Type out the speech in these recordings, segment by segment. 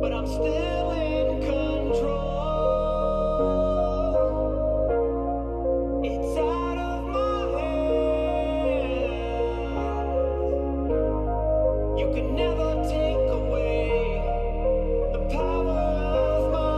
but I'm still in control. It's out of my hands. You can never take away the power of my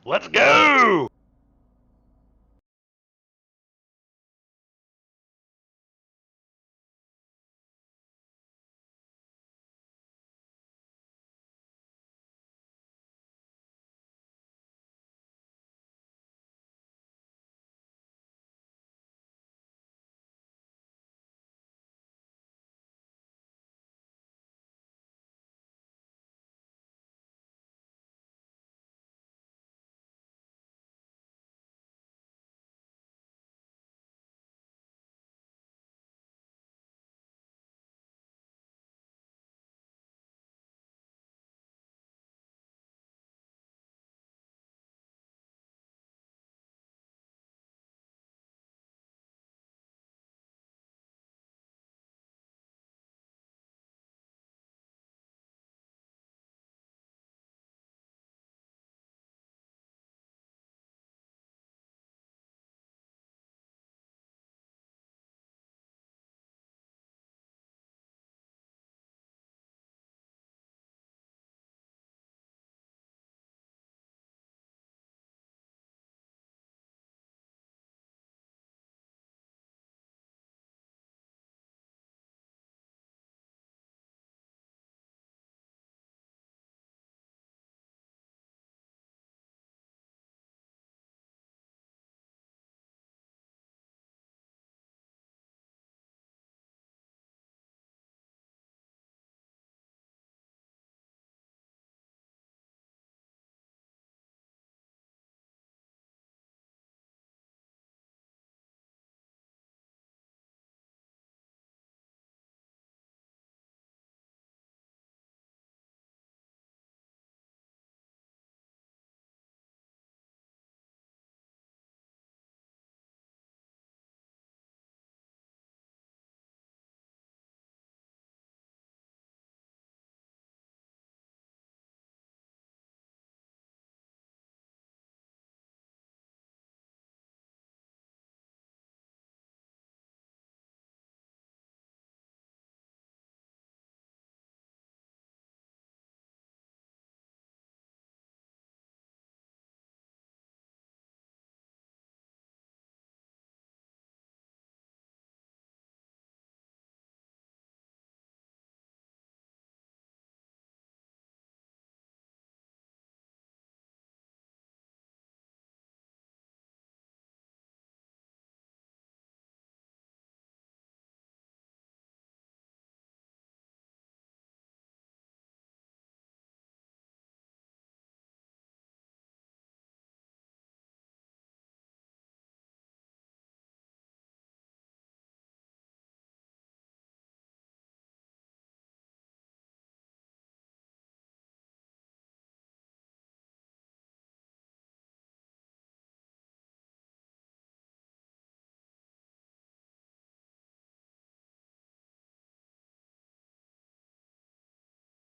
Let's go!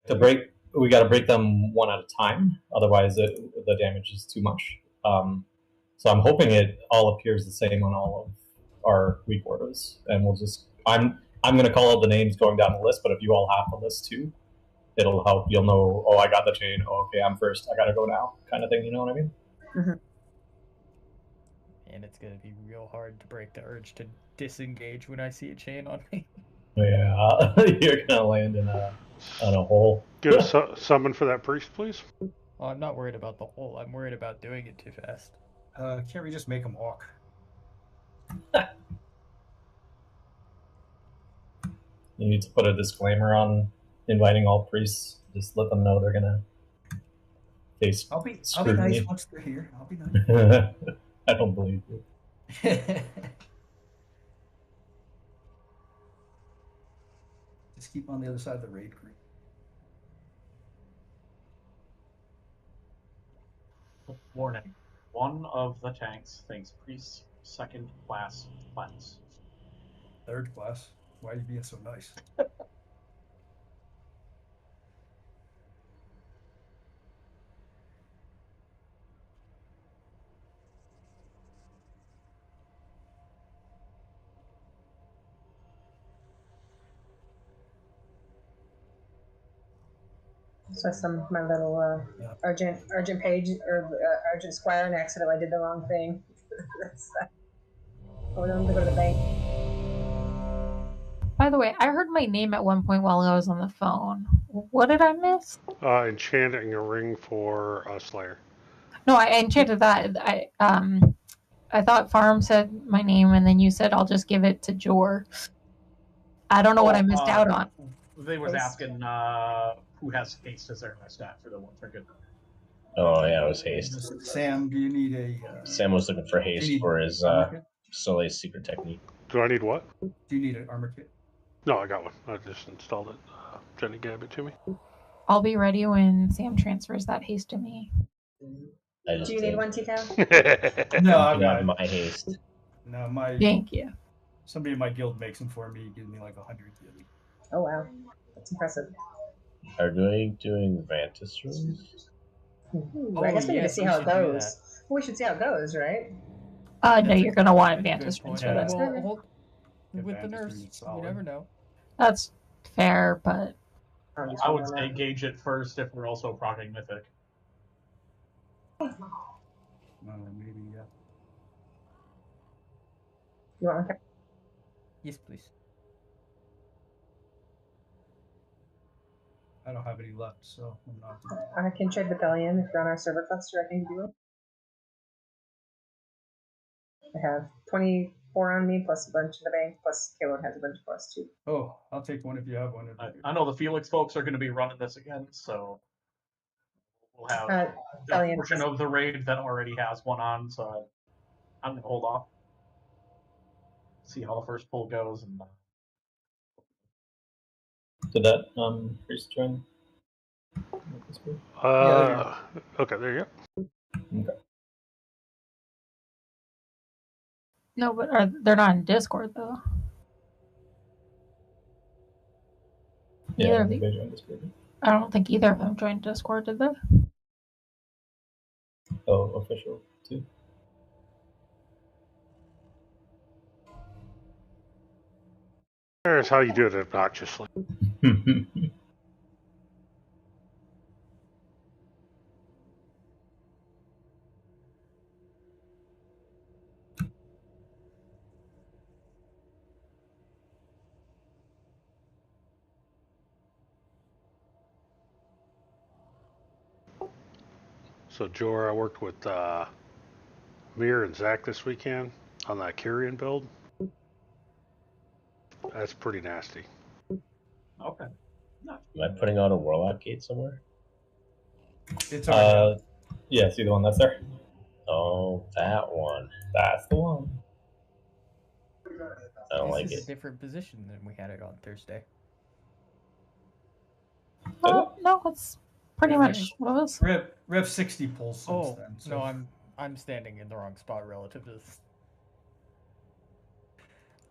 To break, we got to break them one at a time. Otherwise, the damage is too much. So I'm hoping it all appears the same on all of our weak orders, and we'll just. I'm going to call out the names going down the list, but if you all have the list too, it'll help. You'll know. Oh, I got the chain. Oh, okay, I'm first. I got to go now, kind of thing. You know what I mean? And it's gonna be real hard to break the urge to disengage when I see a chain on me. Yeah, you're gonna land in a hole. Get a summon for that priest, please. Well, I'm not worried about the hole. I'm worried about doing it too fast. Can't we just make them walk? You need to put a disclaimer on inviting all priests. Just let them know they're gonna face I'll be scrutiny. nice once they're here. I'll be nice. I don't believe you. Just keep on the other side of the raid group. Warning. One of the tanks thinks priests second class plants. Third class. Why are you being so nice? So my little urgent page or urgent squire and accidentally did the wrong thing. I wanted them to go to the bank. By the way, I heard my name at one point while I was on the phone. What did I miss? Enchanting a ring for Slayer. No, I enchanted that. I thought Farm said my name, and then you said I'll just give it to Jor. I don't know what I missed out on. They was asking who has haste as their stat for the one for good. Oh yeah, it was haste. Sam, do you need a? Sam was looking for haste need for his armor kit? Soleil's secret technique. Do I need what? Do you need an armor kit? No, I got one. I just installed it. Jenny gave it to me. I'll be ready when Sam transfers that haste to me. Do you need one, Tico? No, I got not my haste. No, my. Thank you. Somebody in my guild makes them for me. He gives me like 100 yearly. Oh wow, that's impressive. Are we doing Vantis runes? I guess we need to see how it goes. Well, we should see how it goes, right? No, you're gonna want Vantis runes for this. Well, with the nurse, you never know. That's fair, but I would say gauge it first if we're also proccing Mythic. Maybe, yeah. You want one? Yes, please. I don't have any left, so I'm not. I can trade Battalion if you're on our server cluster. I can do it. I have 24 on me, plus a bunch in the bank, plus Caleb has a bunch for us too. Oh, I'll take one if you have one. I know the Felix folks are going to be running this again, so we'll have a portion of the raid that already has one on, so I'm going to hold off. See how the first pull goes. And Did that priest join? Okay, there you go. Okay. no, but they're not in Discord though. Yeah, Either they joined Discord. I don't think either of them joined Discord, did they? Oh, official too. There's how you do it obnoxiously. So, Jor, I worked with Mir and Zach this weekend on that Kyrian build. That's pretty nasty. Okay. Am I putting out a Warlock gate somewhere? It's yeah, see the one that's there? Oh, that one. That's the one. I don't like This is it. a different position than we had it on Thursday. No, it's pretty much what it was. Rev 60 pulls since then. So. No, I'm standing in the wrong spot relative to this.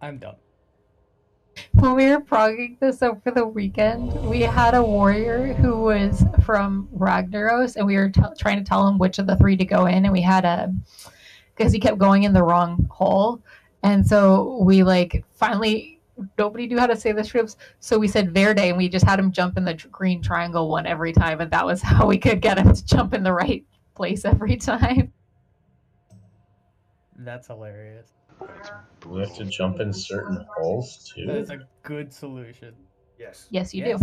I'm done. When we were progging this over the weekend, we had a warrior who was from Ragnaros, and we were trying to tell him which of the three to go in, and we had because he kept going in the wrong hole, and so we finally nobody knew how to say the strips, so we said Verde, and we just had him jump in the green triangle one every time, and that was how we could get him to jump in the right place every time. That's hilarious. Do we have to jump in certain holes too? That's a good solution. Yes. Yes, you do.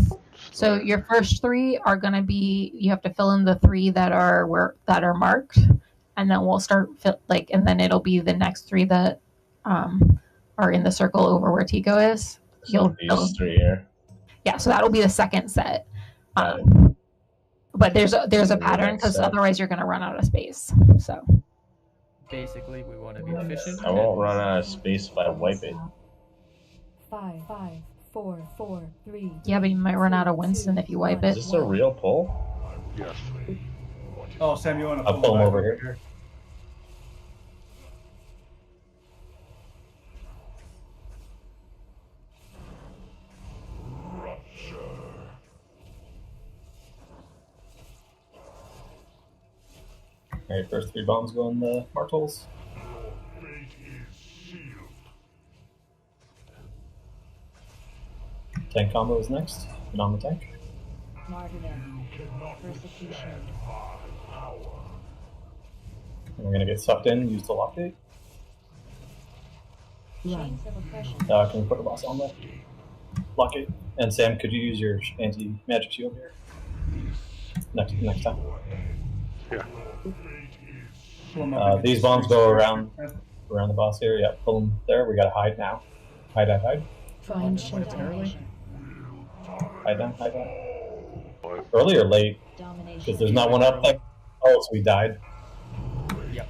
So your first three are going to be, you have to fill in the three that are marked, and then we'll start and then it'll be the next three that are in the circle over where Tico is. So these three here. Yeah, so that'll be the second set. But there's a pattern because otherwise you're going to run out of space. So basically, we want to be efficient. I won't run out of space if I wipe it. 5, 4, 4, 3. Yeah, but you might run out of Winston if you wipe it. Is this a real pull? Yes. Oh, Sam, you want to I'll pull him over here. Alright, first three bombs go in the marked holes. Tank combo is next, and on the tank. Martyrdom. Persecution. We're gonna get sucked in. Use the lock gate. Chains of oppression. Can we put the boss on there? Lock it. And Sam, could you use your anti-magic shield here? Next time. Yeah. These bombs go around the boss here. Yeah, pull them there. We gotta hide now. Hide. Find shelter. Hide down. Early or late? Because there's not one up there. Oh, so we died. Yep.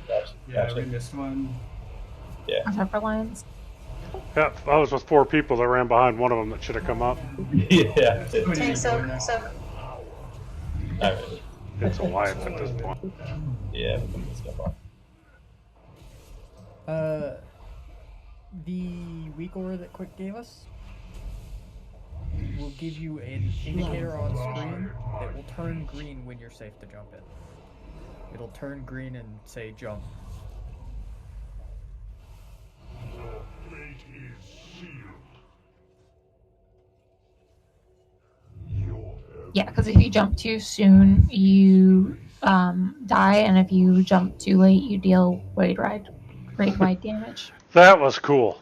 Yeah, we missed one. Yeah. Separate lines. Yeah, I was with 4 people that ran behind one of them that should have come up. Yeah. Tank soak. It's a wipe at this point. Yeah, we can just jump off. The weak aura that Quick gave us will give you an indicator on screen that will turn green when you're safe to jump in. It'll turn green and say jump. Yeah, because if you jump too soon, you die, and if you jump too late, you deal raid-wide damage. That was cool.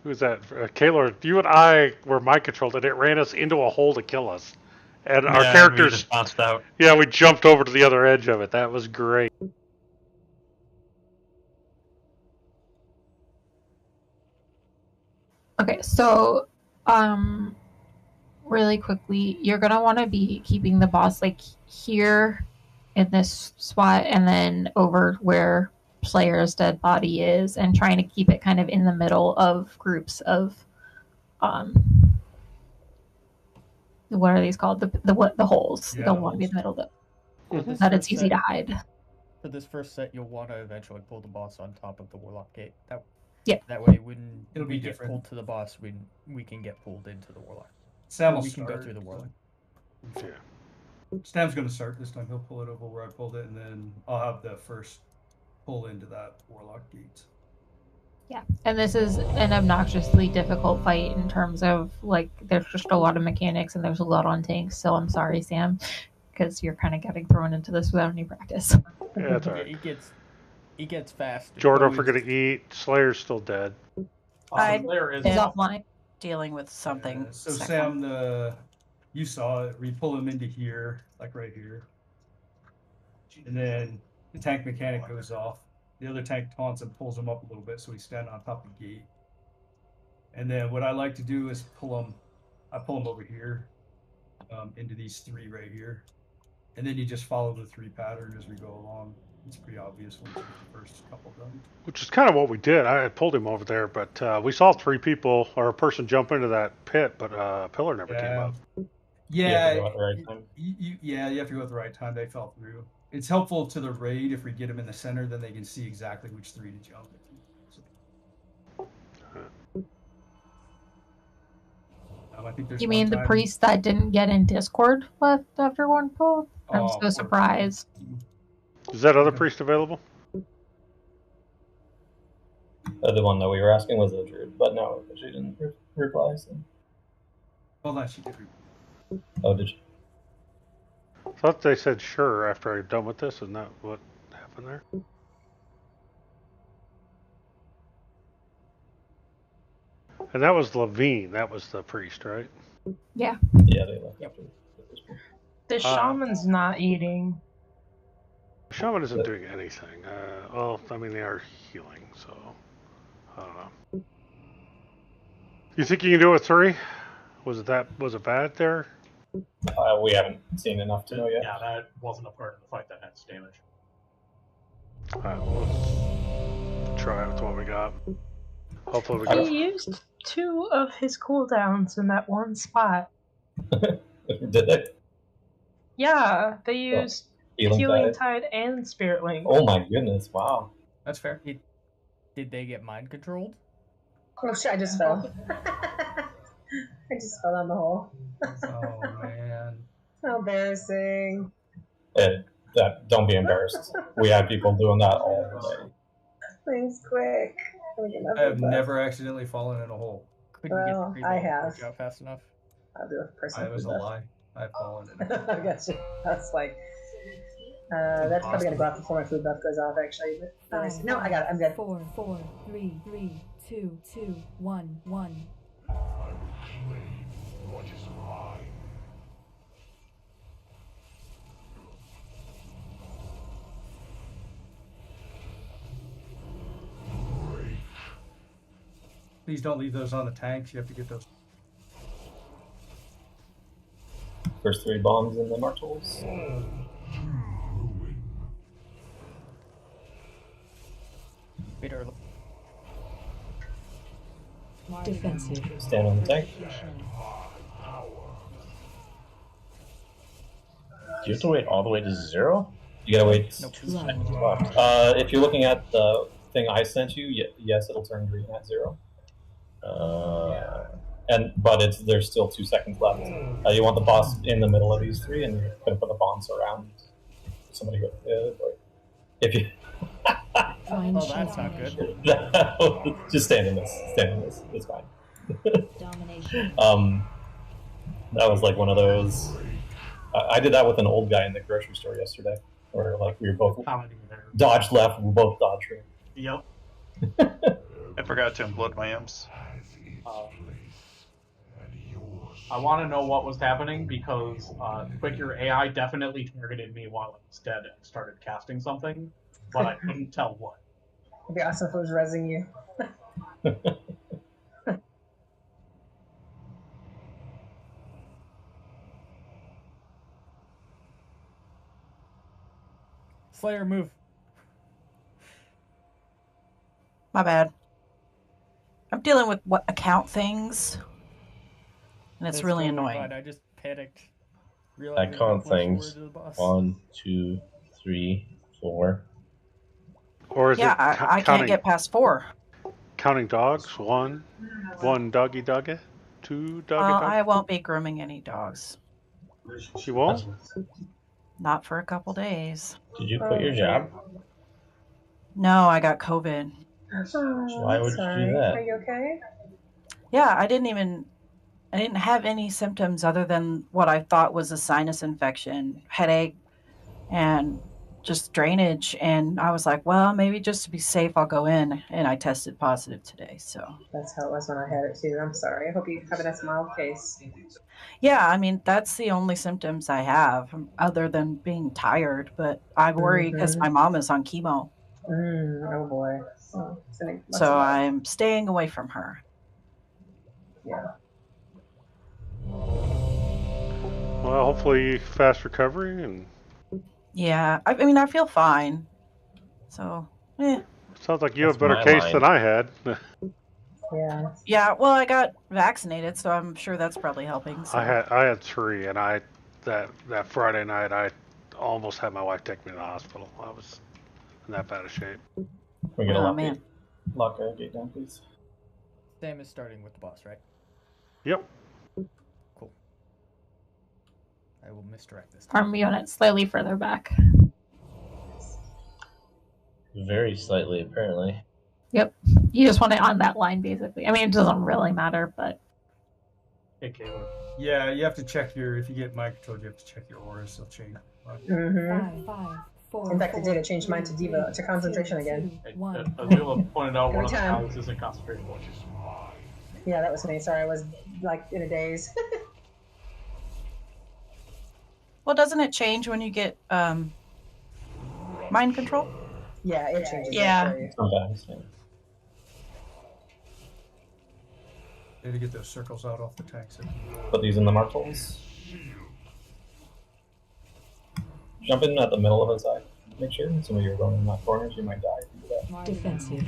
Who's that? Kaylor, you and I were mind controlled, and it ran us into a hole to kill us. And our characters we just bounced out. Yeah, we jumped over to the other edge of it. That was great. Okay, so really quickly, you're gonna want to be keeping the boss like here in this spot, and then over where player's dead body is, and trying to keep it kind of in the middle of groups of what are these called? The holes. You don't want to be in the middle of them. That it's easy to hide. For this first set, you'll want to eventually pull the boss on top of the warlock gate. That way, when It'll be we get different. pulled to the boss, we can get pulled into the warlock. Sam will we can go start. through the warlock. Yeah. Sam's going to start this time. He'll pull it over where I pulled it, and then I'll have the first pull into that warlock gate. Yeah, and this is an obnoxiously difficult fight in terms of, like, there's just a lot of mechanics and there's a lot on tanks, so I'm sorry, Sam, because you're kind of getting thrown into this without any practice. Yeah, that's all right. He gets fast. Jordan, don't forget to eat. Slayer's still dead. Slayer is He's offline. Dealing with something. So Sam, you saw it. We pull him into here, like right here, and then the tank mechanic goes off. The other tank taunts and pulls him up a little bit, so we stand on top of the gate. And then what I like to do is pull him over here, into these 3 right here, and then you just follow the 3 pattern as we go along. It's pretty obvious once you get the first couple done. Which is kind of what we did. I had pulled him over there, but we saw 3 people or a person jump into that pit, but a pillar never came up. Yeah, You have to go at the right time. you have to go at the right time. They fell through. It's helpful to the raid if we get them in the center, then they can see exactly which 3 to jump into. I think there's You one mean the time- priest that didn't get in Discord left after one pull? I'm Oh, so poor surprised. Is that other priest available? The one that we were asking was the druid, but no, she didn't reply. So. Hold on, she did. Oh, did she? I thought they said sure after I'm done with this. Isn't that what happened there? And that was Levine. That was the priest, right? Yeah. Yeah, they left after. The shaman's not eating. Shaman isn't doing anything. Well, I mean, they are healing, so I don't know. You think you can do it with 3? Was it bad there? We haven't seen enough to know yet. Yeah, that wasn't a part of the fight that had damage. We'll try it with what we got. Hopefully we can. He used 2 of his cooldowns in that one spot. Did they? Yeah, they used Healing Tide and Spirit Link. Oh my goodness! Wow. That's fair. Did they get mind controlled? Oh shit, I just fell. I just fell down the hole. Oh man. How embarrassing. Don't be embarrassed. We have people doing that all the day. Thanks, quick. I have never accidentally fallen in a hole. Couldn't get the Well, free I roll to have. push out fast enough. I'll do a personal It was food a buff. lie. I've fallen in it. I gotcha. That's like, that's probably gonna go off before my food buff goes off, actually. But let me see. No, I got it. I'm good. 4, 4, 3, 3, 2, 2, 1, 1. Please don't leave those on the tanks. You have to get those. First 3 bombs in the Martels. Peter, Defensive. Stand on the tank. Do you have to wait all the way to 0? You gotta wait. Nope. 2 seconds left. If you're looking at the thing I sent you, yes, it'll turn green at 0. But there's still 2 seconds left. You want the boss in the middle of these 3, and you're gonna put the bombs around somebody. If you. Oh, that's not good. Just stand in this. Stand in this. It's fine. Domination. That was like one of those. I did that with an old guy in the grocery store yesterday, where like we were both dodged left, we both dodged right. Yep. I forgot to implode my imps. I want to know what was happening because Quick, your AI definitely targeted me while I was dead and started casting something, but I couldn't tell what. It'd be awesome if it was rezzing you. Slayer, move. My bad. I'm dealing with what account things, and it's really totally annoying. fine. I just panicked. I Realizing count how close we were things. to the boss. 1, 2, 3, 4. Or is Yeah, it I counting, can't get past 4. counting dogs? One doggy, 2 doggy. I won't be grooming any dogs. You won't? Not for a couple days. Did you quit your job? No, I got COVID. Why would you do that? Are you okay? Yeah, I didn't have any symptoms other than what I thought was a sinus infection, headache, and just drainage. And I was like, well, maybe just to be safe, I'll go in. And I tested positive today. So That's how it was when I had it too. I'm sorry. I hope you have a nice mild case. yeah, I mean, that's the only symptoms I have other than being tired. But I worry because my mom is on chemo. Oh boy. So I'm staying away from her. Yeah. Well, hopefully fast recovery and. Yeah, I mean, I feel fine. So, Sounds like you have a better case than I had. Yeah. Yeah, well, I got vaccinated, so I'm sure that's probably helping. So. I had 3, and that Friday night I almost had my wife take me to the hospital. I was in that bad of shape. We're gonna lock our gate down, please. Sam is starting with the boss, right? Yep. Cool. I will misdirect this. Arm unit slightly further back. Very slightly, apparently. Yep. You just want it on that line, basically. I mean, it doesn't really matter, but. Hey, Caleb. Yeah, you have to check if you get mind control, you have to check your auras. They'll change. 5, 5, 4. In fact, I did. I changed mine to Diva, to concentration again. Azula pointed out one of the guys isn't concentration. Yeah, that was me. Sorry, I was like in a daze. Well, doesn't it change when you get mind control? Yeah, it changes. Yeah. Sometimes. Yeah. Need to get those circles out off the tanks. Put these in the Martels. Jump in at the middle of his eye. Make sure. So when you're going in that corners, you might die if you do that. Defensive.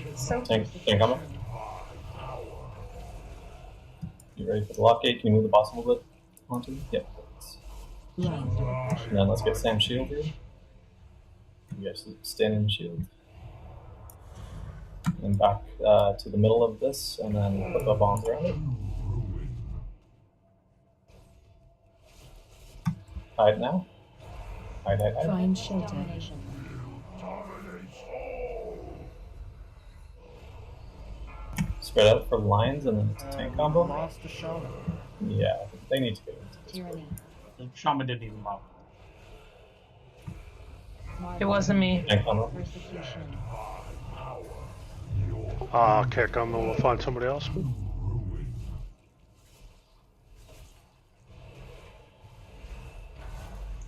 Tank coming. You ready for the lock gate? Can you move the boss a little bit onto me? Yep. And then let's get Sam's shield here. You guys stand in the shield. And back to the middle of this, and then put the bombs around it. Hide now. Hide. Find shelter. spread out for lines and then it's a tank combo? Lost a shaman. Yeah, they need to get into this. Tyranny. The shaman didn't even bother. It wasn't me. Tank combo. Persecution. Okay, come and we'll find somebody else.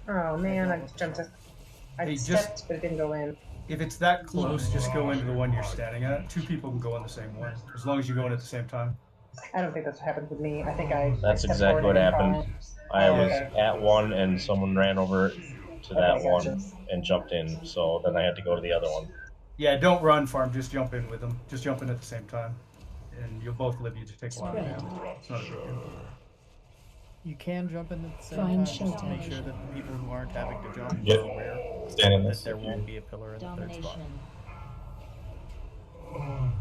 Oh man, I jumped. I Hey, stepped, but it didn't go in. If it's that close, just go into the one you're standing at. 2 people can go in the same one, as long as you go in at the same time. I don't think that's what happened with me. I think I. That's stepped exactly forward what and happened. I was okay. at one and someone ran over to that Okay, gotcha. one and jumped in, so then I had to go to the other one. Yeah, don't run, farm. Just jump in with them. Just jump in at the same time, and you'll both live. You just take a lot of damage. It's not a big deal. You can jump in at the same Find time just to shelter. make sure that the people who aren't having to jump Yep. are aware Stand in that this. there won't be a pillar in the third spot. Domination.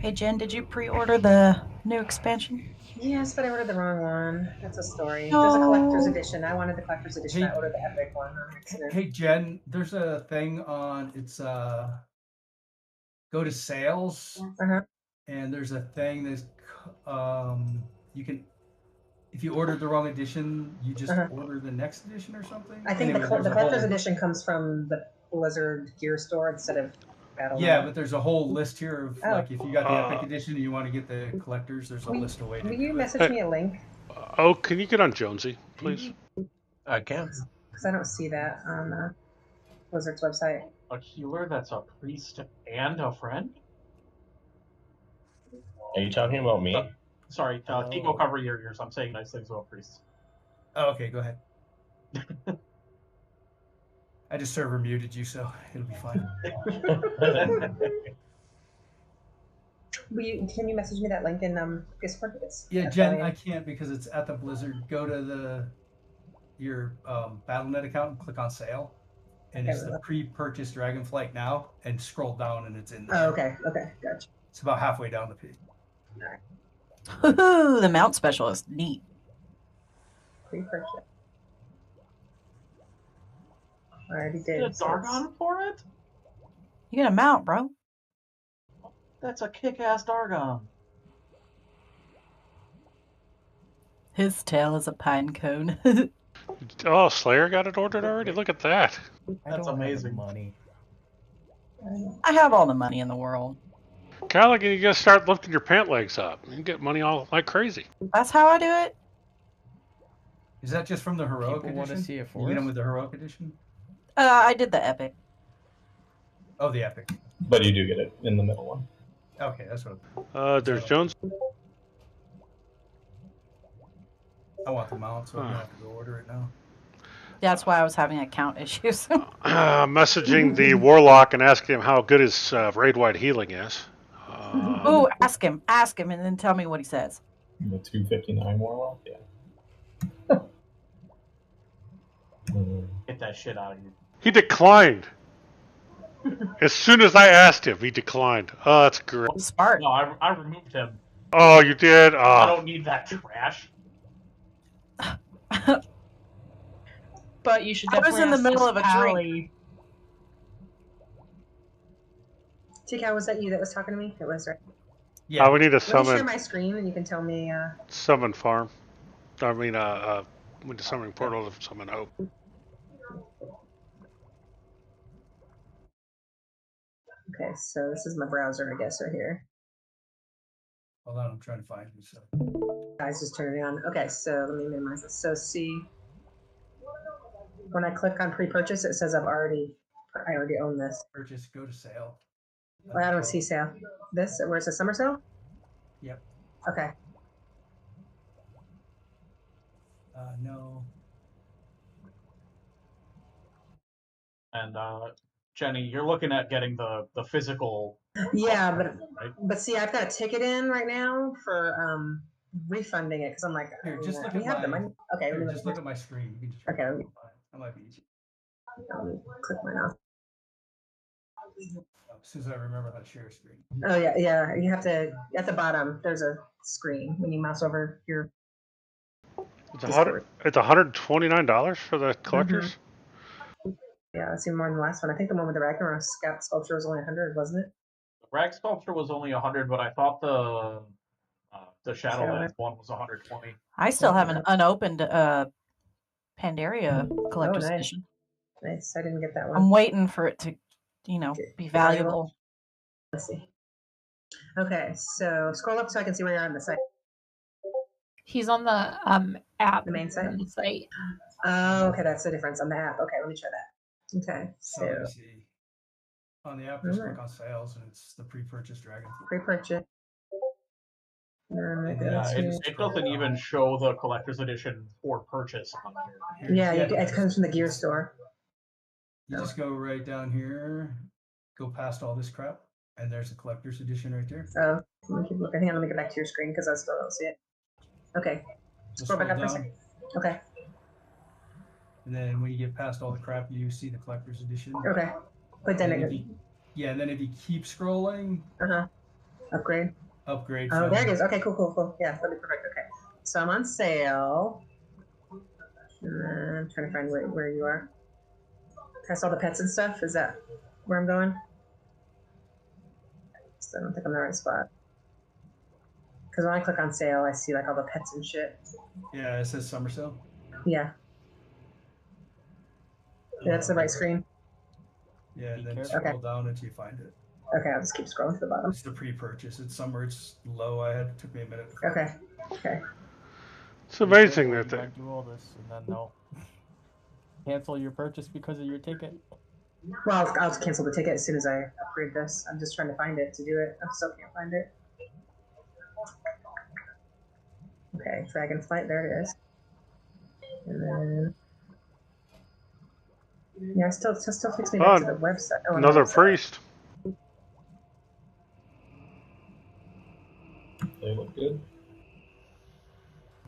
Hey Jen, did you pre-order the new expansion? Yes, but I ordered the wrong one. That's a story. There's a collector's No. edition. I wanted the collector's edition. Hey- I ordered the epic one on accident. Hey Jen, there's a thing on. It's go to sales, Uh-huh. and there's a thing that's you can. If you ordered the wrong edition, you just order the next edition or something. I think Anyway, the there's a collector's whole- edition comes from the Blizzard gear store instead of Battle. Yeah, but there's a whole list here of Oh. like if you got the epic edition and you want to get the collectors, there's a list of ways. Will you message me a link? Oh, can you get on Jonesy, please? I can. Because I don't see that on Blizzard's website. A healer that's a priest and a friend? Are you talking about me? Sorry, Tico, cover your ears. I'm saying nice things about priests. Oh, okay, go ahead. I just server muted you, so it'll be fine. Can you message me that link in Discord? Yeah, Jen, I can't because it's at the Blizzard. Go to your BattleNet account and click on sale, and it's the pre-purchased Dragonflight now, and scroll down and it's in there. Oh, okay, gotcha. It's about halfway down the page. Woohoo! The mount specialist, neat. Pre-purchase. I already Get a did. Dargon for it? You get a mount, bro. That's a kick-ass Dargon. His tail is a pine cone. Oh, Slayer got it ordered already? Look at that. That's amazing. Money. I have all the money in the world. Kyle, you gotta start lifting your pant legs up. You can get money all like crazy. That's how I do it. Is that just from the heroic People edition? want to see a You get forest? them with the heroic edition? I did the epic. Oh, the epic. But you do get it in the middle one. Okay, that's what. There's Jones. I want the mount, so I'm gonna have to go order it now. That's why I was having account issues. Messaging the Warlock and asking him how good his raid-wide healing is. Ooh, ask him, and then tell me what he says. The 259 Warlock, yeah. Get that shit out of here. He declined. As soon as I asked him, he declined. Oh, that's great. Smart. No, I removed him. Oh, you did? I Oh. don't need that trash. But you should I was definitely in the ask middle this of a Pally. TK, was that you that was talking to me? It was, right? Yeah. We need to Let me share summon my screen and you can tell me. summon farm. I mean, with the summoning portal to summon hope. Okay, so this is my browser, I guess, right here. Hold on, I'm trying to find you. So. Guys, just turn it on. Okay, so let me minimize it. So see, when I click on pre-purchase, it says I already own this. Purchase, go to sale. Well, I don't see sale. This, where's the summer sale? Yep. Okay. No. And Jenny, you're looking at getting the physical. Yeah, right? but see, I've got a ticket in right now for refunding it because I'm like, Here, just look we at have the my. money. Okay, Here, let me just look at my screen. You can just Okay, let me that might be easy. click mine off. As soon as I remember how to share a screen. Oh yeah. You have to at the bottom. There's a screen when you mouse over your. It's $129 for the collectors. Yeah, that's even more than the last one. I think the one with the Ragnarok sculpture was only 100, wasn't it? Rag Sculpture was only 100, but I thought the Shadowlands one was 120. I still have an unopened Pandaria collector's nice. edition. Nice. I didn't get that one. I'm waiting for it to, be valuable. Let's see. Okay, so scroll up so I can see where you're on the site. He's on the app. The main site? The site. Oh, okay, that's the difference on the app. Okay, let me try that. Okay, So let me see. On the app, just click on sales, and it's the pre-purchase dragon. Pre-purchase. It doesn't even show the collector's edition for purchase on here. Yeah, it comes from the gear store. You just go right down here, go past all this crap, and there's the collector's edition right there. Oh, let me keep looking. Hang on, let me go back to your screen because I still don't see it. Okay. Scroll back up for a second. Okay. And then when you get past all the crap, you see the collector's edition. Okay. But then and then if you keep scrolling. Upgrade. Upgrade. Oh, there it is. Okay, cool. Yeah, that'll be perfect. Okay. So I'm on sale. I'm trying to find where you are. Past all the pets and stuff? Is that where I'm going? So I don't think I'm in the right spot. Because when I click on sale, I see like all the pets and shit. Yeah, it says summer sale. Yeah. That's the right screen. Yeah, and then scroll down until you find it. Okay, I'll just keep scrolling to the bottom. It's the pre-purchase. It's somewhere it's low. It took me a minute. Okay. It's amazing that they do all this and then they'll cancel your purchase because of your ticket. Well, I'll cancel the ticket as soon as I upgrade this. I'm just trying to find it to do it. I still can't find it. Okay, Dragonflight, there it is. And then it still takes me back to the website. Oh, another priest. They look good.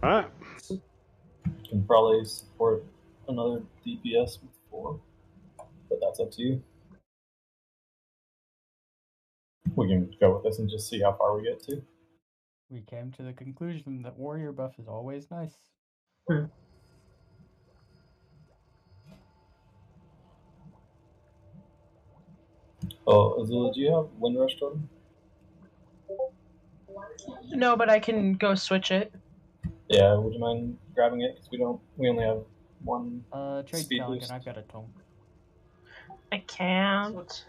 Alright. Can probably support another DPS with 4, but that's up to you. We can go with this and just see how far we get to. We came to the conclusion that warrior buff is always nice. Oh, Azula, do you have Windrush totem? No, but I can go switch it. Yeah, would you mind grabbing it? Because we only have one. Trade Pelican, I've got a tome. I can't.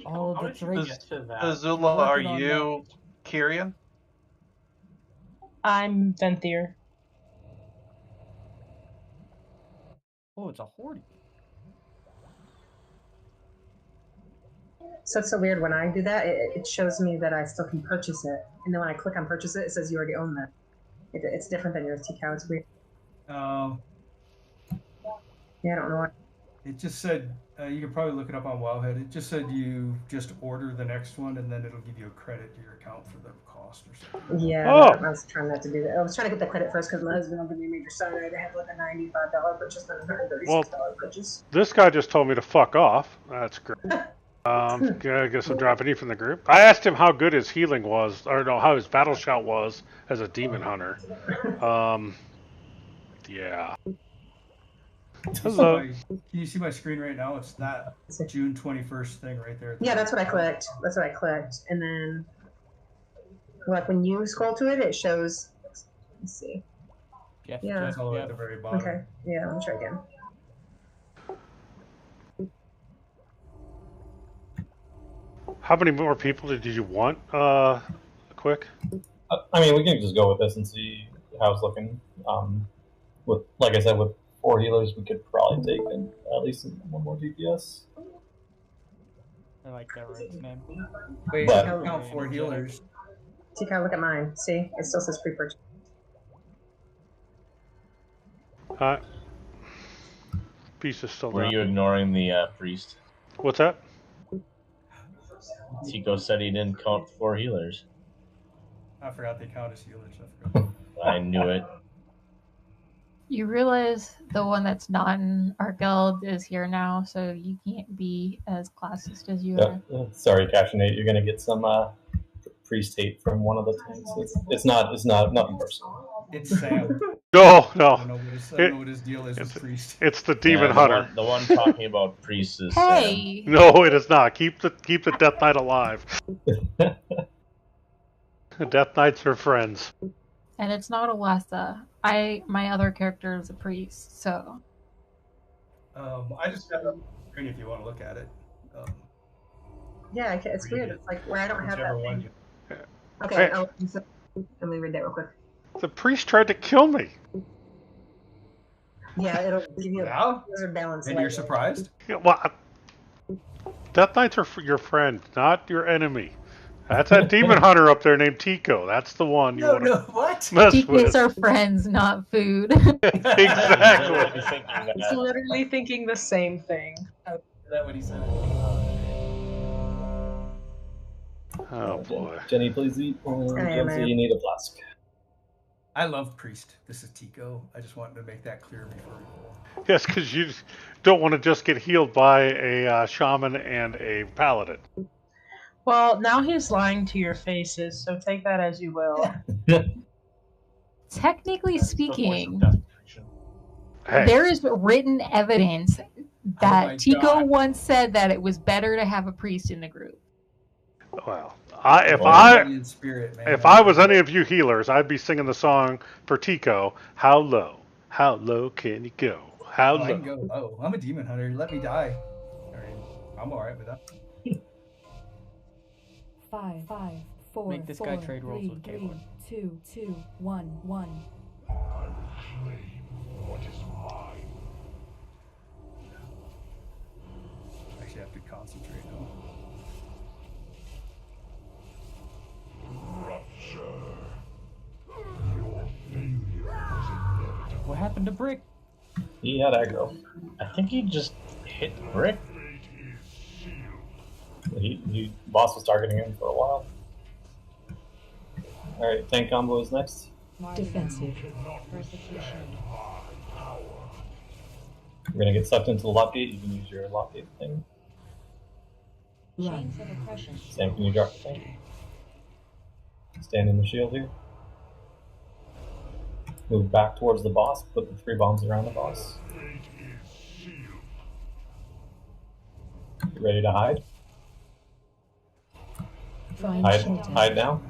Oh, that's right. Azula, are you Kyrian? I'm Venthyr. Oh, it's a horde. So it's so weird when I do that, it shows me that I still can purchase it. And then when I click on purchase it, it says you already own that. It's different than yours, T-Cow. It's weird. Yeah, I don't know what. It just said, you could probably look it up on Wowhead. It just said you just order the next one and then it'll give you a credit to your account for the cost or something. Yeah, I was trying not to do that. I was trying to get the credit first because my husband will give me a major salary. I had like a $95 purchase, then a $136 purchase. This guy just told me to fuck off. That's great. I guess I'm dropping you from the group. I asked him how good his healing was, or no, how his battle shout was as a demon hunter. Yeah. Hello. Can you see my screen right now? It's that June 21st thing right there. Yeah, that's what I clicked. And then, like when you scroll to it, it shows. Let's see. Yeah. It's all at the very bottom. Okay. Yeah, let me try again. How many more people did you want? Quick. I mean, we can just go with this and see how it's looking. With, like I said, with 4 healers, we could probably take in at least one more DPS. I like that right name. Wait, count 4 healers. T-Cow, look at mine. See, it still says pre-purchase. Piece is still Were down. you ignoring the priest? What's that? Tico said he didn't count 4 healers. I forgot they count as healers. I knew it. You realize the one that's not in our guild is here now, so you can't be as classist as you are. Sorry, Cashinate, you're gonna get some priest hate from one of the tanks. It's not nothing personal. It's Sam. No, I don't know what his deal is with priest. It's the demon the hunter. The one talking about priest is Hey. No, it is not. Keep the Death Knight alive. The Death Knights are friends. And it's not Alessa. My other character is a priest, so. I just got a screen if you want to look at it. Yeah, it's weird. It's like where I don't have that Whichever thing. one. Okay, Hey. let me read that real quick. The priest tried to kill me. Yeah, it'll give you Now? a balance. And you're surprised? Yeah, well, Death Knights are your friend, not your enemy. That's that demon hunter up there named Tico. That's the one you want to what? mess Tikis with. are friends, not food. Exactly. He's literally thinking the same thing. Is that what he said? Oh boy. Jenny, please eat. Jency, you need a flask. I love priest. This is Tico. I just wanted to make that clear before we go. Yes, because you don't want to just get healed by a shaman and a paladin. Well, now he's lying to your faces, so take that as you will. Technically speaking, Hey. there is written evidence that my Tico God. once said that it was better to have a priest in the group. Well, In spirit, man. if I was any of you healers, I'd be singing the song for Tico. How low can you go? How I can low? go low. I'm a demon hunter. Let me die. I'm all right with that. 5, 4, Make this guy trade rolls with 3, Caitlin. 2, 1, 1. Actually, I have to concentrate now. What happened to Brick? He had aggro. I think he just hit Brick. Boss was targeting him for a while. Alright, tank combo is next. Defensive. Persecution. We're gonna get sucked into the lockgate. You can use your lockgate thing. Chains of oppression. Sam, can you drop the thing? Stand in the shield here. Move back towards the boss. Put the 3 bombs around the boss. Get ready to hide. Hide now.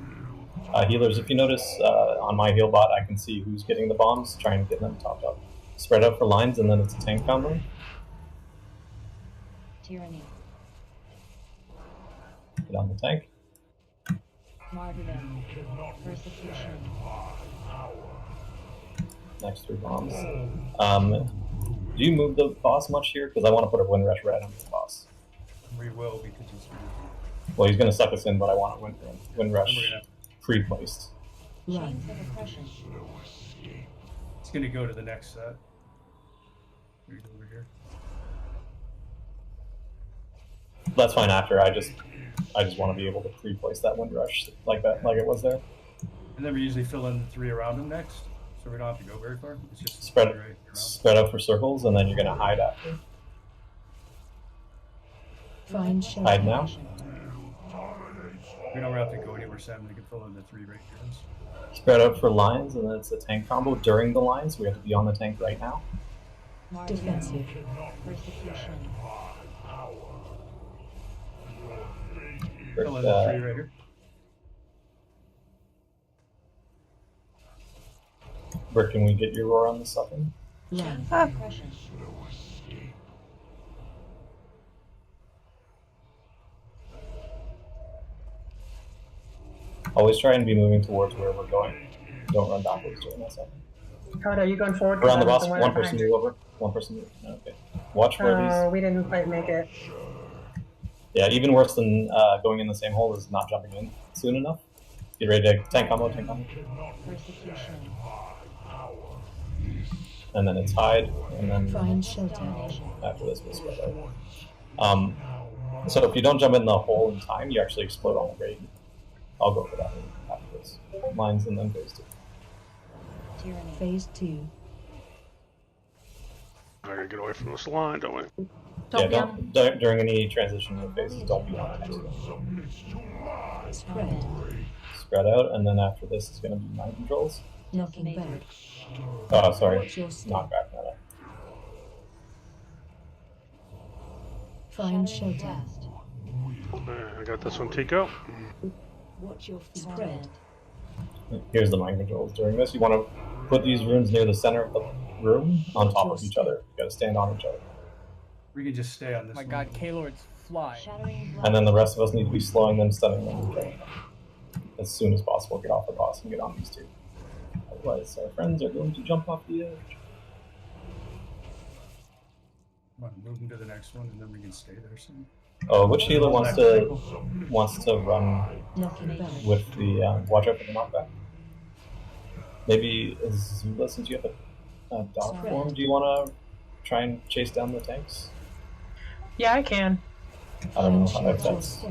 Healers, if you notice on my heal bot, I can see who's getting the bombs. Try and get them topped up. Spread out for lines, and then it's a tank combo. Tyranny. Get on the tank. Martyrdom. Persecution. Next 3 bombs. Do you move the boss much here? Because I want to put a Wind Rush right on the boss. We will because he's. Well, he's going to suck us in, but I want a Wind Rush pre-placed. Chains of oppression. It's going to go to the next set. He's over here. That's fine after. I just want to be able to pre-place that Wind Rush like that, like it was there. And then we usually fill in the 3 around him next, so we don't have to go very far. It's just Spread right around. spread out for circles, and then you're going to hide after. Find shelter. Hide now. We don't have to go anywhere, Sam. We can fill in the 3 right here. Spread out for lines, and then it's a tank combo during the lines. We have to be on the tank right now. Defensive. Persecution. Fill in the 3 right here. Brick, can we get your roar on the second? Chains of oppression. Always try and be moving towards where we're going. Don't run backwards during that second. Code, are you going forward? Around the boss, one person move over. One person move. Okay. Watch where these. We didn't quite make it. Yeah, even worse than going in the same hole is not jumping in soon enough. Get ready to tank combo, tank combo. Persecution. And then it's hide, and then Find shelter. after this we'll spread out. So if you don't jump in the hole in time, you actually explode on the raid. I'll go for that after this. Lines and then phase 2. Tyranny. Phase 2. I gotta get away from this line, don't we? Don't during any transition phases, don't be on it. Spread. Spread out, and then after this is going to be mind controls. Knocking back. Oh, sorry. Watch your step. Knock back. No. Find shelter. I got this one, Tico. Watch your feet. Spread. Here's the mind controls. During this, you want to put these runes near the center of the room on top of each other. You gotta stand on each other. We can just stay on this My one. god, K-Lords fly. And then the rest of us need to be slowing them, stunning them, and killing them. As soon as possible, get off the boss and get on these two. Otherwise, our friends are going to jump off the edge. Come on, move them to the next one, and then we can stay there soon. Oh, which healer wants to run with the watch out for the knockback? Maybe Zula, since you have a dog form, do you want to try and chase down the tanks? Yeah, I can. I don't know if that's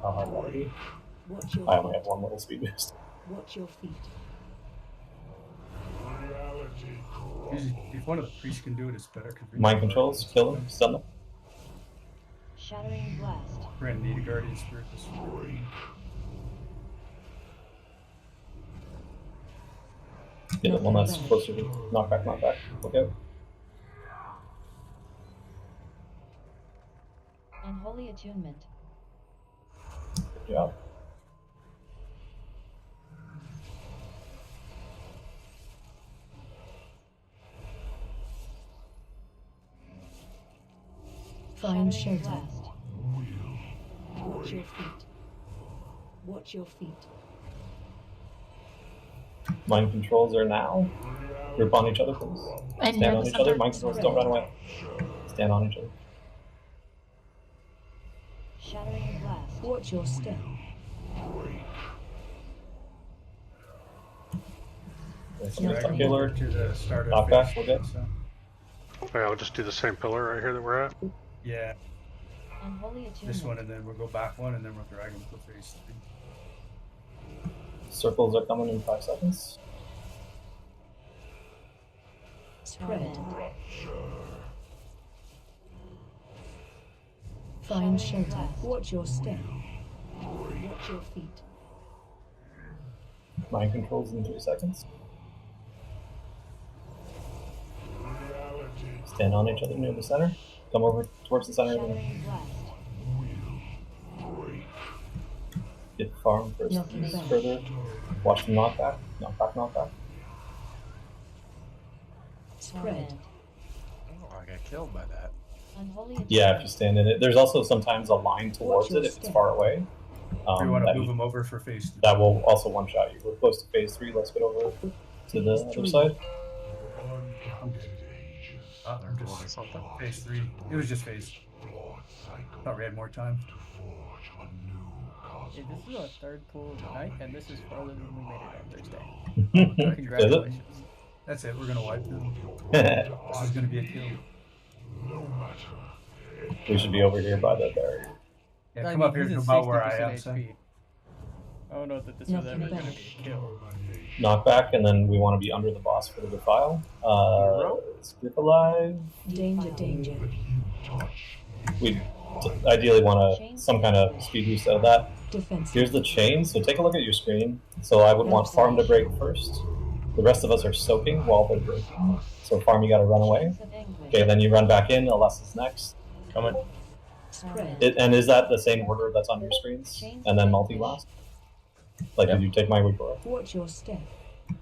how hard that would be. I only have one little speed boost. Watch your feet. If one of the priests can do it, it's better. Mind controls, kill them, stun them. Shattering blast. We're gonna need a guardian spirit this week. Yeah, the one that's closer to knockback. Okay. Unholy attunement. Good job. Find shelter. Watch your feet. Watch your feet. Mind controls are now. Group on each other, please. And Stand on each other. Mind controls, don't run away. Stand on each other. Shattering blast. Watch your step. Killer to the start of knockback, we're good. Okay, I'll just do the same pillar right here that we're at. Yeah. Unholy attunement. This one, and then we'll go back one, and then we'll drag them to phase 3. Circles are coming in 5 seconds. Spread. Find shelter. Watch your step. Watch your feet. Mind controls in 3 seconds. Stand on each other near the center. Come over towards the center of the room. Get farm first. Further. Watch them knockback. Knockback. Spread. Oh, I got killed by that. Yeah, if you stand in it. There's also sometimes a line towards it if it's far away. We want to move them over for phase 3. That will also one-shot you. We're close to phase 3. Let's get over to the other side. I'm just something. Phase 3. It was just phase. Thought we had more time. Yeah, this is our third pool of the night, and this is farther than we made it on Thursday. Congratulations. That's it. We're gonna wipe them. This is gonna be a kill. We should be over here by the barrier. Yeah, come up here to about where I am. So. I don't know that this was ever going to be a kill. Knockback, and then we want to be under the boss for the defile. Skip alive. Danger. We ideally want some kind of speed boost out of that. Defense. Here's the chain, so take a look at your screen. So I would want farm to break first. The rest of us are soaking while they're breaking. So farm, you got to run away. Okay, then you run back in. Aless is next. Coming. And is that the same order that's on your screens? And then multi last? Like, did you take my word for it? Watch your step.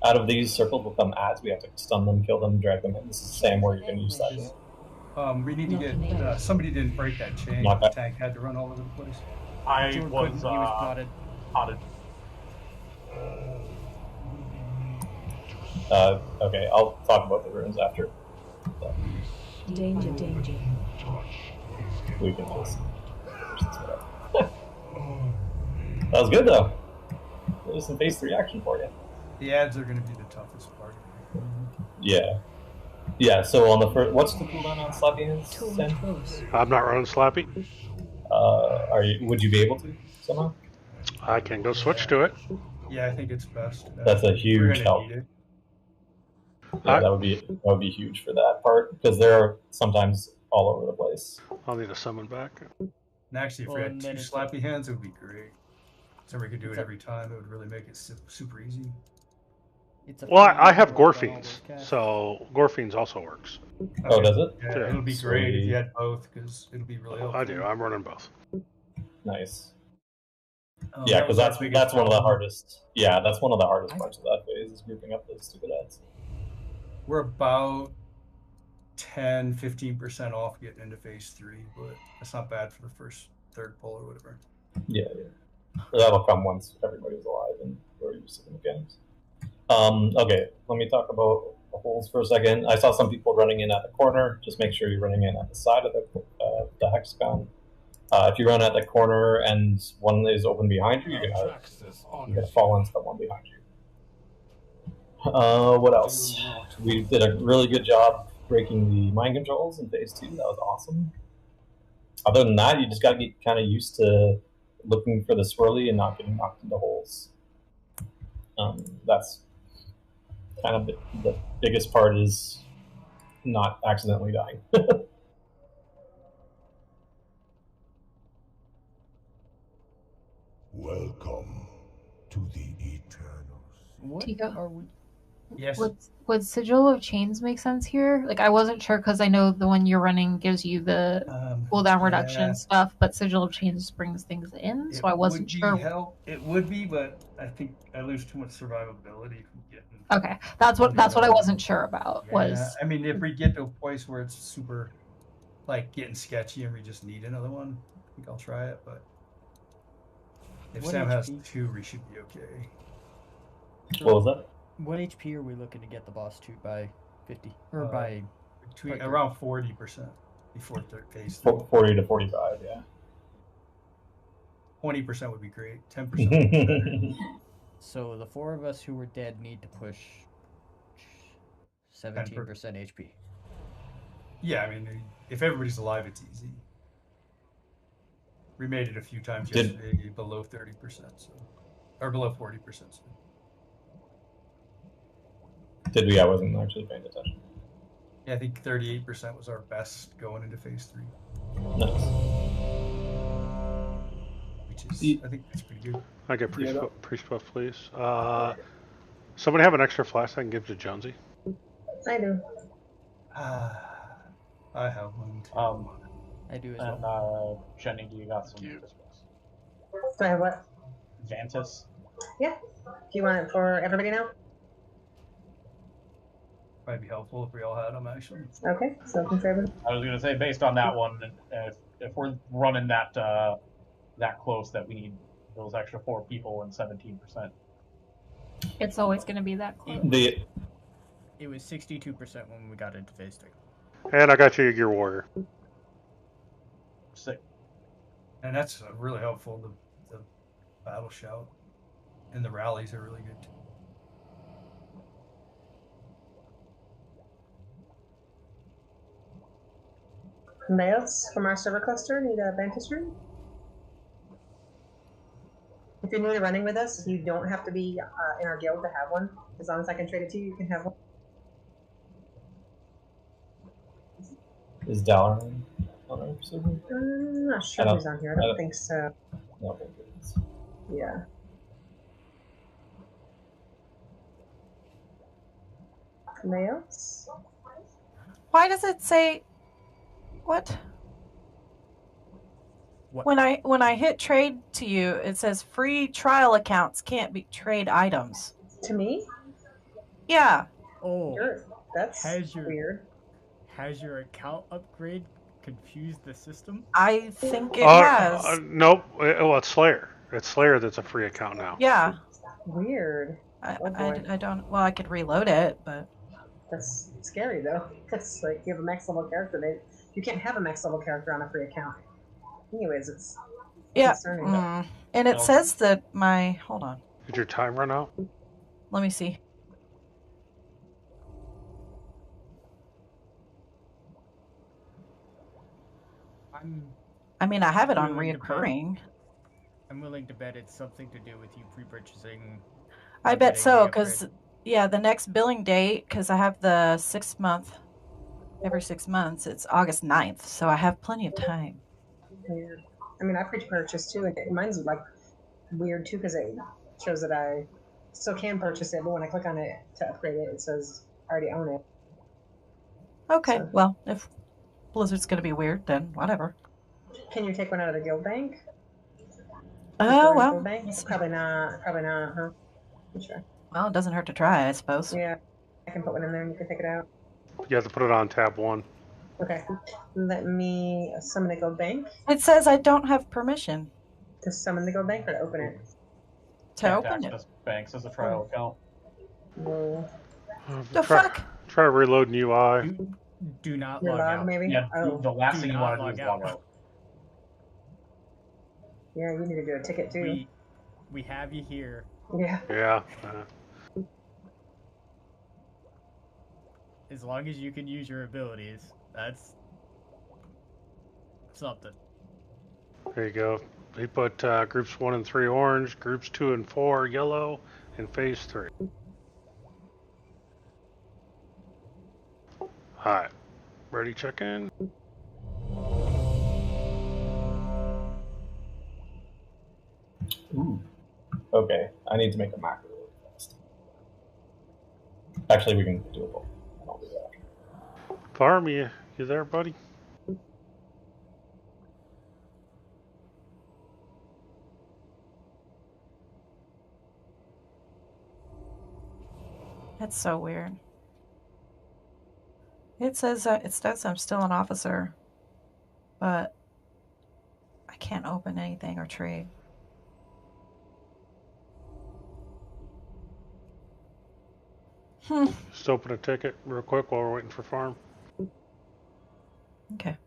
Out of these circles will come ads. We have to stun them, kill them, drag them in. This is the same where you can use that. We need to get. Somebody didn't break that chain. Knock The back. tank had to run all over the place. I He was potted. potted. Okay, I'll talk about the runes after. So Danger. we can just. That was good though. There's some phase 3 action for you. The ads are going to be the toughest part. Yeah. Yeah, so on the first, what's the cooldown on Slappy Hands, Sam? I'm not running Slappy. Would you be able to somehow? I can go switch to it. Yeah, I think it's best. That's a We're huge gonna help. need it. Yeah, that would be huge for that part because they're sometimes all over the place. I'll need a summon back. And actually, if we had 2 minute. slappy hands, it would be great. So we could do it every time. It would really make it super easy. It's a Well, free I have work on all Gorfiends, those casts. so Gorfiends also works. Oh, does it? Yeah, Yeah. it'll be great if Sweet. you had both, because it'll be really helpful. I do. I'm running both. Nice. Oh, Yeah, that because was our that's biggest one of the problem. hardest. Yeah, that's one of the hardest parts of that phase is grouping up those stupid ads. We're about 10-15% off getting into phase 3, but that's not bad for the first third pull or whatever. Yeah. That'll come once everybody's alive and we're used to the mechanics. Okay, let me talk about the holes for a second. I saw some people running in at the corner. Just make sure you're running in at the side of the hexagon. If you run at the corner and one is open behind you, you're gonna fall into the one behind you. What else? We did a really good job breaking the mind controls in phase 2. That was awesome. Other than that, you just gotta get kind of used to looking for the swirly and not getting knocked into holes. That's kind of the biggest part, is not accidentally dying. Welcome to the Eternals. What Tico? are we? Yes. Would Sigil of Chains make sense here? Like, I wasn't sure because I know the one you're running gives you the cooldown reduction yeah. stuff, but Sigil of Chains brings things in, so I wasn't sure. It would be, but I think I lose too much survivability from getting. Okay, that's what I wasn't sure about. Yeah, Was I mean, if we get to a place where it's super, like, getting sketchy and we just need another one, I think I'll try it. But if What Sam has HP? 2, we should be okay. What was that? What HP are we looking to get the boss to by 50 or by Between part around 40% before phase 3. 40 to 45, yeah. 20% would be great. 10% would be better. So the 4 of us who were dead need to push 17% HP. Yeah, I mean, if everybody's alive, it's easy. We made it a few times Did- yesterday below 30%, so, or below 40%. So. Did we? I wasn't actually paying attention. Yeah, I think 38% was our best going into phase 3. Nice. Which is, I think that's pretty good. I get priest buff, please. Somebody have an extra flask I can give to Jonesy? I do. I have one too. I do as And well. Jenny, do you got some? Do I have what? Vantis. Yeah. Do you want it for everybody now? Might be helpful if we all had them, actually. Okay, so for everybody. I was gonna say, based on that one, if we're running that that close, that we need those extra 4 people and 17%. it's always going to be that close. It was 62% when we got into phase 3. And I got you your warrior. Sick. And that's really helpful. The battle shout and the rallies are really good too. Anybody else from our server cluster need a Vantage room? If you're new to running with us, you don't have to be in our guild to have one. As long as I can trade it to you, you can have one. Is Dalaran on our server? I'm not sure who's on here. I don't think so. No, I think it is. Yeah. Anybody else? Why does it say what? When I hit trade to you, it says free trial accounts can't be trade items. To me? Yeah. Oh, that's weird. Has your account upgrade confused the system? I think it has. Nope. Well, it's Slayer. It's Slayer that's a free account now. Yeah. Weird. I don't. Well, I could reload it, but that's scary though. Because like you have a max level character, you can't have a max level character on a free account. Anyways, it's concerning. And it says that my hold on. Did your time run out? Let me see. I mean, I have it on reoccurring. I'm willing to bet it's something to do with you pre-purchasing. I bet so, because yeah, the next billing date, because I have the 6 month, every 6 months, it's August 9th, so I have plenty of time. Weird. I mean, I pre-purchased too, and mine's like weird too because it shows that I still can purchase it, but when I click on it to upgrade it, it says I already own it. Okay, So, well, if Blizzard's going to be weird, then whatever. can you take one out of the guild bank? Oh, well. Guild bank? Probably not, huh? I'm sure. Well, it doesn't hurt to try, I suppose. Yeah, I can put one in there and you can take it out. You have to put it on tab 1. Okay, let me summon the guild bank. It says I don't have permission. To summon the guild bank or to open it? To open it. Banks as a trial account. No. The fuck? Try reloading UI. Do not Your log log, out. maybe? Yeah, Oh. the last Do thing you not want to do is log log out. Yeah, you need to do a ticket too. We have you here. Yeah. Yeah. As long as you can use your abilities, that's something. There you go. They put groups 1 and 3 orange, groups 2 and 4 yellow, and phase 3. Alright. Ready, check in? Ooh. Okay, I need to make a macro really fast. Actually, we can do it both. I'll do that. Farm, you there, buddy? That's so weird. It says I'm still an officer, but I can't open anything or trade. Just open a ticket real quick while we're waiting for farm. Okay.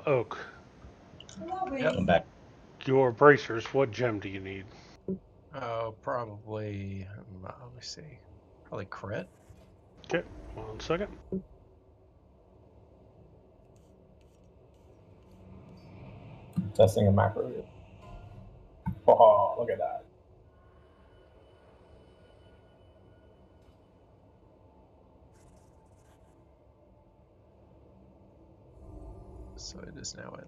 Oak. Yep. I'm back. Your bracers, what gem do you need? Oh, probably. Let me see. Probably crit. Okay, 1 second. Testing a macro here. Oh, look at that. So it is now in.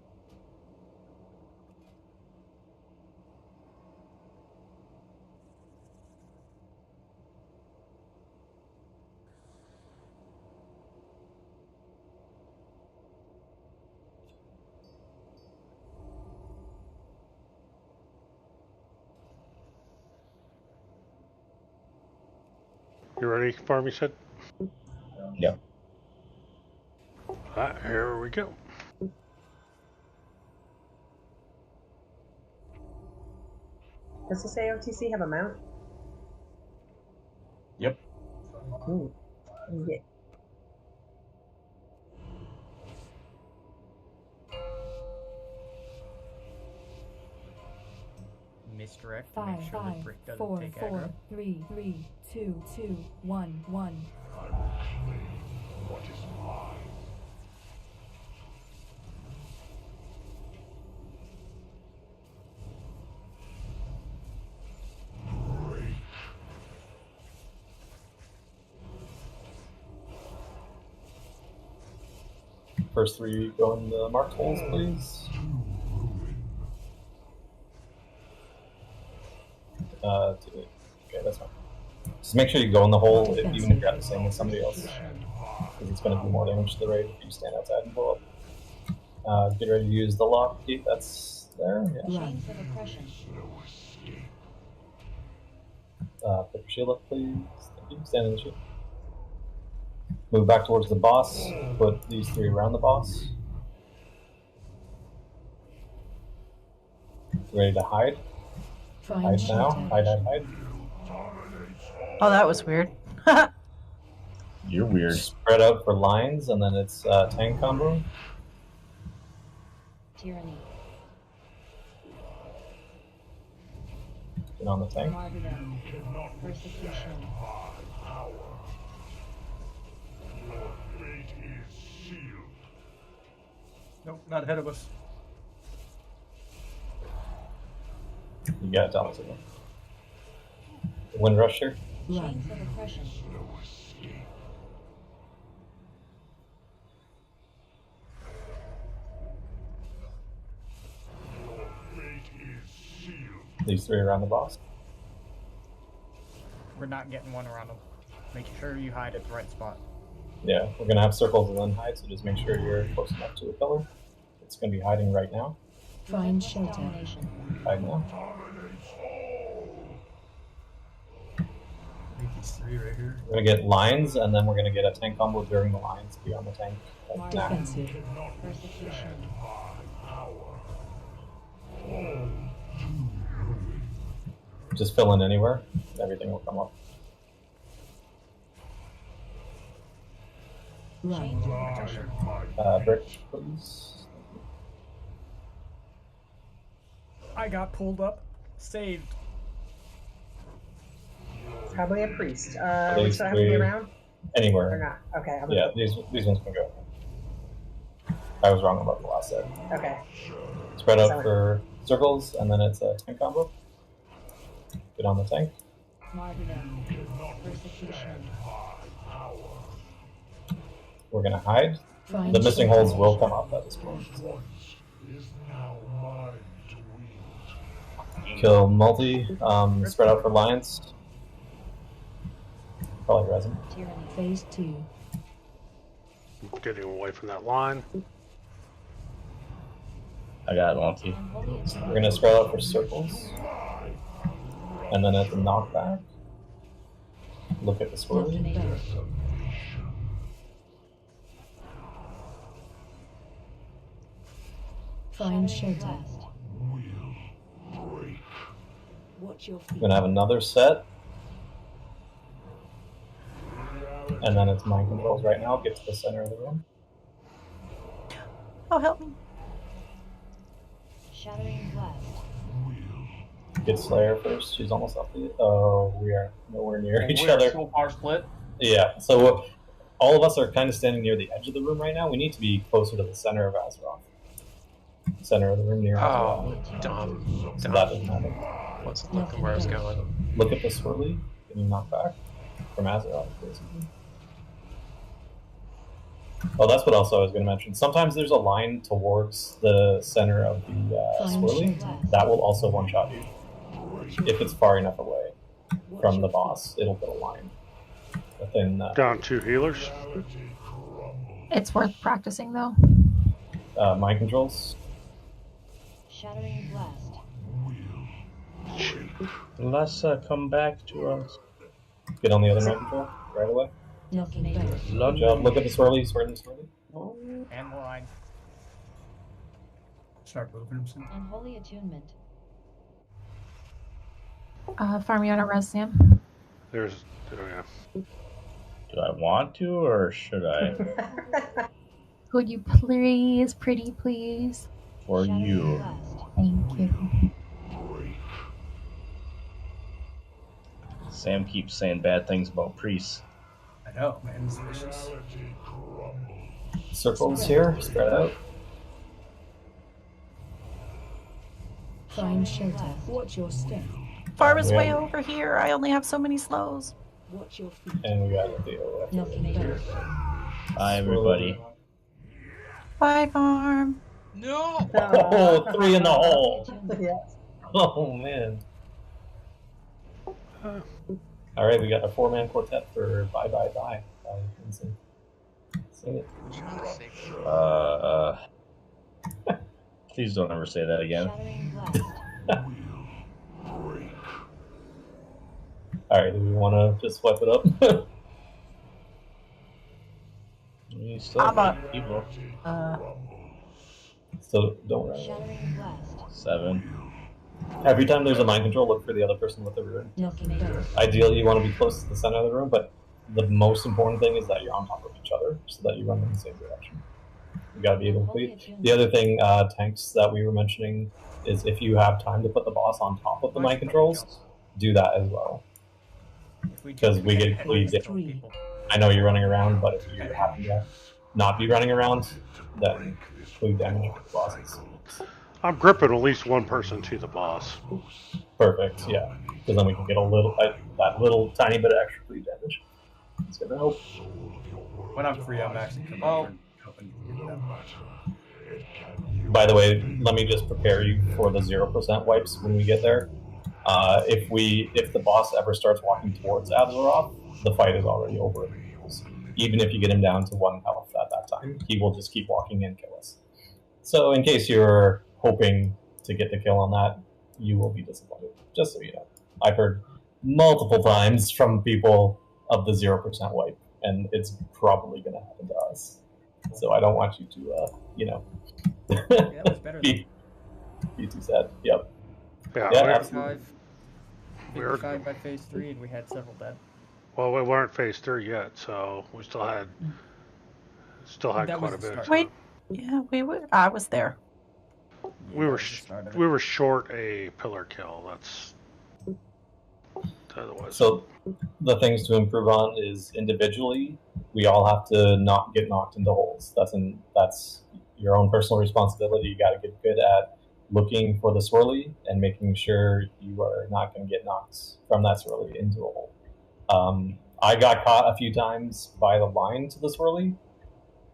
You ready, farm, you said? Yep. Alright, here we go. Does this AOTC have a mount? Yep. Ooh. Yeah. Misdirect. Five, Make sure the brick doesn't 4, take 4, aggro. 3, 3, 2, 2, 1, 1. What is mine? First 3 go in the marked holes, please. Okay, that's fine. Just make sure you go in the hole, even if you're at the same as somebody else, because it's going to do more damage to the raid if you stand outside and pull up. Get ready to use the lock key. That's there. Yeah. Put your shield up, please. Thank you. Stand in the shield. Move back towards the boss. Put these 3 around the boss. Ready to hide? Hide now. Hide. Oh, that was weird. You're weird. Spread out for lines, and then it's tank combo. Tyranny. Get on the tank. Martyrdom. Persecution. Your fate is sealed. Nope, not ahead of us. You got it, Thomas. Wind Rusher. Chains of oppression. No escape. Your fate is sealed. These 3 around the boss. We're not getting one around them. Make sure you hide at the right spot. Yeah, we're gonna have circles and then hide, so just make sure you're close enough to a pillar. It's gonna be hiding right now. Find shelter. Hide now. I think it's 3 right here. We're gonna get lines, and then we're gonna get a tank combo during the lines. Be on the tank. Like now. Defensive. Persecution. Just fill in anywhere. Everything will come up. Run. Brick, please. I got pulled up. Saved. Probably a priest. Which These do I have to be 3 around? anywhere. Or not? Okay. I'm Yeah, these ones can go. I was wrong about the last set. Okay. Spread out for circles, and then it's a tank combo. Get on the tank. Martyrdom. Persecution. We're gonna hide. Find The missing shelter. holes will come up at this point. So. Is now mine to wield. Kill multi. Spread out for lines. Probably resin. Tyranny. Phase 2. Getting away from that line. I got Monty. We're gonna spread out for circles. And then at the knockback, look at the swirly. Find shelter. Watch your We're feet. gonna have another set. And then it's mind controls right now. Get to the center of the room. Oh, help me. Shattering blast. Get Slayer first. She's almost off the. Oh, we are nowhere near each We're other. so far split. Yeah, so all of us are kind of standing near the edge of the room right now. We need to be closer to the center of Azeroth. Center of the room near Oh, Azeroth. dumb. So that doesn't happen. Wasn't looking where I was going. Look at the swirly getting knocked back from Azeroth, basically. Oh, that's what else I was going to mention. Sometimes there's a line towards the center of the swirly. That will also one-shot you. If it's far enough away from the boss, it'll put a line. Within, Down 2 healers. It's worth practicing though. mind controls. Shattering blast. Let's come back to us. Get on the other mind control right away. Knocking back. Good job. Look at the swirly, swirly. And line. Start moving him soon. Unholy attunement. Farm you on a res, Sam. There's. Oh, yeah. Do I want to, or should I? Would you please, pretty please? For you. Thank you. Sam keeps saying bad things about priests. I know, man. It's vicious. Circles here, spread out. Find shelter. Watch your step. Farm is way over here. I only have so many slows. Watch your feet. And we got the Knocking back. Hi, everybody. Bye, farm. No! Oh, 3 in the hole. Yes. Oh, man. All right, we got a 4-man quartet for Bye Bye Bye. Sing it. Please don't ever say that again. Shattering blast. All right, do we want to just swipe it up? You still I'm have a. 8 people. So don't run. Shattering blast. 7. Every time there's a mind control, look for the other person with the rune. Knocking down. Ideally, you want to be close to the center of the room, but the most important thing is that you're on top of each other so that you run in the same direction. You got to be able to complete. The other thing, tanks that we were mentioning, is if you have time to put the boss on top of the mind controls, do that as well. Because I know you're running around, but if you happen to not be running around, then we damage the bosses. I'm gripping at least one person to the boss. Perfect, yeah. Because then we can get a little, that little tiny bit of extra bleed damage. It's gonna help. When I'm free, I'm actually coming over and helping get that. By the way, let me just prepare you for the 0% wipes when we get there. If the boss ever starts walking towards Abzarov, the fight is already over. Even if you get him down to 1 health at that time, he will just keep walking and kill us. So in case you're hoping to get the kill on that, you will be disappointed, just so you know. I've heard multiple times from people of the 0% wipe, and it's probably going to happen to us. So I don't want you to, Yeah, that was better be too sad. Yep. Yeah, absolutely. 55 by phase 3, and we had several dead. Well, we weren't phase 3 yet, so we still had That quite was a the bit. start. Wait, yeah, we were. I was there. We were short a pillar kill. That's otherwise. So the things to improve on is individually, we all have to not get knocked into holes. That's your own personal responsibility. You got to get good at looking for the swirly and making sure you are not going to get knocked from that swirly into a hole. I got caught a few times by the line to the swirly.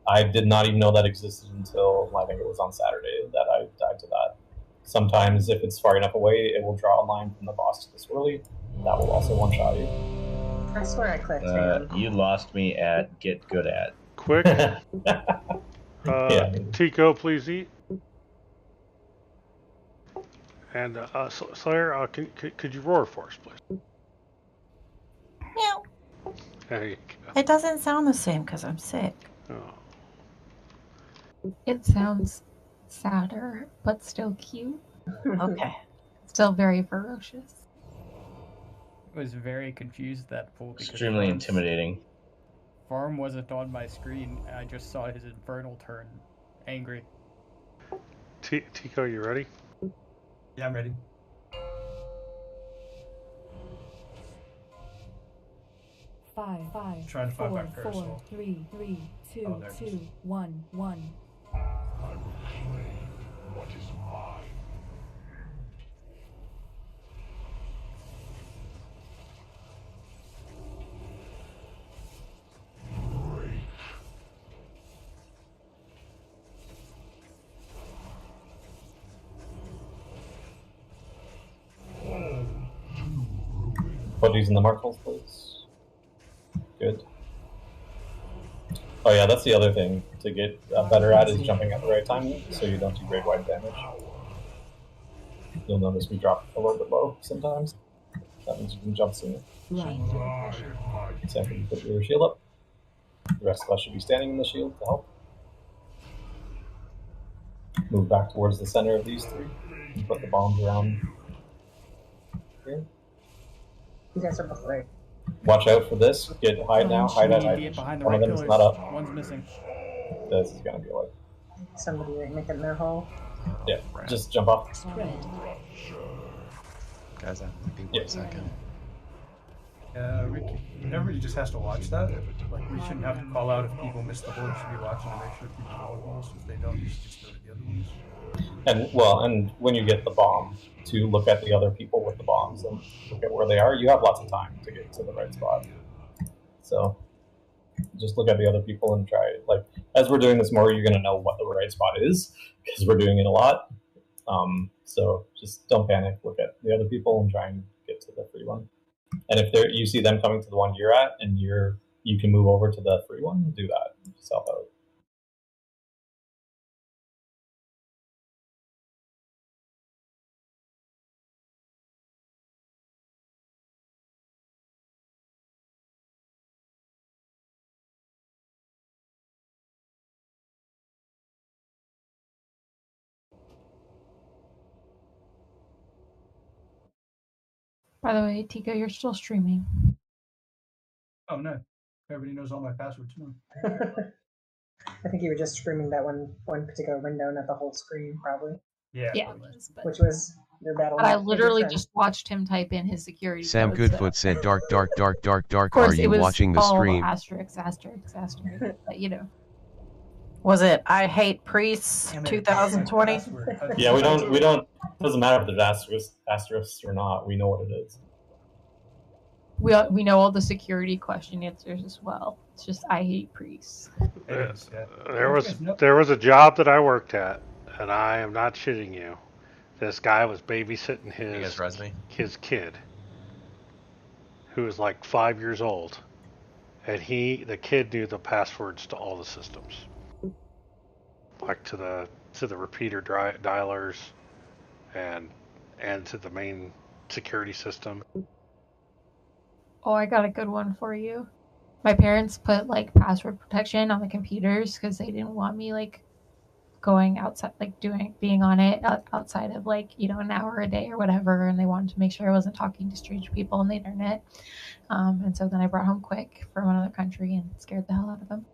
I did not even know that existed until I think it was on Saturday that I died to that. Sometimes if it's far enough away, it will draw a line from the boss to the swirly. That will also one-shot you. I swear I clicked. You lost me at get good at. Quick. Tico, please eat. And Slayer, could you roar for us, please? Meow. There you go. It doesn't sound the same because I'm sick. Oh. It sounds sadder, but still cute. Okay. Still very ferocious. I was very confused at that pool because Extremely intimidating. Farm wasn't on my screen, and I just saw his infernal turn angry. Tico, you ready? Yeah, I'm ready. Five, Trying to find my 4, parasol. 3, 2, Oh, there it 2, is. 1, 1. I will claim what is mine. Put these in the markers, please. Good. Oh yeah, that's the other thing to get better at is jumping at the right time so you don't do great wide damage. You'll notice we drop a little bit low sometimes. That means you can jump sooner. Sam, you put your shield up. The rest of us should be standing in the shield to help. Move back towards the center of these three. And put the bombs around here. You guys are both right. Watch out for this. Hide now. Hide at hide. One of them is not up. One's missing. This is gonna be like. Somebody making their hole. Yeah, just jump off. Guys, I have to be 1 second. Everybody just has to watch that. Like, we shouldn't have to call out if people miss the hole. You should be watching to make sure people know the holes. If they don't, you should just go to the other ones. And when you get the bomb, to look at the other people with the bombs and look at where they are. You have lots of time to get to the right spot. So just look at the other people and try it. Like, as we're doing this more, you're going to know what the right spot is because we're doing it a lot. So just don't panic. Look at the other people and try and get to the free one. And if you see them coming to the one you're at and you can move over to the free one, do that. Just help out. By the way, Tika, you're still streaming. Oh no, everybody knows all my passwords now. I think you were just screaming that one particular window, not the whole screen, probably. Yeah, it was. But, which was your battle. but I literally just watched him type in his security. SamGoodFoot said, "Dark, dark, dark, dark, dark." Of course, Are you watching the stream? Asterisk, but, you know. Was it I Hate Priests 2020? Yeah, we don't. It doesn't matter if there's asterisks or not. We know what it is. We know all the security question answers as well. It's just I hate priests. There was a job that I worked at, and I am not shitting you. This guy was babysitting his kid, who was like 5 years old, and the kid knew the passwords to all the systems, like to the repeater dialers, and to the main security system. Oh, I got a good one for you. My parents put like password protection on the computers because they didn't want me like going outside, like being on it outside of like, you know, an hour a day or whatever, and they wanted to make sure I wasn't talking to strange people on the internet. And so then I brought home Quick from another country and scared the hell out of them.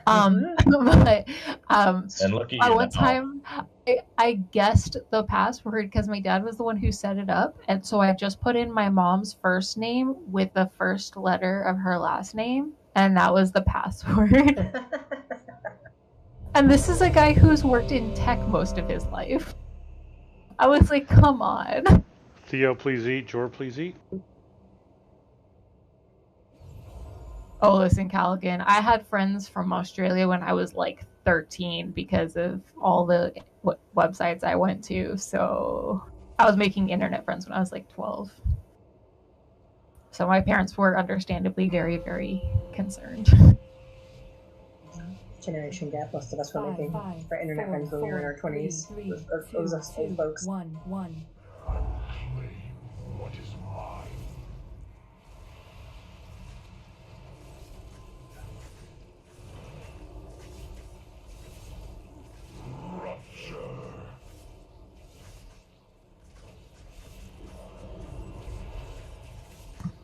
But and look at you one time I guessed the password because my dad was the one who set it up, and so I just put in my mom's first name with the first letter of her last name, and that was the password. And this is a guy who's worked in tech most of his life. I was like, come on. Theo, please eat. Jor, please eat. Oh, listen, Callaghan, I had friends from Australia when I was like 13 because of all the websites I went to. So I was making internet friends when I was like 12. So my parents were understandably very, very concerned. Generation gap, most of us were making for internet friends when we were in our 20s. Those are old folks. What is mine?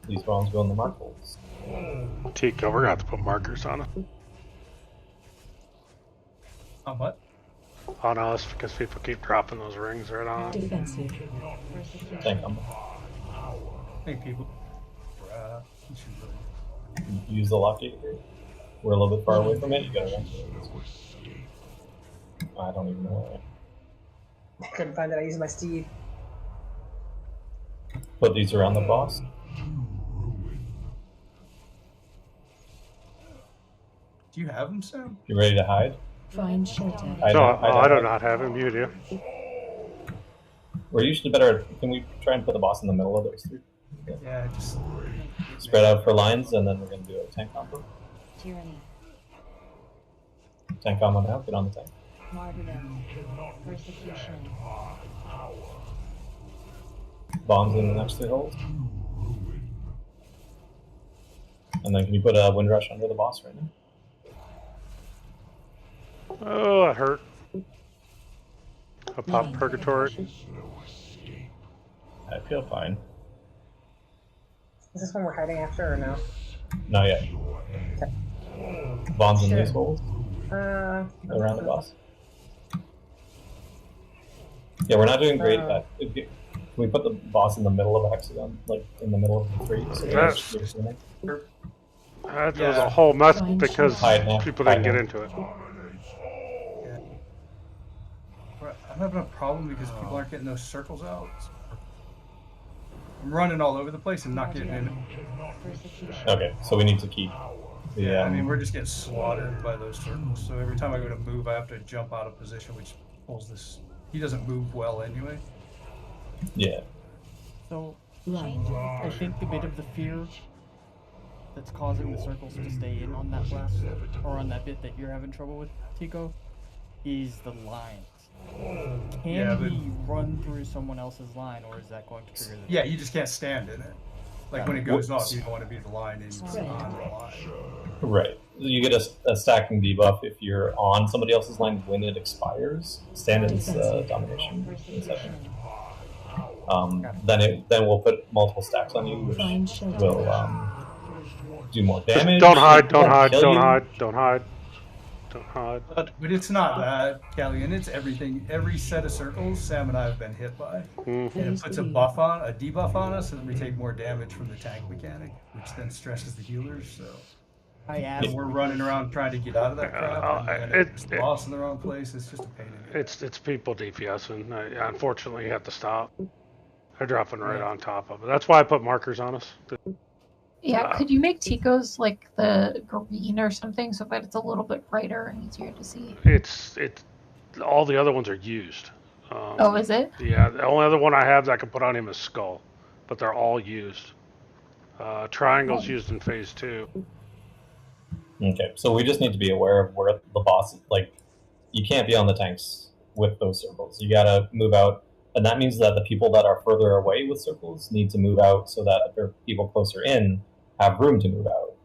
These bombs go in the mark holes. Tika, we're gonna have to put markers on them. On what? On us, because people keep dropping those rings right on us. Defensive. Tank them. I think people use the lockgate here. We're a little bit far away from it. You gotta run. I don't even know. I couldn't find it. I used my Steve. Put these around the boss. Do you have them, Sam? You ready to hide? Find shelter. I do not have him. You do. We're usually better. Can we try and put the boss in the middle of those three? Yeah, just spread out for lines, and then we're going to do a tank combo. Tyranny. Tank combo now. Get on the tank. Martyrdom. Persecution. Bombs in the next three holes. And then can you put a wind rush under the boss right now? Oh, that hurt. A pop purgatory. I feel fine. Is this one we're hiding after or no? Not yet. Okay. Bombs in these holes. Around the boss. Yeah, we're not doing great at. Can we put the boss in the middle of a hexagon, like in the middle of the three? So that was a whole mess because people didn't get into it. I'm having a problem because people aren't getting those circles out. I'm running all over the place and not getting in it. Okay, so we need to keep. I mean, we're just getting slaughtered by those circles. So every time I go to move, I have to jump out of position, which pulls this. He doesn't move well anyway. Yeah. So, I think the bit of the fear that's causing the circles to stay in on that blast, or on that bit that you're having trouble with, Tico, is the lines. Can he run through someone else's line, or is that going to trigger the... Yeah, you just can't stand in it. Like when it goes off, you don't want to be the line on the line. Right. You get a stacking debuff if you're on somebody else's line when it expires. Stand-in's domination. then we'll put multiple stacks on you, which will do more damage. Don't hide, don't won't hide, kill don't you. hide, don't hide. Don't hide. But it's not that, Callian. It's everything. Every set of circles Sam and I have been hit by. Mm-hmm. And it puts a debuff on us, and then we take more damage from the tank mechanic, which then stresses the healers. So we're running around trying to get out of that crap, and it's lost in the wrong place. It's just a pain in the ass. It's people DPSing. Unfortunately, you have to stop. They're dropping right on top of it. That's why I put markers on us. Yeah, could you make Tico's like the green or something so that it's a little bit brighter and easier to see? It's all the other ones are used. Oh, is it? Yeah, the only other one I have that I can put on him is Skull, but they're all used. Triangle's used in phase 2. Okay, so we just need to be aware of where the boss is. Like, you can't be on the tanks with those circles. You gotta move out, and that means that the people that are further away with circles need to move out so that if there are people closer in have room to move out.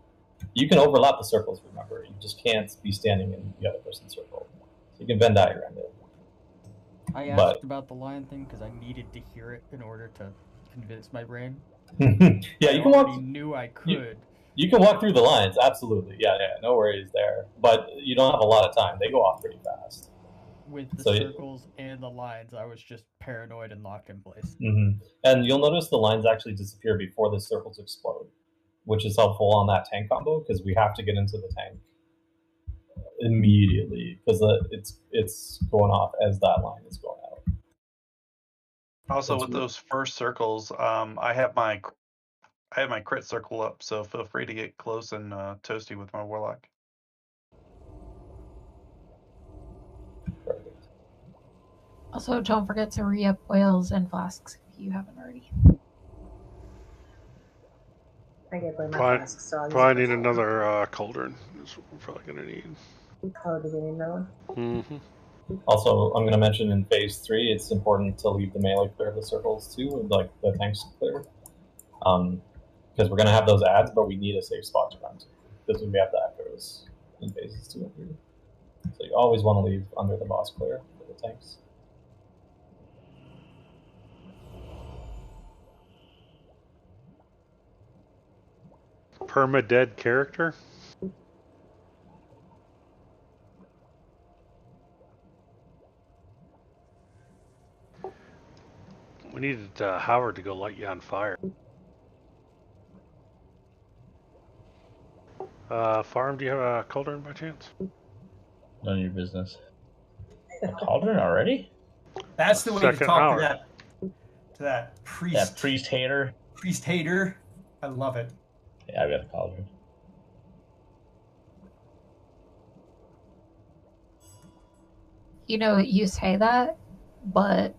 You can overlap the circles, remember. You just can't be standing in the other person's circle. So you can Venn diagram it. I asked about the lion thing because I needed to hear it in order to convince my brain. Yeah, you can walk. I knew I could. You can walk through the lines, absolutely. Yeah, no worries there. But you don't have a lot of time. They go off pretty fast. With the circles and the lines, I was just paranoid and locked in place. Mm-hmm. And you'll notice the lines actually disappear before the circles explode, which is helpful on that tank combo because we have to get into the tank immediately because it's going off as that line is going out. Also, with those first circles, I have my crit circle up, so feel free to get close and toasty with my warlock. Also, don't forget to re-up oils and flasks if you haven't already. I get my flasks, so I'll probably need another cauldron. That's what we're probably going to need. Oh, do we need another one? Mm-hmm. Also, I'm going to mention in phase 3, it's important to leave the melee clear of the circles too, and like the tanks clear. Because we're going to have those ads, but we need a safe spot to run to. Because we have the echoes in phases 2 and 3. So you always want to leave under the boss clear for the tanks. Perma-dead character? We needed Howard to go light you on fire. Farm, do you have a cauldron by chance? None of your business. A cauldron already? That's the way to talk to that priest. That priest hater. Priest hater. I love it. Yeah, I got a cauldron. You know, you say that, but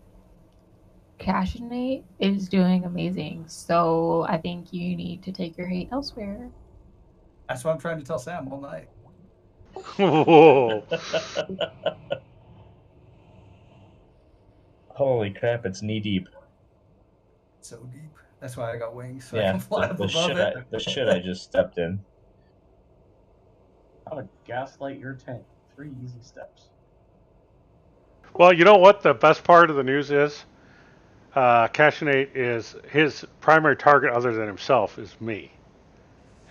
Cashinate is doing amazing. So I think you need to take your hate elsewhere. That's what I'm trying to tell Sam all night. Whoa. Holy crap, it's knee deep. So deep. That's why I got wings. So Yeah, I can fly up above it. the shit I just stepped in. How to gaslight your tank. 3 easy steps. Well, you know what the best part of the news is? Cashinate is his primary target other than himself is me.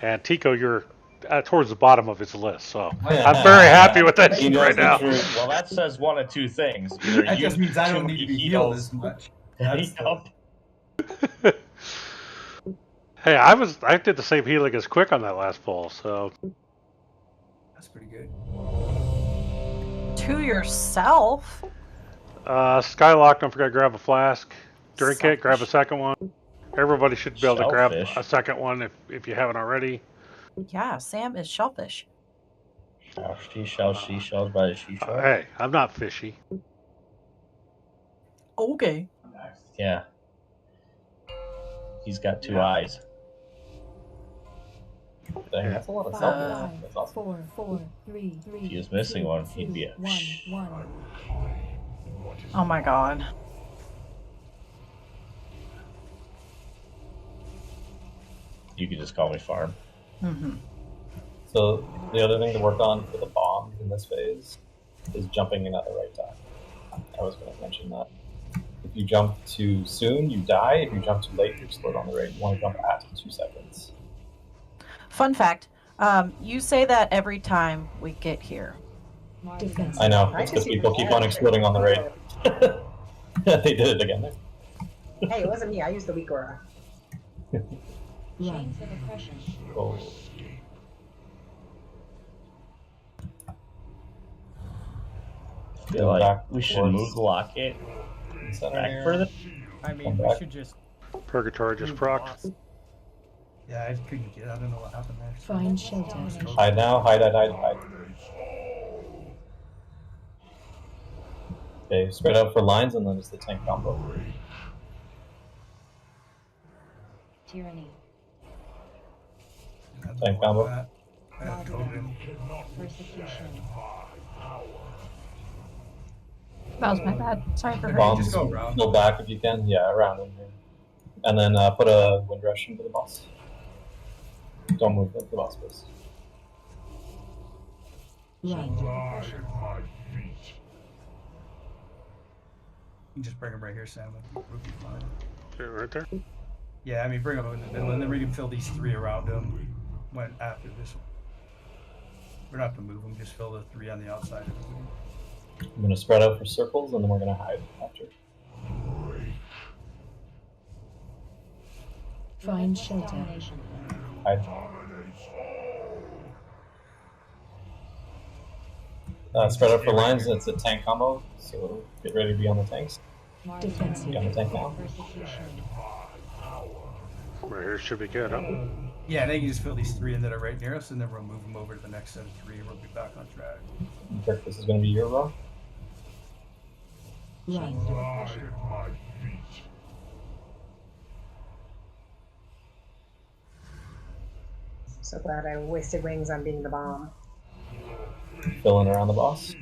And Tico, you're towards the bottom of his list, so I'm very happy with that right now. Well, that says one of two things. Either that just means I don't need to be healed as much. Hey, I did the same healing as Quick on that last pull, so that's pretty good. To yourself. Skylock, don't forget to grab a flask. Drink it, grab a second one. Everybody should be able to grab a second one if you haven't already. Yeah, Sam is shellfish. Seashells by the seashore. Hey, I'm not fishy. Okay. Yeah. He's got 2 eyes. Dang, that's a lot of self. That's awesome. 4, 4, 3, 3. If he was missing one, he'd be a 1. Oh my god. You could just call me Farm. Mm-hmm. So the other thing to work on for the bomb in this phase is jumping in at the right time. I was going to mention that. If you jump too soon, you die. If you jump too late, you explode on the raid. You want to jump at 2 seconds. Fun fact, you say that every time we get here. Defense. I know, it's because people keep on exploding on the raid. They did it again. Hey, it wasn't me. I used the weak aura. Chains of oppression. Oh. I feel like we should move the locket back further. I mean, we should just. Purgatory just procced. Yeah, I couldn't get. I don't know what happened there. Find shelter. Hide now, hide. Okay, spread out for lines and then it's the tank combo. Tyranny. Tank combo. Persecution. That was my bad. Sorry for hurting. Bombs, go back if you can. Yeah, around in here. And then put a wind rush into the boss. Don't move the boss, please. Chains of Lie oppression. at my feet. You can just bring him right here, Sam. We'll be fine. Right there? Yeah, I mean, bring him in the middle, and then we can fill these 3 around him. When after this one. We don't have to move them, just fill the 3 on the outside. I'm going to spread out for circles and then we're going to hide after. Find shelter. Hide. Spread out for lines, it's a tank combo, so get ready to be on the tanks. Defensive. Be on the tank now. Right here should be good, huh? Yeah, and then you can just fill these 3 in that are right near us, and then we'll move them over to the next set of 3, and we'll be back on track. Kirk, this is going to be your row. Chains of Lie oppression. at my feet. So glad I wasted wings on being the bomb. Filling around the boss.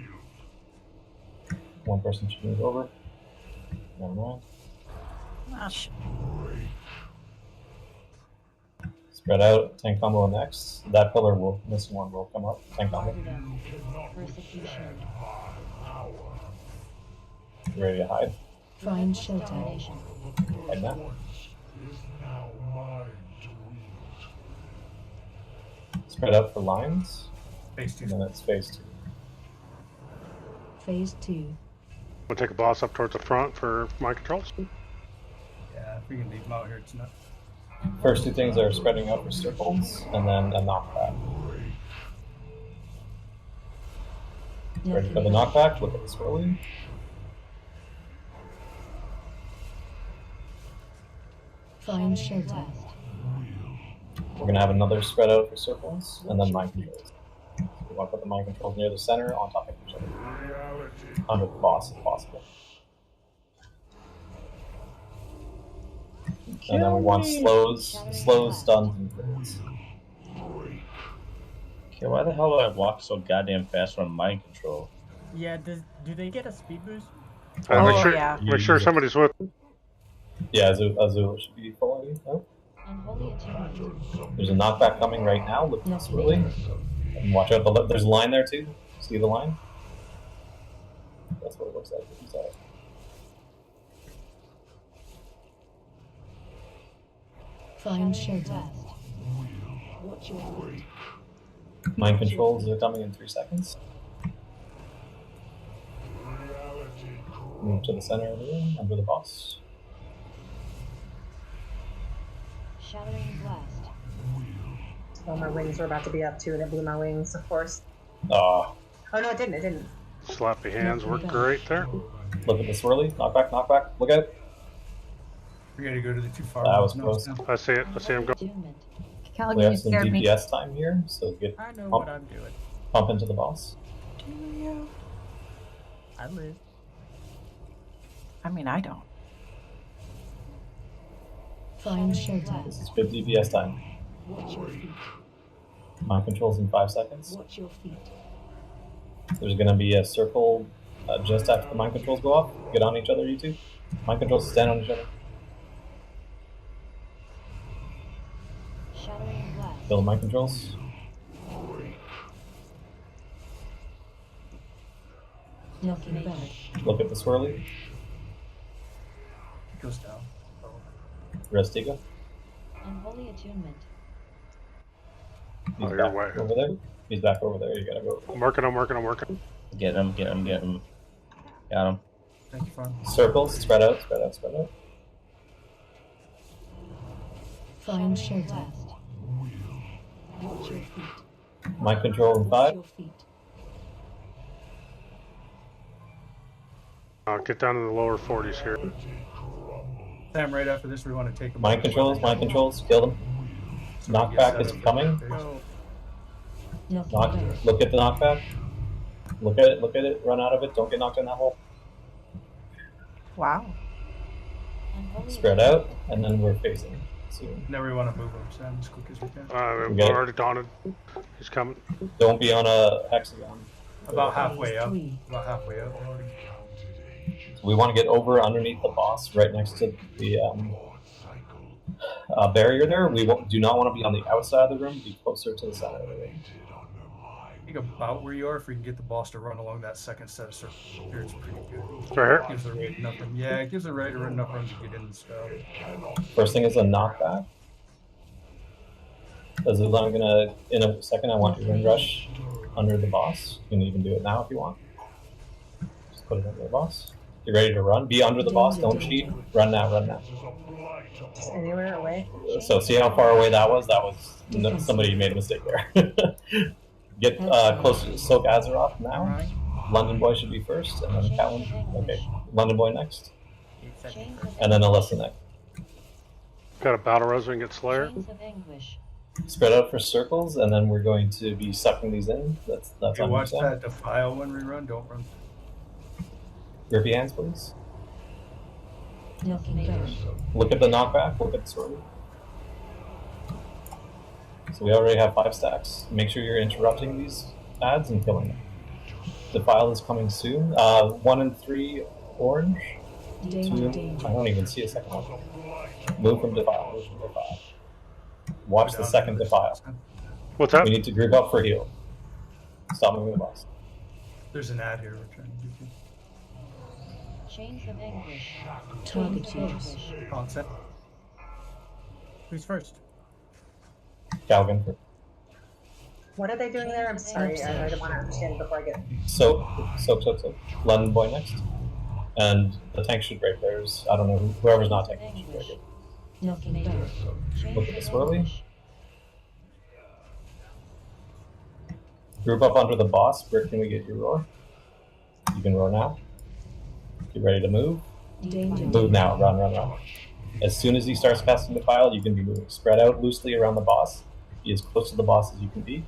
One person should move over. Never mind. Gosh. Spread out, tank combo next. That pillar will, this one will come up. Tank combo. Persecution. Ready to hide? Find shelter. Hide now. Is now mine to wield. Spread out for lines. Phase 2. And then it's phase 2. Phase 2. We'll take a boss up towards the front for mind controls. Yeah, if we can leave them out here, it's not. First 2 things are spreading out for circles, and then a knockback. Ready for the knockback? Look at the swirly. Find shelter. We're going to have another spread out for circles, and then mind controls. We want to put the mind controls near the center, on top of each other. Under the boss, if possible. And then we want slows, stuns, and crits. Okay, why the hell do I walk so goddamn fast from mind control? Yeah, do they get a speed boost? Make sure somebody's with. Yeah, Azul should be following you. Oh. There's a knockback coming right now. Look at this really. And watch out, there's a line there too. See the line? That's what it looks like. Find shelter. Watch your feet. Mind controls are coming in 3 seconds. Move to the center of the room, under the boss. Shattering blast. Oh, my wings were about to be up too, and it blew my wings, of course. Oh no, it didn't. It didn't. Sloppy hands work great there. Look at the swirly. Knockback. Look at it. We gotta go to the too far. That was close. I see it. I see him go. We have some DPS time here, so get I know what I'm doing. pump into the boss. I live. I mean, I don't. Find shelter. This is 50 DPS time. Watch your feet. Mind controls in 5 seconds. Watch your feet. There's gonna be a circle just after the mind controls go off. Get on each other, you two. Mind controls stand on each other. Shattering blast. Fill the mind controls. Knocking back. Look at the swirly. goes down. Rest Tico. Unholy attunement. He's you're back way. over there. He's back over there. You gotta go. I'm working. Get him. Got him. Thank you, Farm. Circles, spread out. Find shelter. Watch your feet. Mind control in 5. Your feet. I'll get down to the lower 40s here. Sam, right after this, we want to take a Mind controls, kill them. Knockback is coming. Look at the knockback. Look at it, run out of it, don't get knocked in that hole. Wow. Spread out, and then we're facing soon. Now we want to move him, Sam, as quick as we can. We're already dawned. He's coming. Don't be on a hexagon. About halfway up. We want to get over underneath the boss, right next to the barrier there. We do not want to be on the outside of the room, be closer to the center of the room. I think about where you are, if we can get the boss to run along that second set of circles here, it's pretty good. Right here? Gives the right enough room. Yeah, it gives the right enough room to get in and stuff. First thing is a knockback. Because I'm gonna, in a second, I want you to rush under the boss. You can even do it now if you want. Just put it under the boss. Get ready to run. Be under the boss. Don't cheat. Run now. Just anywhere away. So see how far away that was? Somebody made a mistake there. Get close to Soak Azeroth now. London Boy should be first, and then Callum. Okay, London Boy next. And then Alyssa next. Got a battle res and get Slayer. Spread out for circles, and then we're going to be sucking these in. That's Hey, watch that defile when we run. Don't run. Grip your hands, please. Knocking down. Look at the knockback. Look at the sword. So we already have 5 stacks. Make sure you're interrupting these ads and killing them. Defile is coming soon. 1 and 3 orange. 2. I don't even see a second one. Move from defile. Watch the second defile. What's that? We need to group up for heal. Stop moving the boss. There's an ad here we're trying to get to. Chains of anguish. Target use. Concept. Who's first? Calvin first. What are they doing there? I'm sorry, I don't want to understand before I get. Soak. London Boy next. And the tank should break theirs. I don't know, whoever's not tanking should break it. Knocking down. Look at the swirly. Group up under the boss. Brick, can we get your roar? You can roar now. Get ready to move. Move now. Run. As soon as he starts casting Defile, you can be moving. Spread out loosely around the boss. Be as close to the boss as you can be.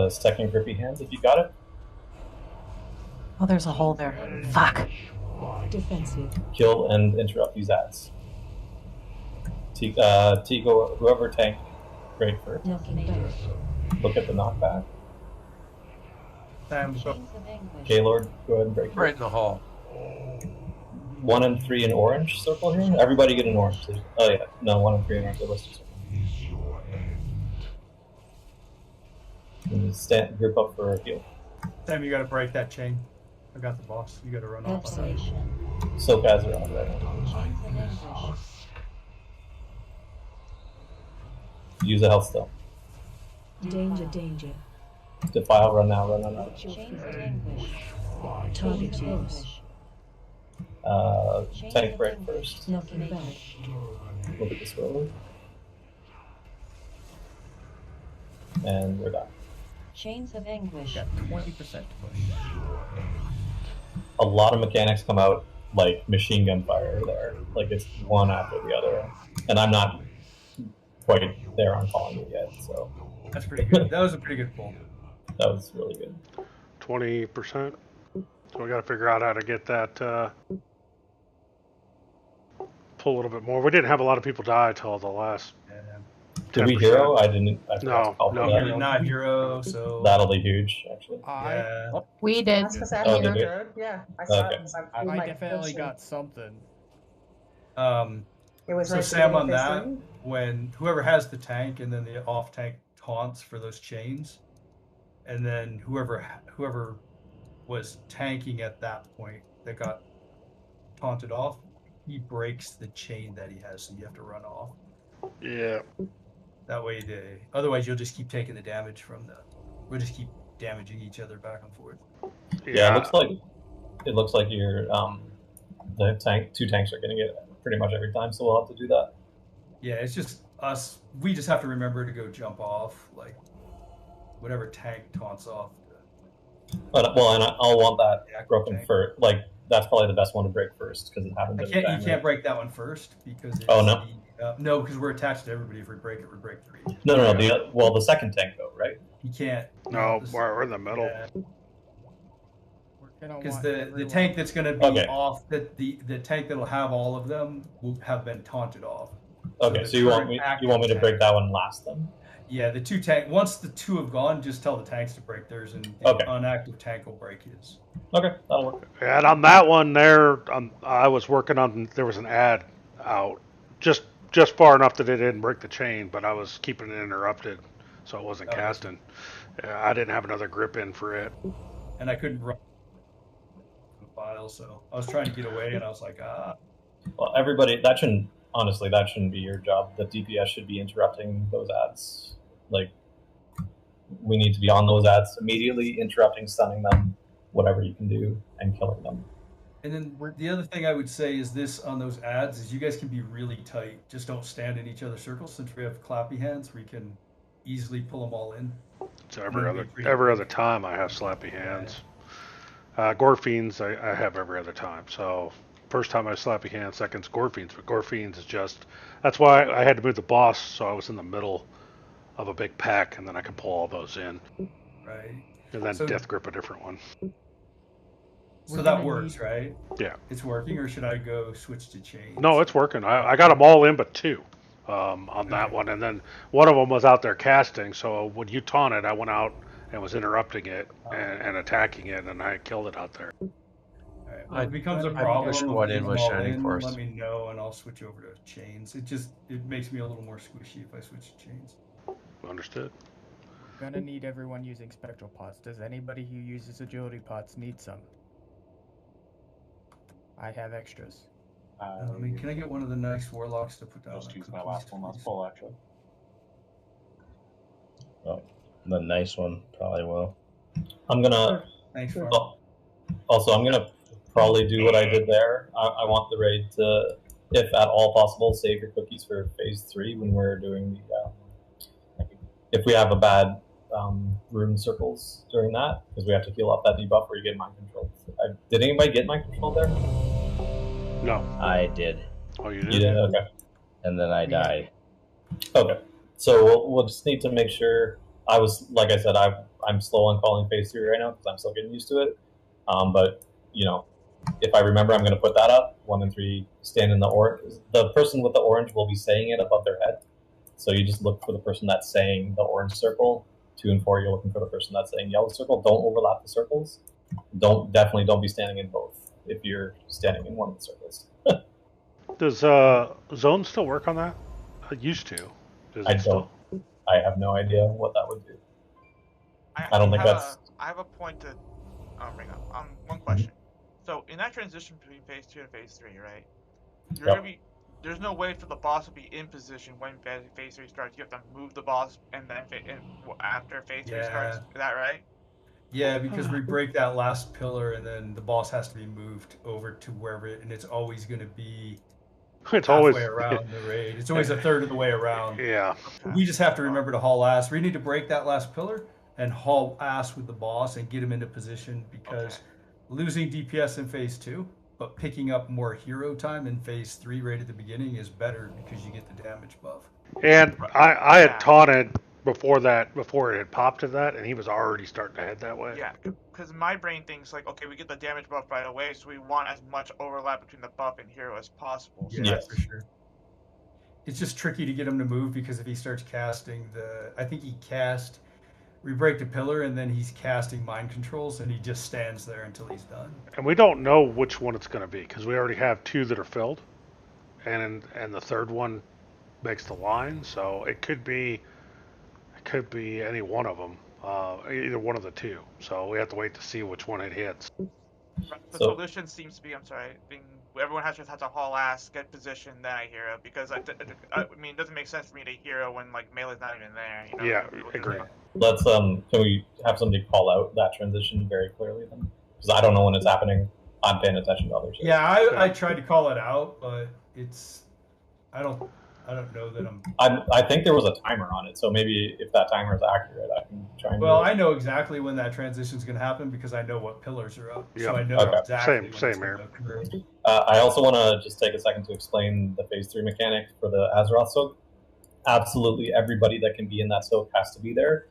Second grippy hands if you got it. Oh, there's a hole there. Fuck. Defensive. Kill and interrupt these ads. Tico, whoever tanked, break first. Look at the knockback. Sam, Gaylord, go ahead and break Right in the hall. 1 and 3 in orange circle here. Everybody get an orange, please. Oh yeah, no, 1 and 3 in orange. And stand, group up for a heal. Sam, you gotta break that chain. I got the boss. You gotta run off. Soak Azeroth right now. Use a health still. Danger. Defile, run now. Target use. Tank break first. Knocking back. Look at this road. And we're done. Chains of anguish. Got 20% push. A lot of mechanics come out like machine gun fire there. Like it's one after the other. And I'm not quite there on calling it yet, so. That's pretty good. That was a pretty good pull. That was really good. 20%. So we got to figure out how to get that pull a little bit more. We didn't have a lot of people die till the last. Did we hero? I didn't. I No, We did not hero, so. That'll be huge, actually. Yeah. We did. Oh, did we? Yeah, I saw Okay. it. So I like, definitely pushing. got something. It was So right Sam, to on get this that, in. when whoever has the tank and then the off tank taunts for those chains, and then whoever was tanking at that point that got taunted off, he breaks the chain that he has, so you have to run off. Yeah. That way, otherwise you'll just keep taking the damage from we'll just keep damaging each other back and forth. Yeah, it looks like you're the two tanks are getting it pretty much every time, so we'll have to do that. Yeah, it's just us. We just have to remember to go jump off, like whatever tank taunts off. But and I'll want that broken first. Like that's probably the best one to break first because it happens. You can't break that one first because it's no, because we're attached to everybody. If we break it, we break the region. No. The second tank though, right? You can't. No, we're in the middle. Yeah. Because the tank that's going to be off, the tank that'll have all of them will have been taunted off. Okay, so you want me to break that one last then? Yeah, the two tank. Once the two have gone, just tell the tanks to break theirs, and the unactive tank will break his. Okay, that'll work. And on that one there, I was working on. There was an ad out just far enough that it didn't break the chain, but I was keeping it interrupted, so it wasn't casting. I didn't have another grip in for it, and I couldn't run the file, so I was trying to get away, and I was like, Well, everybody, that shouldn't be your job. The DPS should be interrupting those ads. Like, we need to be on those ads immediately, interrupting, stunning them, whatever you can do, and killing them. And then the other thing I would say is this on those ads is you guys can be really tight. Just don't stand in each other's circles. Since we have clappy hands, we can easily pull them all in. So every other time I have slappy hands. Gore Fiends I have every other time. So first time I have slappy hands, second's Gore Fiends. But Gore Fiends is that's why I had to move the boss, so I was in the middle of a big pack, and then I could pull all those in. Right. And then Death Grip a different one. So that works, right? Yeah. It's working, or should I go switch to chains? No, it's working. I got them all in but two on that one, and then one of them was out there casting, so when you taunted, I went out and was interrupting it and attacking it, and I killed it out there. Right. Well, if it becomes a problem, pushed one in with Shining Force. Let me know, and I'll switch over to chains. It makes me a little more squishy if I switch to chains. Understood. Gonna need everyone using spectral pots. Does anybody who uses agility pots need some? I have extras. Can I get one of the nice warlocks to put down? Just use my last one. That's full, actually. Oh, the nice one probably will. I'm gonna. Thanks for. Also, I'm gonna probably do what I did there. I want the raid to, if at all possible, save your cookies for phase 3 when we're doing the. If we have a bad rune circles during that, because we have to heal up that debuff where you get mind control. Did anybody get mind control there? No. I did. Oh, you did? You did? Okay. And then I died. Okay. So we'll just need to make sure. Like I said, I'm slow on calling phase 3 right now because I'm still getting used to it. But, if I remember, I'm going to put that up. 1 and 3 stand in the orange. The person with the orange will be saying it above their head. So you just look for the person that's saying the orange circle. 2 and 4, you're looking for the person that's saying yellow circle. Don't overlap the circles. Definitely don't be standing in both if you're standing in one of the circles. Does Zone still work on that? It used to. I don't. I have no idea what that would do. I don't think that's. I have a point to bring up. One question. So in that transition between phase 2 and phase 3, right? You're gonna be. There's no way for the boss to be in position when phase 3 starts. You have to move the boss, and then after phase 3 starts. Is that right? Yeah, because we break that last pillar, and then the boss has to be moved over to wherever, and it's always going to be halfway around the raid. It's always a third of the way around. Yeah. We just have to remember to haul ass. We need to break that last pillar and haul ass with the boss and get him into position, because losing DPS in phase 2, but picking up more hero time in phase 3 right at the beginning is better because you get the damage buff. And I had taunted before it had popped to that, and he was already starting to head that way. Yeah, because my brain thinks like, okay, we get the damage buff right away, so we want as much overlap between the buff and hero as possible. So Yeah, for sure. It's just tricky to get him to move, because if he starts casting we break the pillar, and then he's casting mind controls, and he just stands there until he's done. And we don't know which one it's going to be, because we already have 2 that are filled, and the third one makes the line, so it could be any one of them, either one of the 2. So we have to wait to see which one it hits. The solution seems to be, I'm sorry, everyone has to haul ass, get position, then I hero, because I mean, it doesn't make sense for me to hero when like melee's not even there. You know? Yeah, agree. Let's can we have somebody call out that transition very clearly then? Because I don't know when it's happening. I'm paying attention to other shit. Yeah, I tried to call it out, but I don't know that I think there was a timer on it, so maybe if that timer is accurate, I can try and. Well, I know exactly when that transition is going to happen because I know what pillars are up, so I know exactly. Same here. I also want to just take a second to explain the phase 3 mechanic for the Azeroth soak. Absolutely, everybody that can be in that soak has to be there.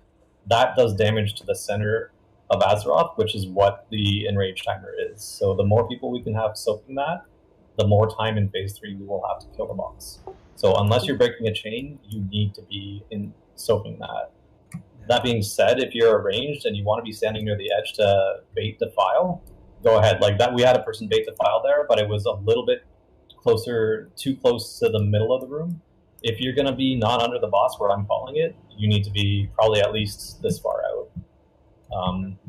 That does damage to the center of Azeroth, which is what the enrage timer is. So the more people we can have soaking that, the more time in phase 3 we will have to kill the boss. So unless you're breaking a chain, you need to be in soaking that. That being said, if you're arranged and you want to be standing near the edge to bait defile, go ahead. Like that, we had a person bait defile there, but it was a little bit too close to the middle of the room. If you're going to be not under the boss where I'm calling it, you need to be probably at least this far out.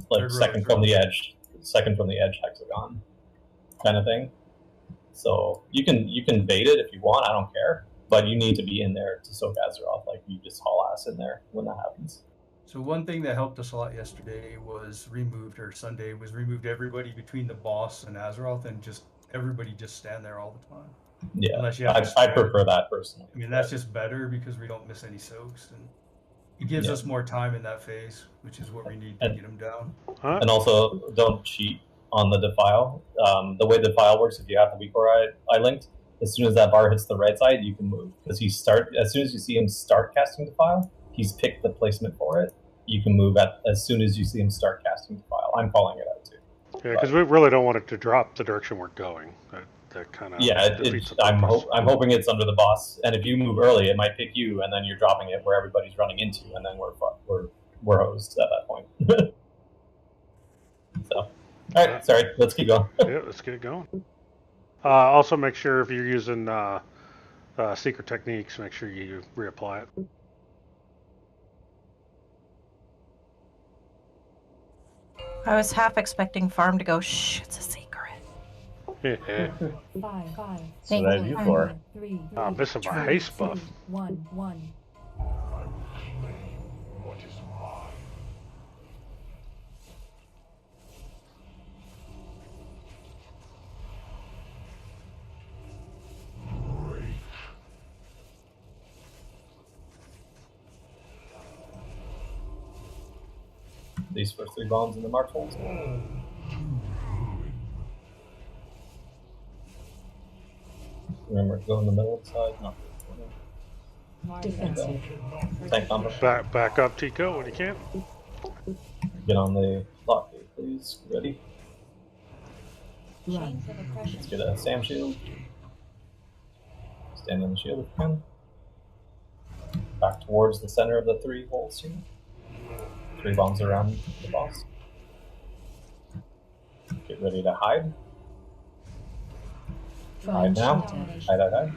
Like second from the edge hexagon kind of thing. So you can bait it if you want, I don't care. But you need to be in there to soak Azeroth. Like you just haul ass in there when that happens. So one thing that helped us a lot yesterday was removed everybody between the boss and Azeroth, and just everybody just stand there all the time. Yeah, I prefer that personally. I mean, that's just better because we don't miss any soaks, and it gives us more time in that phase, which is what we need to get them down. And also, don't cheat on the defile. The way the defile works, if you have the weak core I linked, as soon as that bar hits the right side, you can move. Because as soon as you see him start casting defile, he's picked the placement for it. You can move as soon as you see him start casting defile. I'm calling it out too. Yeah, because we really don't want it to drop the direction we're going. That kind of defeats the purpose. I'm hoping it's under the boss, and if you move early, it might pick you, and then you're dropping it where everybody's running into, and then we're hosed at that point. So, all right, sorry, let's keep going. Yeah, let's get it going. Also, make sure if you're using secret techniques, make sure you reapply it. I was half expecting Farm to go, shh, it's a secret. Yeah. Five. What did I do for? I'm missing my haste buff. One. What is mine? These first 3 bombs in the march holes. Remember, go in the middle of the side, not the corner. Defensive. Tank combo. Back up, Tico, when you can. Get on the lock gate, please. Ready? Run. Let's get a Sam shield. Stand on the shield if you can. Back towards the center of the 3 holes here. 3 bombs around the boss. Get ready to hide. Hide now. Hide. Hide.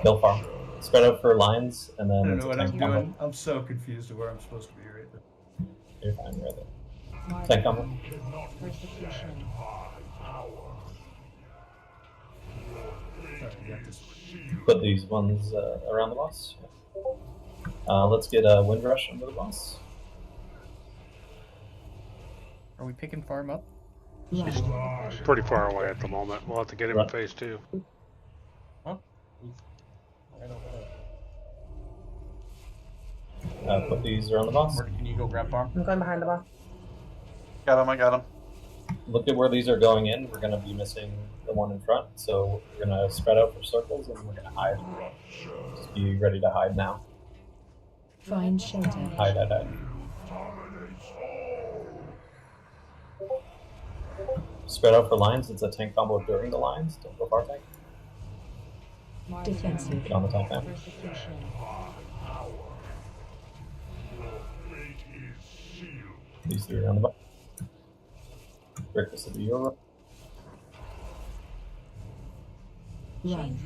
Kill farm. Spread out for lines, and then I don't know what I'm doing. I'm so confused to where I'm supposed to be right now. You're fine, you're right there. Tank combo. Put these ones around the boss. Let's get a wind rush under the boss. Are we picking Farm up? He's pretty far away at the moment. We'll have to get him in phase 2. Huh? Put these around the boss. Where can you go grab Farm? I'm going behind the boss. I got him. Look at where these are going in. We're going to be missing the one in front, so we're going to spread out for circles and we're going to hide. Just be ready to hide now. Find shelter. Hide. Spread out for lines. It's a tank combo during the lines. Don't go far tank. Defensive. Get on the tank now. These 3 around the back. Break this to the Euro. Run.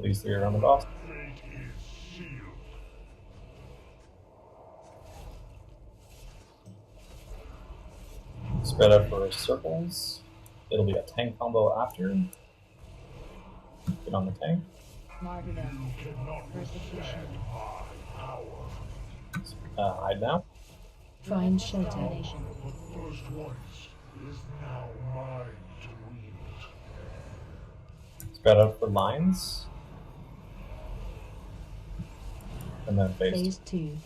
Get these 3 around the boss. Spread out for circles. It'll be a tank combo after. Get on the tank. Martyrdom. Persecution. Hide now. Find shelter. The first voice is now mine to wield. Spread out for lines. And then phase 2.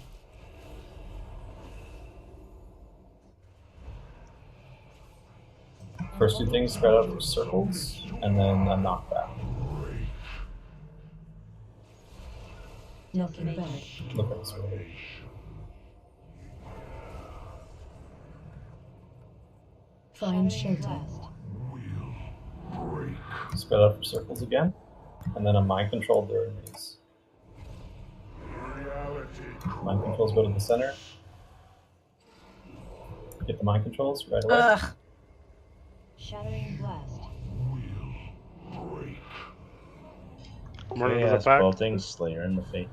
First 2 things spread out for circles, and then a knockback. Knocking back. Look at this way. Find shelter. Spread out for circles again, and then a mind control during these. Mind controls go to the center. Get the mind controls right away. Ugh. Shattering blast. Murder Yeah, to the back. bolting Slayer in the face.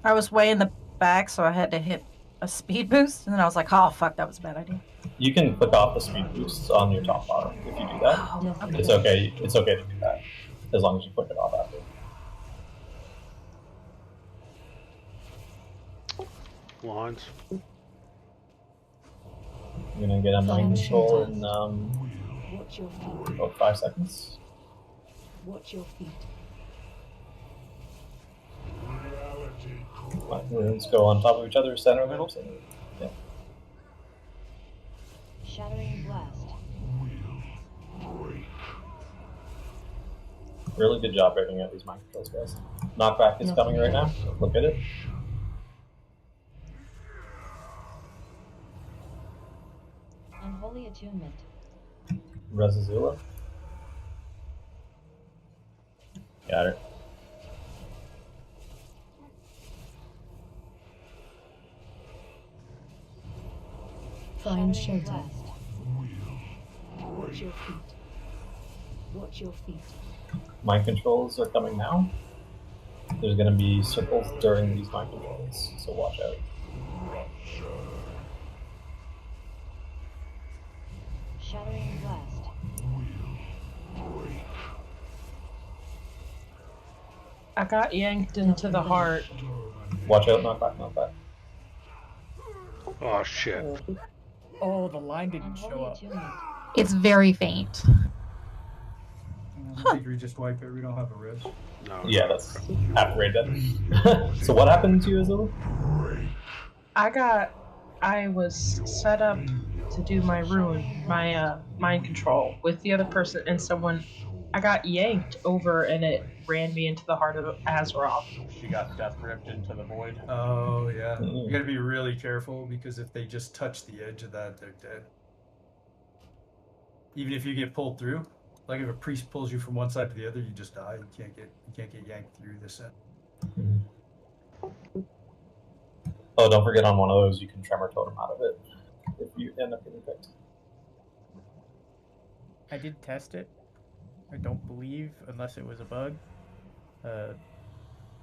I was way in the back, so I had to hit a speed boost, and then I was like, oh, fuck, that was a bad idea. You can click off the speed boosts on your top bar if you do that. Oh, okay. It's okay. It's okay to do that as long as you click it off after. Lines. You're gonna get a mind control in Watch your feet. about 5 seconds. Watch your feet. Runes go on top of each other, center, middle, center. Yeah. Shattering blast. Really good job breaking out these mind controls, guys. Knockback is coming right now. Look at it. Unholy attunement. Rezazula. Got it. Find shelter. Watch your feet. Watch your feet. Mind controls are coming now. There's going to be circles during these mind controls, so watch out. Shattering blast. I got yanked into the heart. Watch out, knockback, knockback. Oh shit. Oh, the line didn't show up. It's very faint. I think we just wipe it. We don't have a risk. No. Yeah, that's half raid then. So what happened to you, Azula? I was set up to do my rune, my mind control with the other person, and I got yanked over, and it ran me into the heart of Azeroth. She got death ripped into the void. Oh, yeah. You gotta be really careful, because if they just touch the edge of that, they're dead. Even if you get pulled through, like if a priest pulls you from one side to the other, you just die. You can't get yanked through this end. Oh, don't forget on one of those you can tremor totem out of it if you end up getting picked. I did test it. I don't believe, unless it was a bug,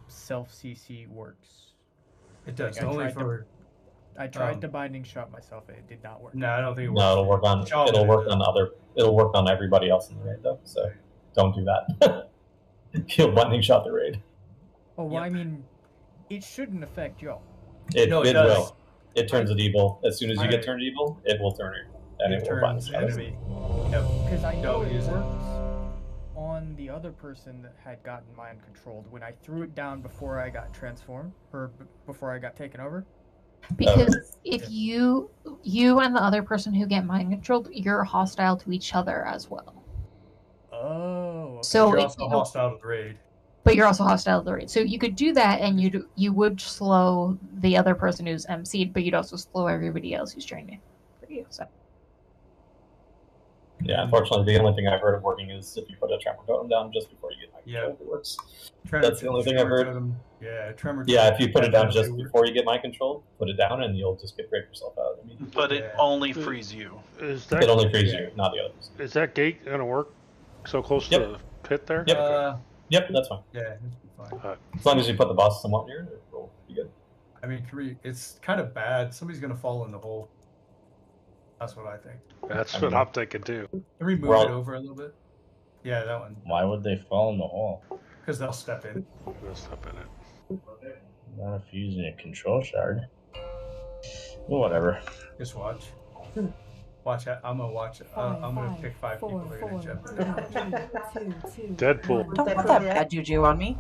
self CC works. It does. Like, I I tried to binding shot myself, and it did not work. No, I don't think it works. No, it'll work on everybody else in the raid though, so don't do that. He'll binding shot the raid. Oh, well, I mean, it shouldn't affect y'all. It No, it will. does. It turns it evil. As soon as you get turned evil, it will turn it, and it will binding turns shot us. enemy. Because I know Don't it use it. works on the other person that had gotten mind controlled when I threw it down before I got transformed, or before I got taken over. Because if you and the other person who get mind controlled, you're hostile to each other as well. Oh. Okay. So You're if also you- hostile to the raid. But you're also hostile to the raid. So you could do that, and you would slow the other person who's MC'd, but you'd also slow everybody else who's trying to for you. So Yeah, unfortunately, the only thing I've heard of working is if you put a tremor totem down just before you get mind control, it works. That's the only thing I've heard. Yeah, tremor. Yeah, if you put it down totem just definitely before you get mind control, put it down, and you'll just break yourself out. But it only frees you. Is that It only frees you, not the others. Is that gate gonna work So close Yep. to the pit there? Yep. Yep, that's fine. Yeah, it'll be fine. As long as you put the boss somewhat near it, it'll be good. I mean, it's kind of bad. Somebody's gonna fall in the hole. That's what I think. That's what I'm thinking too. Can we move it over a little bit? Yeah, that one. Why would they fall in the hole? Because they'll step in. They'll step in it. Not if you're using a control shard. Well, whatever. Just watch. Watch it. I'm gonna watch it. I'm gonna pick 5 people that are gonna jump. Deadpool. Don't put that bad juju on me.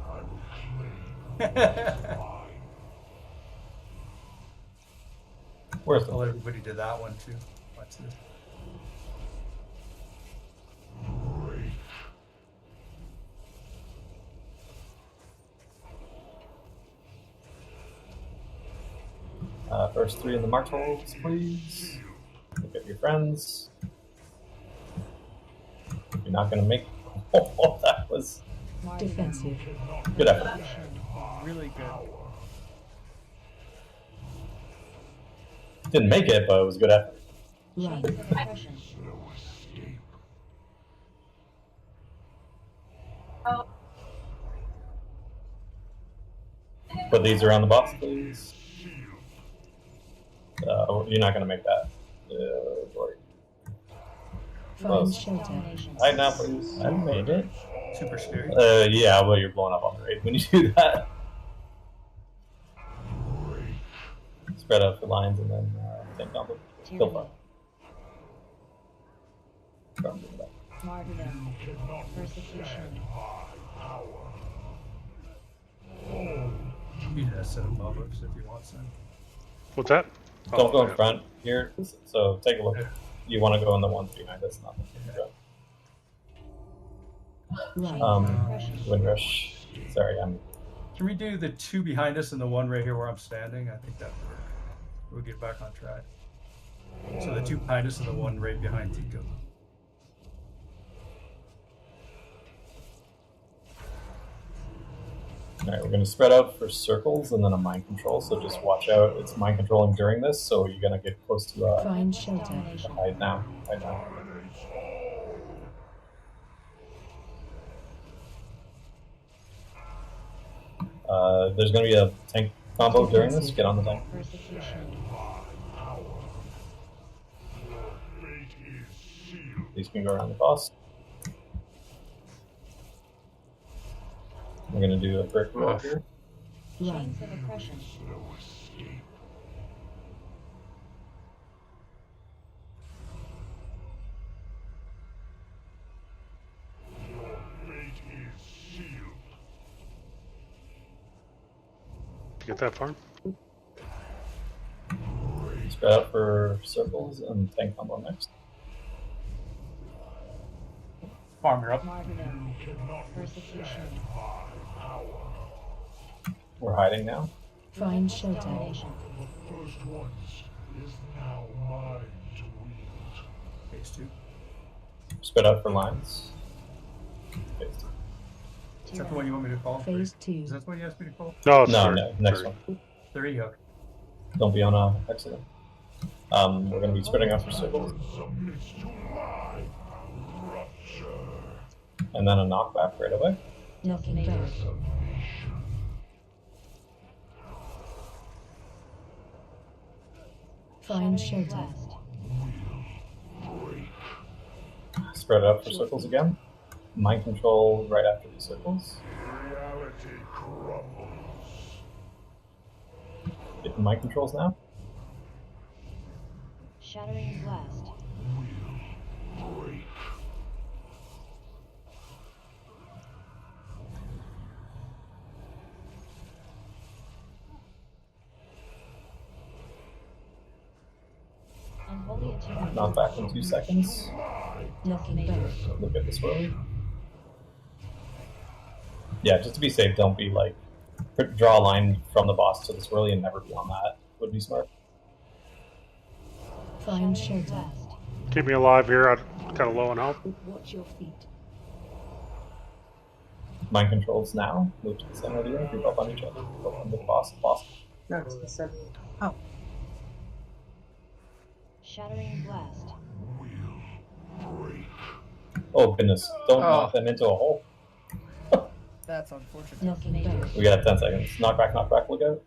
Where's I'll let everybody do that one too. Watch this. First 3 in the marked holes, please. Look at your friends. You're not going to make... Oh, that was... Defensive. Good effort. Really good. Didn't make it, but it was a good effort. Line of oppression. Put these around the box, please. You're not going to make that. Find shelter. Hide now, please. I made it. Super scary. Yeah, well, you're blowing up on the raid when you do that. Spread out the lines and then think on the kill button. Martyrdom. Persecution. You need a set of buffers if you want some. What's that? Don't go in front here. So take a look. You want to go in the ones behind us, not the Windrush. Sorry, Can we do the 2 behind us and the 1 right here where I'm standing? I think that would work. We'll get back on track. So the 2 behind us and the 1 right behind Tico. Alright, we're going to spread out for circles and then a mind control, so just watch out. It's mind controlling during this, so you're going to get close to Find shelter. hide now. Hide now. There's going to be a tank combo during this. Get on the tank. These can go around the boss. We're going to do a brick roll here. Lines of oppression. Get that far? Spread out for circles and tank combo next. Farm, you're up. Martyrdom. Persecution. We're hiding now. Find shelter. The first ones is now mine to wield. Phase 2. Spread out for lines. Phase 2. Is that the one you want me to call? Phase 2. Is that the one you asked me to call? No, no, next one. 3, okay. Don't be on accident. We're going to be spreading out for circles. And then a knockback right away. Knocking back. Find shelter. Spread out for circles again. Mind control right after these circles. Reality crumbles. Get the mind controls now. Shattering blast. Unholy achievement. Knock back in 2 seconds. Knocking back. Look at this swirly. Yeah, just to be safe, don't be like draw a line from the boss to the swirly and never be on that. Would be smart. Find shelter. Keep me alive here. I'm kind of low on health. Watch your feet. Mind controls now. Move to the center of the room. Group up on each other. Go on the boss if possible. No, it's the center. Oh. Shattering blast. Oh goodness! Don't knock them into a hole. That's unfortunate. Knocking back. We got 10 seconds. Knock back, look out.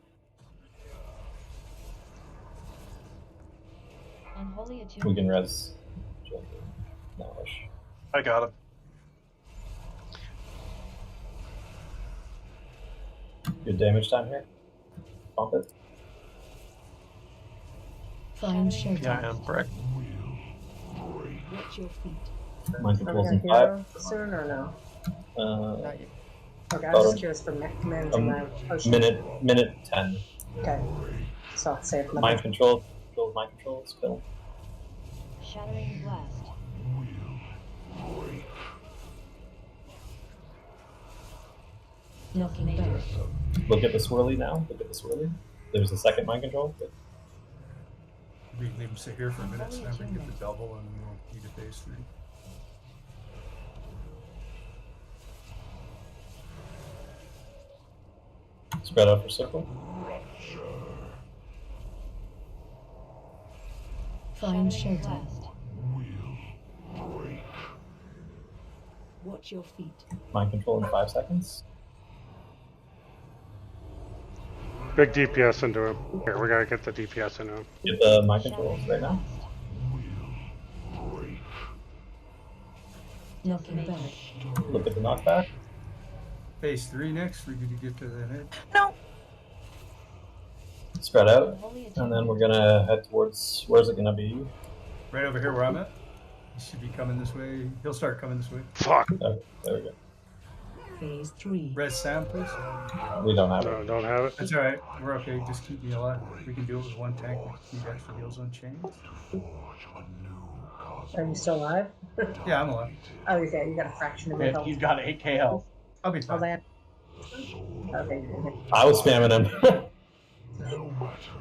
Unholy We can res. I got him. Good damage time here. Bump it. Find shelter. Yeah, I am correct. Watch your feet. Mind Are we controls gonna in heal 5. soon or no? Not yet. Okay, I was just curious for managing my potion. Minute 10. Okay. So I'll save my Mind control. Mind control. Skill. Shattering blast. Knocking back. Look at the swirly now. Look at the swirly. There's a second mind control. We can leave him sit here for a minute, so then we can get the double, and we'll need a phase 3. Spread out for circle. Find shelter. Watch your feet. Mind control in 5 seconds. Big DPS into him. Here, we gotta get the DPS into him. Get the mind controls right now. Knocking back. Look at the knockback. Phase 3 next. We're gonna get to the head. No. Spread out, and then we're gonna head towards. Where's it gonna be? Right over here where I'm at. He should be coming this way. He'll start coming this way. Fuck. Oh, there we go. Phase 3. Res Sam, please. We don't have No, it. don't have it. That's alright. We're okay. Just keep me alive. We can do it with one tank. We keep extra heals on chains. Are you still alive? Yeah, I'm alive. Oh, okay. You got a fraction of your health. You've got 8k health. I'll be I'll fine. land. Okay. I was spamming him.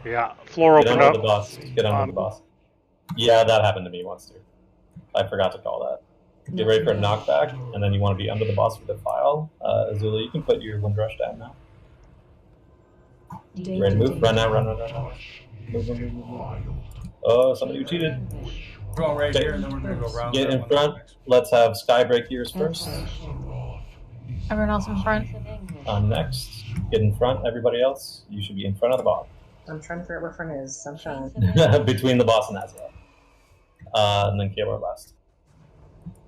Yeah, floor Get open under up. the boss. Get under the boss. Yeah, that happened to me once too. I forgot to call that. Get ready for a knockback, and then you want to be under the boss with the file. Azula, you can put your Windrush down now. Ready to move? Run now, run. Move. Oh, somebody who cheated. We're going right here, and then we're gonna go around. Get that in one front. next. Let's have Skybreak ears first. Everyone else in front. I'm next. Get in front. Everybody else, you should be in front of the boss. I'm trying to figure out where front is. Sunshine. Between the boss and Azrael. And then Kaylor last.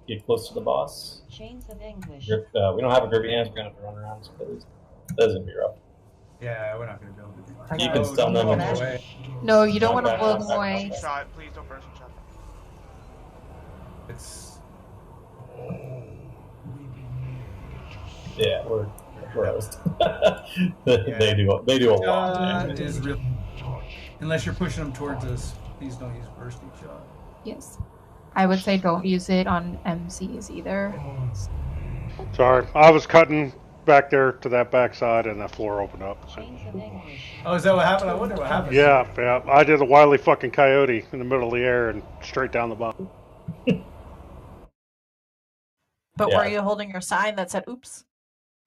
Get close to the boss. Chains of anguish. We don't have a grippy hands. We're gonna have to run around. So that is gonna be rough. Yeah, we're not gonna be able to do that. You can stun them. Away. No, you don't want to Knock blow back, them away. Shot, please don't burst and shot. It's Yeah, we're roast. They do a lot. it is real. Unless you're pushing them towards us, please don't use bursting shot. Yes. I would say don't use it on MCs either. Sorry, I was cutting back there to that backside, and the floor opened up. Oh, is that what happened? I wonder what happened. Yeah. I did a wily fucking coyote in the middle of the air and straight down the bottom. But Yeah. were you holding your sign that said "Oops"?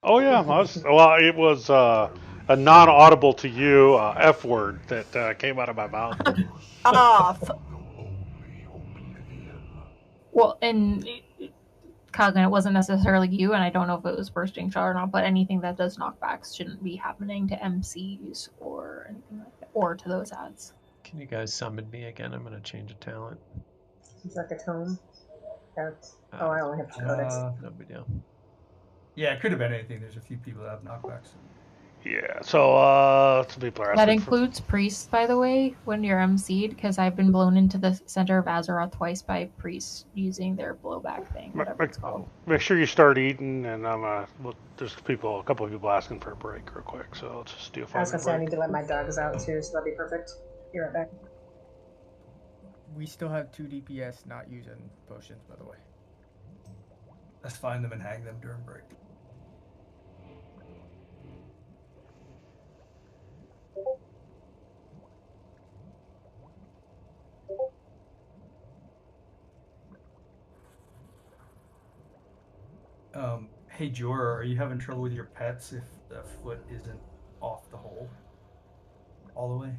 Oh yeah, it was a non-audible to you F word that came out of my mouth. Well, and Coglin, it wasn't necessarily you, and I don't know if it was bursting shot or not, but anything that does knockbacks shouldn't be happening to MCs or anything like that, or to those ads. Can you guys summon me again? I'm gonna change a talent. Is that a tone? Oh, I only have two codex. No big deal. Yeah, it could have been anything. There's a few people that have knockbacks. Yeah, so some people are That asking includes priests, by the way, when you're MC'd, because I've been blown into the center of Azeroth twice by priests using their blowback thing, whatever it's called. Make sure you start eating, and there's a couple of people asking for a break real quick, so let's just do a I was 5 gonna say I minute need to let my dogs out too, so that'd be perfect. Be right back. We still have 2 DPS not using potions, by the way. Let's find them and hang them during break. Hey Jorah, are you having trouble with your pets if the foot isn't off the hole all the way?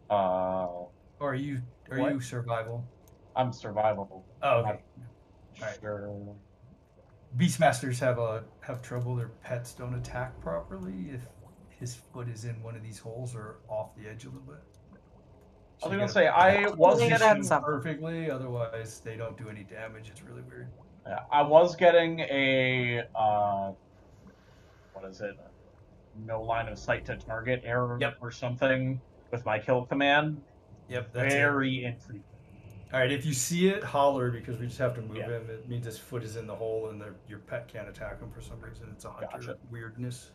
Or are you What? survival? I'm survivable. Oh, I'm okay. not sure. Beastmasters have trouble. Their pets don't attack properly if his foot is in one of these holes or off the edge a little bit. I was gonna say I was positioned perfectly. Otherwise, they don't do any damage. It's really weird. Yeah, I was getting a what is it? No line of sight to target error or something with my kill command. Yep, that's very infrequent. All right, if you see it, holler because we just have to move him. It means his foot is in the hole and your pet can't attack him for some reason. It's a hunter weirdness.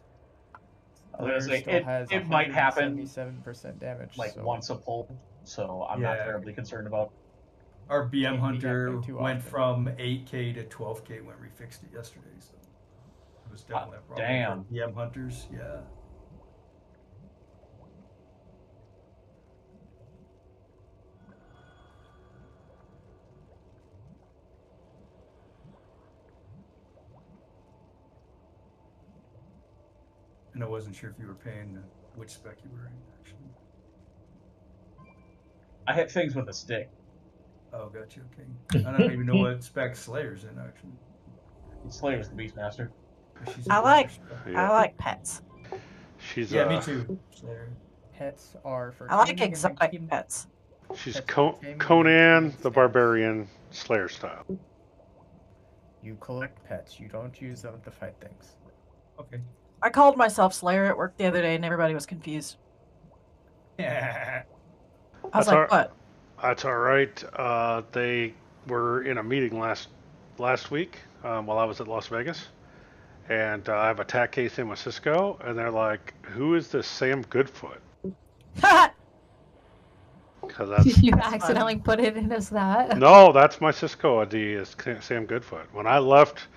I was gonna say it might happen 77% damage. Like so. once a pull, so I'm not terribly concerned about. Our BM hunter went from 8K to 12K when we fixed it yesterday. So it was definitely a problem. Damn. For BM hunters, yeah. And I wasn't sure if you were paying which spec you were in, actually. I hit things with a stick. Oh, gotcha. Okay. I don't even know what spec Slayer's in, actually. Slayer's the Beastmaster. I like pets. She's me too. Slayer. Pets are for. I like exotic pets. She's Conan the Barbarian Slayer style. You collect pets. You don't use them to fight things. Okay. I called myself Slayer at work the other day, and everybody was confused. Yeah. I was like, "What?" That's all right. They were in a meeting last week while I was at Las Vegas, and I have a tack case in with Cisco, and they're like, "Who is this SamGoodFoot?" Did you accidentally put it in as that? No, that's my Cisco ID is SamGoodFoot. When I left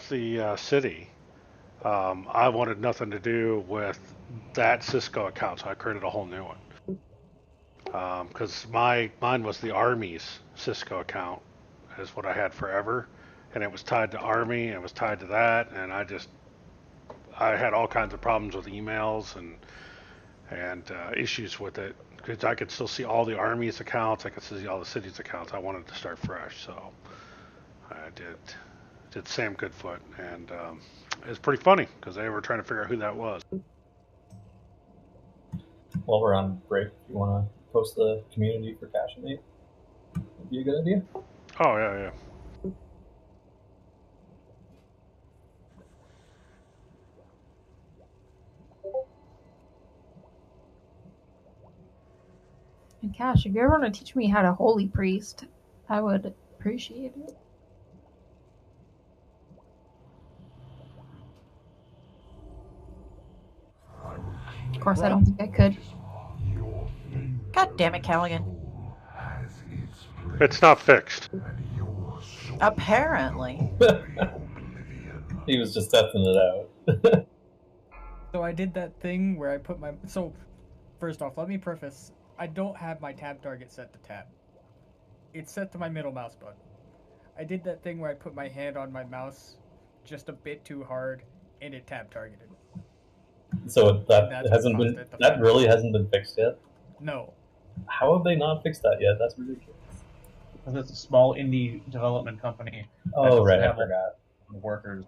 the city, I wanted nothing to do with that Cisco account, so I created a whole new one. Because mine was the Army's Cisco account, is what I had forever, and it was tied to Army, and it was tied to that, and I had all kinds of problems with emails and issues with it, because I could still see all the Army's accounts, I could see all the city's accounts. I wanted to start fresh, so I did SamGoodFoot, and it was pretty funny because they were trying to figure out who that was. While we're on break, you want to post the community for Cash and Mate? Would be a good idea. Oh yeah. And Cash, if you ever want to teach me how to holy priest, I would appreciate it. Of course, I don't think I could. God damn it, Callaghan. It's not fixed. Apparently. He was just testing it out. So I did that thing where I put my... So, first off, let me preface. I don't have my tab target set to tab. It's set to my middle mouse button. I did that thing where I put my hand on my mouse just a bit too hard, and it tab targeted. So that really hasn't been fixed yet? No. How have they not fixed that yet? That's ridiculous. Because it's a small indie development company. Oh, right, I forgot. Workers.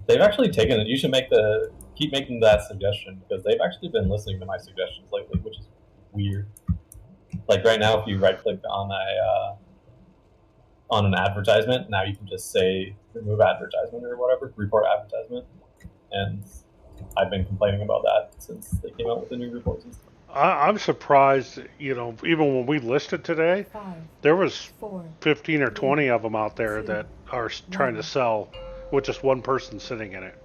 They've actually taken it. You should keep making that suggestion, because they've actually been listening to my suggestions lately, which is weird. Like right now, if you right-click on an advertisement, now you can just say remove advertisement or whatever, report advertisement, and I've been complaining about that since they came out with the new reports and stuff. I'm surprised, even when we listed today, there was 15 or 20 of them out there that are trying to sell with just one person sitting in it.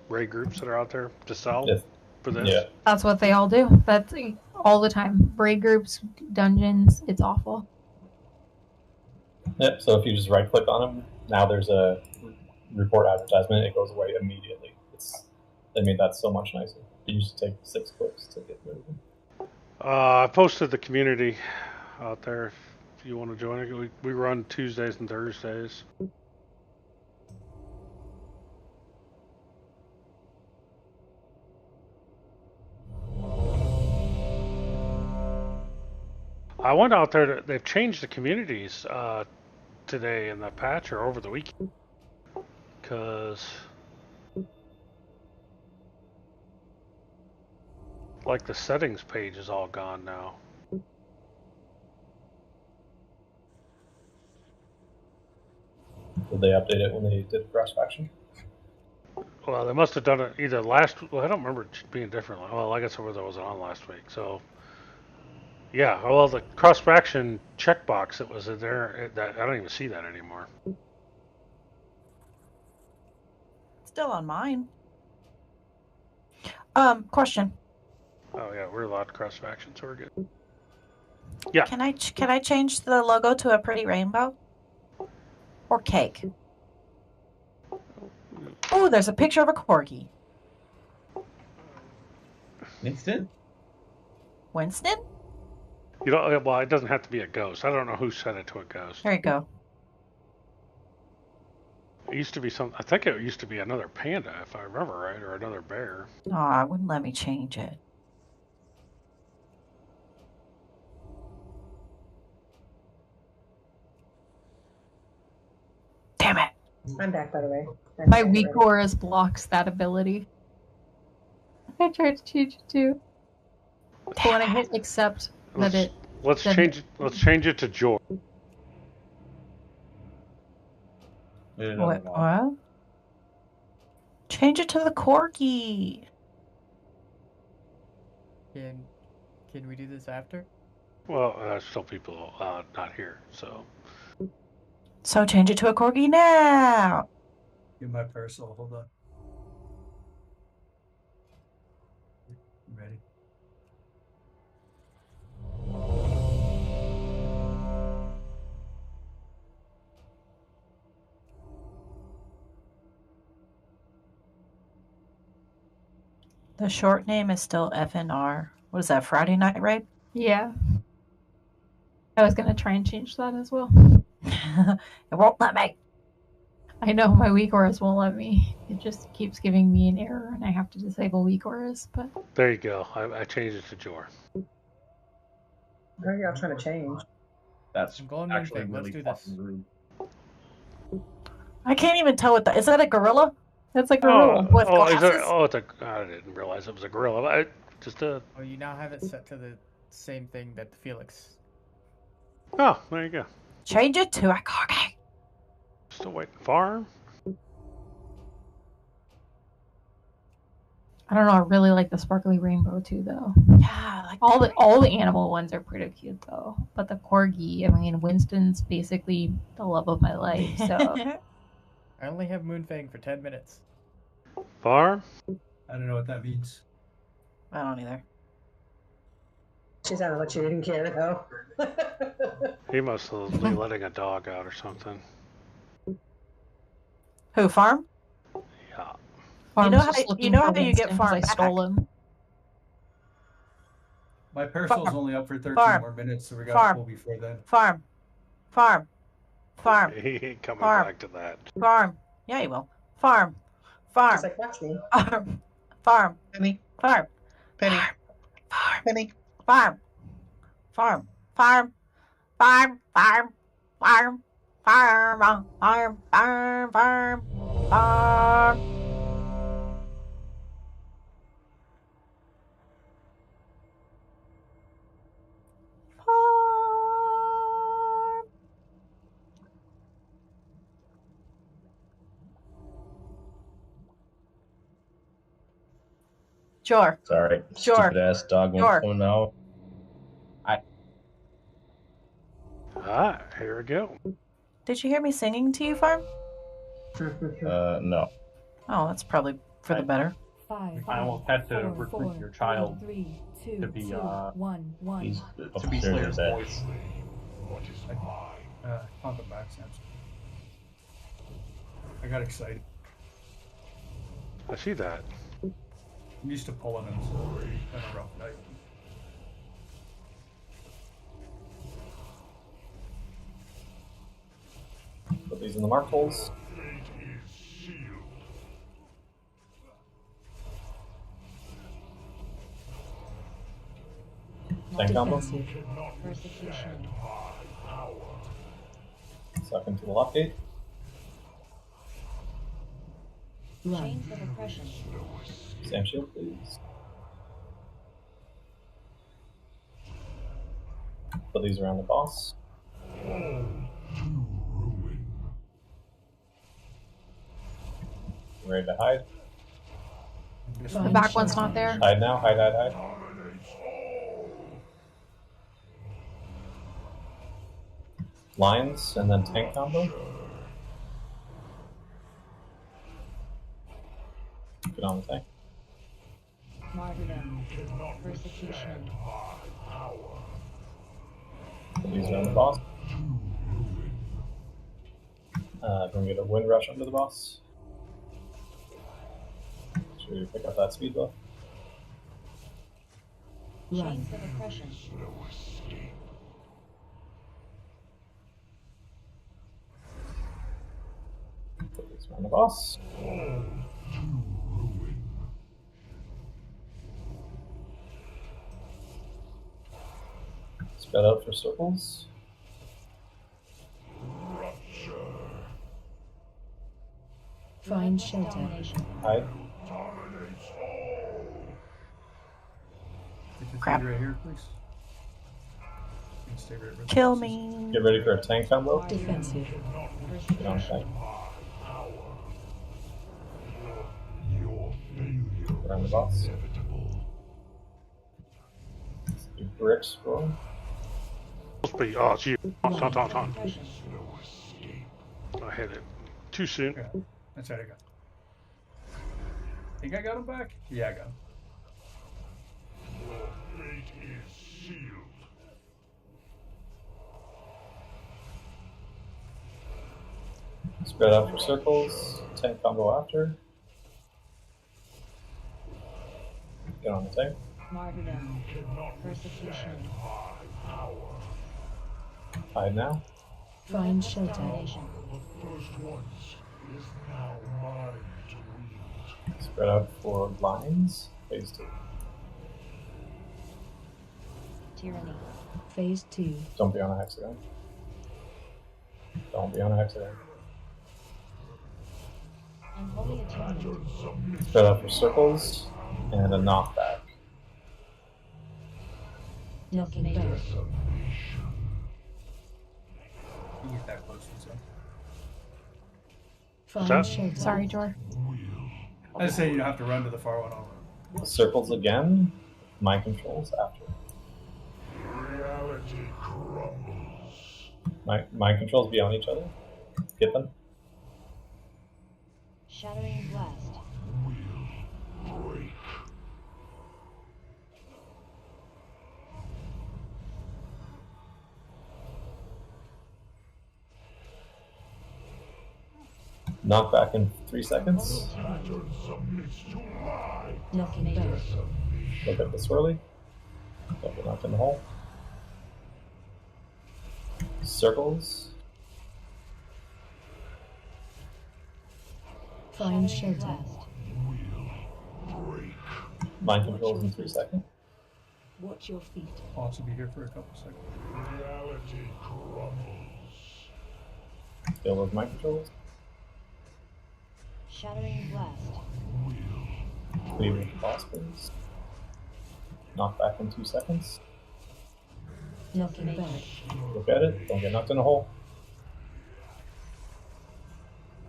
Raid groups that are out there to sell for this. Yeah. That's what they all do. That's all the time. Raid groups, dungeons, it's awful. Yep, so if you just right-click on them, now there's a report advertisement, it goes away immediately. They made that so much nicer. It used to take 6 clicks to get rid of them. I posted the community out there if you want to join it. We run Tuesdays and Thursdays. I went out there. They've changed the communities today in the patch or over the weekend. Because, like, the settings page is all gone now. Did they update it when they did cross faction? Well, they must have done it either last. Well, I don't remember it being different. Well, I guess I wasn't on last week. So, yeah. Well, the cross faction checkbox that was in there, that I don't even see that anymore. Still on mine. Question. Oh yeah, we're allowed cross faction, so we're good. Yeah. Can I change the logo to a pretty rainbow? Or cake? Oh, there's a picture of a corgi. Winston? Winston? You know, well, it doesn't have to be a ghost. I don't know who set it to a ghost. There you go. It used to be I think it used to be another panda, if I remember right, or another bear. Oh, it wouldn't let me change it. Damn it. I'm back, by the way. My weak chorus blocks that ability. I tried to change it too. But when I hit accept, Let's change it to joy. What? Change it to the corgi. Can we do this after? Well, still people not here, so. So change it to a corgi now. Get my parasol. Hold on. Ready? The short name is still FNR. What is that, Friday Night Raid? Yeah. I was going to try and change that as well. It won't let me. I know my weak auras won't let me. It just keeps giving me an error, and I have to disable weak auras. But there you go. I changed it to Jor. What are y'all trying to change? That's actually Let's really do fucking rude. I can't even tell what that is. That a gorilla? That's a gorilla with glasses. I didn't realize it was a gorilla. Oh, you now have it set to the same thing that the Felix. Oh, there you go. Change it to a corgi. Still waiting. Farm. I don't know. I really like the sparkly rainbow too, though. Yeah, like all the animal ones are pretty cute though. But the corgi, I mean, Winston's basically the love of my life. So I only have Moonfang for 10 minutes. Farm. I don't know what that means. I don't either. She sounded like she didn't care though. He must be letting a dog out or something. Who, Farm? Yeah. You know how you get Farm I stole him. My parasol's only up for 13 more minutes, so we got to pull before then. Farm. He ain't coming back to that. Farm. Yeah, he will. Farm. Just like, watch me. Farm. Penny. Farm. Penny. Farm. Penny. Farm. Farm. Farm. Farm. Farm. Farm. Farm. Farm. Farm. Farm. Farm. Sure. Sorry. Sure. Stupid ass dog won't come out. Here we go. Did you hear me singing to you, Farm? No. Oh, that's probably for the better. I almost had to recruit your child to be He's to be Slayer's voice. On the back, Sam. I got excited. I see that. I'm used to pulling him, so it's been a rough night. Put these in the mark holes. Tank combo. Defensive. Persecution. Second to the lock gate. Chains of oppression. Sam shield, please. Put these around the boss. Ready to hide. The back one's not there. Hide now, hide, hide, hide. Lines and then tank combo. Get on the tank. Martyrdom. Persecution. Put these around the boss. Gonna get a wind rush under the boss. Make sure you pick up that speed buff. Chains of oppression. Put these around the boss. Spread out for circles. Find shelter. Hide. Crap. Right here, please. You can stay right with Kill the me. Get ready for a tank combo. Defensive. Get on the tank. Around the boss. Do bricks rolling. Oh, it's you. Taunt. I hit it too soon. Yeah, that's right, I got. Think I got him back? Yeah, I got him. Spread out for circles. Tank combo after. Get on the tank. Martyrdom. Persecution. Hide now. Find shelter. First ones is now mine to wield. Spread out for lines. Phase 2. Tyranny. Phase 2. Don't be on a hexagon. Don't be on a hexagon. Unholy atonement. Spread out for circles and a knockback. Knocking back. You get that close to him. Find shelter. Sorry, Jor. I just say you don't have to run to the far one. I'll Circles again. Mind controls after. Reality crumbles. Mind controls be on each other. Get them. Shattering blast. Break. Knock back in 3 seconds. Saturn submits to my Knocking back. Look at the swirly. Don't get knocked in the hole. Circles. Find shelter. Mind controls in 3 seconds. Watch your feet. I'll also be here for a couple seconds. reality crumbles. Deal with mind controls. Shattering blast. Leave with the boss, please. Knock back in 2 seconds. Knocking back. Look at it. Don't get knocked in a hole.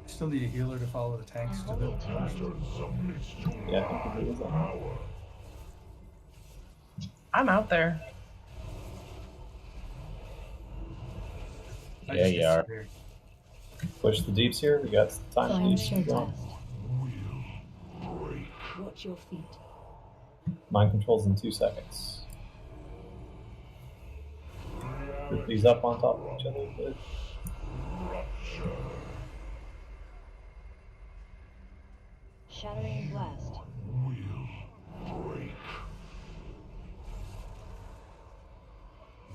Still need a healer to follow the tanks to the. Saturn submits to Yeah, I think we can do that. power. I'm out there. I Yeah, just you are. disappeared. Push the deeps here. We got time to Find deep. shelter. Break. Watch your feet. Mind controls in 2 seconds. Group these up on top of each other. Good. Shattering blast.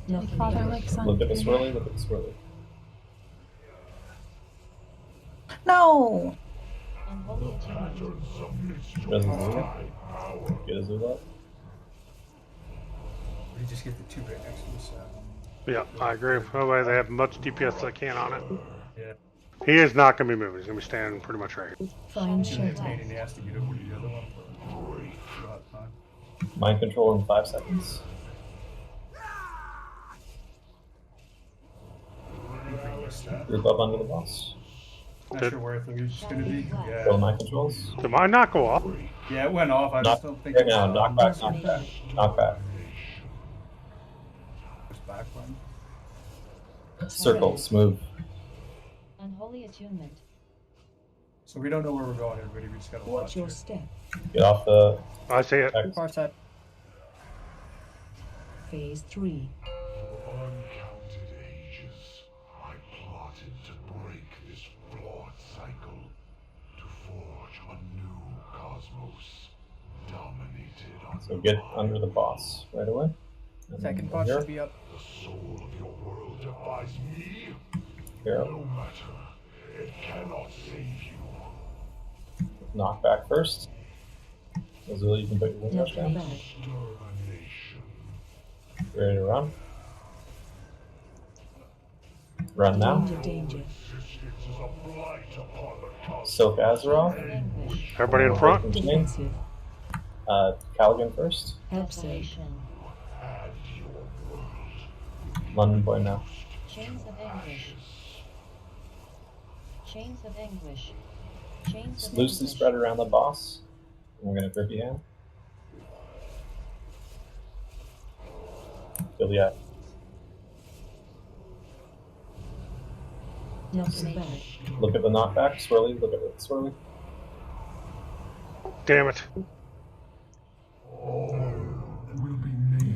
Like father, like son. Look at the swirly. Look at the swirly. No. Unholy atonement. Saturn submits to Doesn't my move. power. Get a zoom up. They just get the 2 right next to us. Yeah, I agree. Otherwise, they have much DPS as they can on it. Yeah. He is not going to be moving. He's going to be standing pretty much right here. Find It's gonna be a shelter. pain in the ass to get over to the other one, but we'll have time. Mind control in 5 seconds. Group up under the boss. Not sure where it's gonna be. Yeah. Kill mind controls. Did mine not go off? Yeah, it went off. I just don't think right it's now. Knock back, knock back, knock back. Just back one. Circles, move. Unholy attunement. So we don't know where we're going, everybody. We just gotta Watch your it. step. Get off the. I see it. Far side. Phase 3. For uncounted ages, I plotted to break this flawed cycle, to forge a new cosmos, dominated on So get under the boss right away. And Second then boss here. should be up. the soul of your world defies me. Here. No matter, it cannot save you. Knock back first. Azula, you can put your wing rush down. Extermination. Ready to run? Run now. Danger. Existence is a blight upon the cosmos. Silk Azeroth. Everybody in front? Defensive. Callaghan first. Observation. And your world. London boy now. Chains of anguish. Chains of anguish. Chains Just of loosely anguish. spread around the boss. And we're gonna grip your hand. Kill the eye. Knocking back. Look at the knockback, swirly. Look at the swirly. Damn it.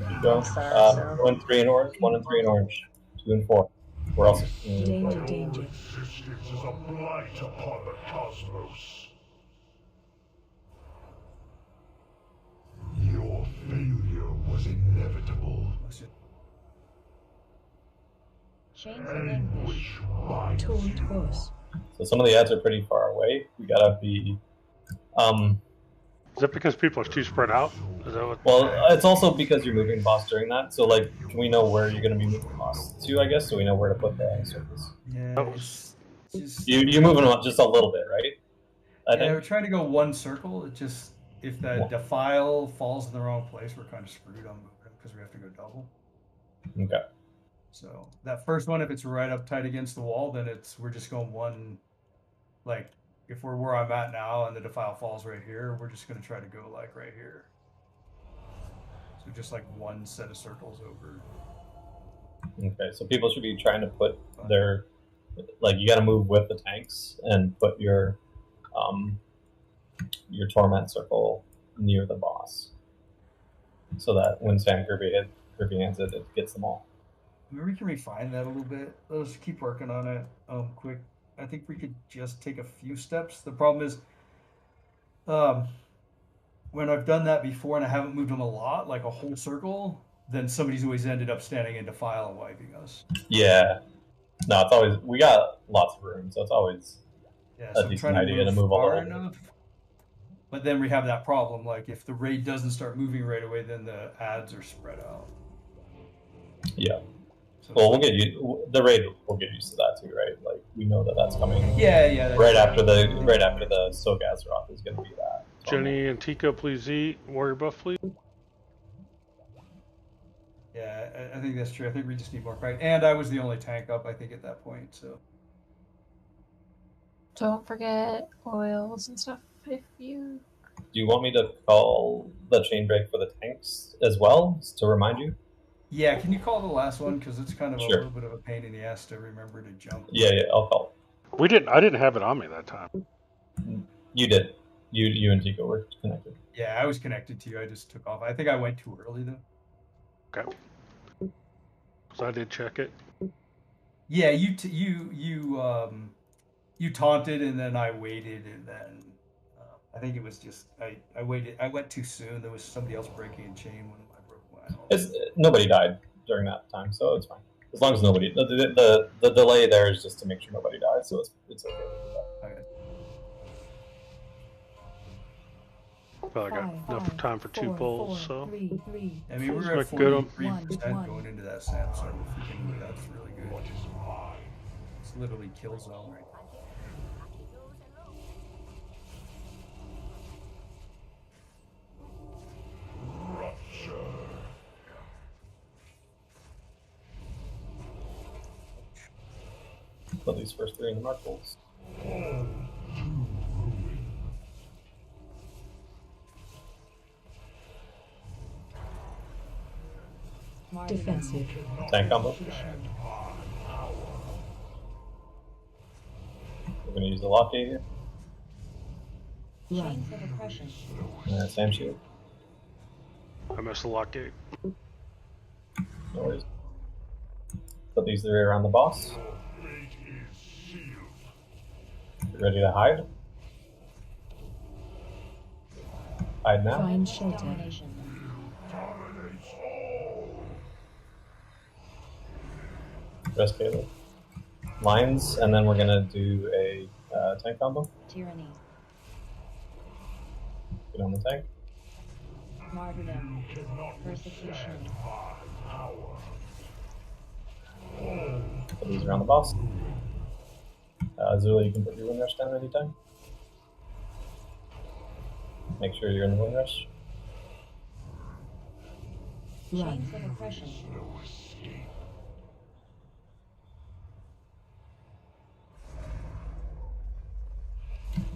Keep going. 2 and 3 in orange. 1 and 3 in orange. 2 and 4. We're also. Danger, danger. Existence is a blight upon the cosmos. Your failure was inevitable. Chains of anguish. Taunt boss. So some of the ads are pretty far away. We gotta be. Is that because people are too spread out? Is that what? Well, it's also because you're moving boss during that. So like, can we know where you're gonna be moving boss to? I guess so we know where to put the circles. Yeah. It's just, You're moving on just a little bit, right? I we're trying to go one circle. It just if that defile falls in the wrong place, we're kind of screwed on moving because we have to go double. Okay. So that first one, if it's right up tight against the wall, then we're just going one. Like if we're where I'm at now and the defile falls right here, we're just gonna try to go like right here. So just like one set of circles over. Okay, so people should be trying to put their, like, you got to move with the tanks and put your torment circle near the boss, so that when Sam Kirby hands it, it gets them all. Maybe we can refine that a little bit. Let's keep working on it. Quick. I think we could just take a few steps. The problem is, when I've done that before and I haven't moved them a lot, like a whole circle, then somebody's always ended up standing in defile and wiping us. Yeah. No, it's always, we got lots of room, so it's always So a I'm decent trying idea to move a far little bit. enough. But then we have that problem, like if the raid doesn't start moving right away, then the ads are spread out. Yeah. Well, we'll get you. The raid will get used to that too, right? Like we know that that's coming. Yeah. That's Right after the Silk Azeroth is going to be that. Jenny and Tico, please eat. Warrior buff, please. Yeah, I think that's true. I think we just need more practice. And I was the only tank up, I think, at that point. So Don't forget oils and stuff if you. Do you want me to call the chain break for the tanks as well to remind you? yeah, can you call the last one because it's kind of Sure. a little bit of a pain in the ass to remember to jump. Yeah, I'll call. I didn't have it on me that time. You did. You and Tico were connected. Yeah, I was connected to you. I just took off. I think I went too early though. Okay. So I did check it. Yeah, you taunted and then I waited and then I think it was just I waited. I went too soon. There was somebody else breaking a chain when I broke mine. Nobody died during that time, so it's fine. As long as nobody. The delay there is just to make sure nobody dies, so it's okay. Okay. Well, I got enough time for 2 pulls, so. I mean, we Let's were at make good 'em. 43% going into that Sam, so if we can, that's really good. It's literally kill zone right now. Put these first 3 in the marbles. Defensive. Tank combo. We're going to use the lock gate here. Run. Sam shield. I missed the lock gate. No worries. Put these 3 around the boss. Get ready to hide. Hide now. Find shelter. Rest Caleb. Lines, and then we're gonna do a tank combo. Tyranny. Get on the tank. Martyrdom. Persecution. Put these around the boss. Zula, you can put your wind rush down anytime. Make sure you're in the wind rush. Chains of oppression.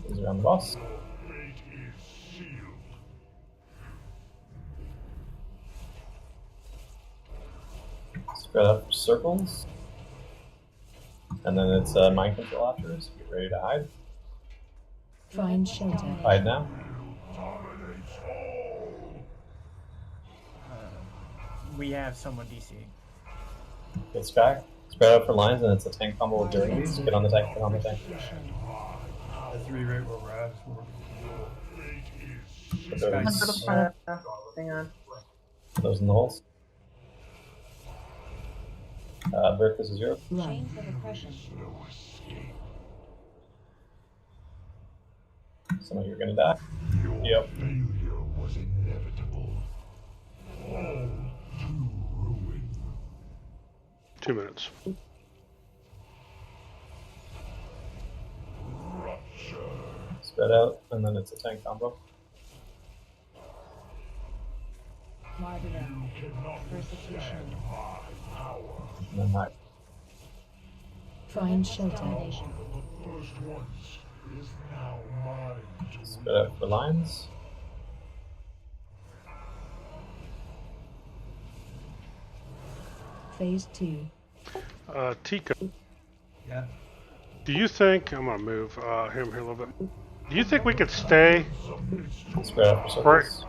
These around the boss. Spread out for circles. And then it's mind control after, so get ready to hide. Find shelter. Hide now. We have someone DC. Get Sky. Spread out for lines, and it's a tank combo with during these. Get on the tank, get on the tank. The 3 right where we're at. Put those, Hang on. put those in the holes. Bert, this is yours. Chains of oppression. Some of you are gonna die. Yep. Failure was inevitable. All to ruin. 2 minutes. Spread out, and then it's a tank combo. Martyrdom. Persecution. And then hide. Find shelter. The first ones is now mine to Spread out for lines. Phase 2. Tika, Yeah. do you think, I'm gonna move him here a little bit. Do you think we could stay Spread out for right, circles.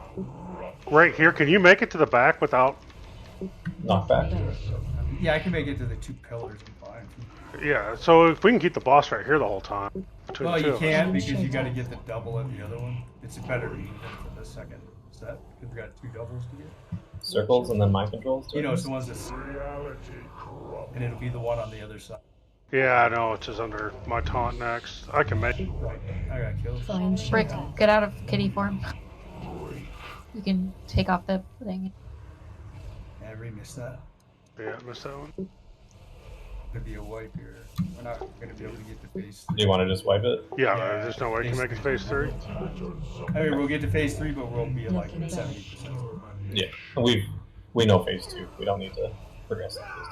right here? Can you make it to the back without, Knockback. Yeah, I can make it to the 2 pillars and fine. yeah, so if we can keep the boss right here the whole time. Between Well, the two you of us. can't because you got to get the double of the other one. It's better to move them for the second set because we got 2 doubles to get. Circles, and then mind controls. You know, it's the ones that, and it'll be the one on the other side. Yeah, I know, it's just under my taunt next. I can make Right. I got killed. Find Rick, shelter. get out of kitty form. You can take off the thing. Yeah, we missed that. Yeah, I missed that one. Could be a wipe here. We're not going to be able to get to phase Do you want to just wipe it? Yeah, there's no way you can make it phase 3. I mean, we'll get to phase 3, but we'll be at like 70%. Yeah. We know phase 2. We don't need to progress to phase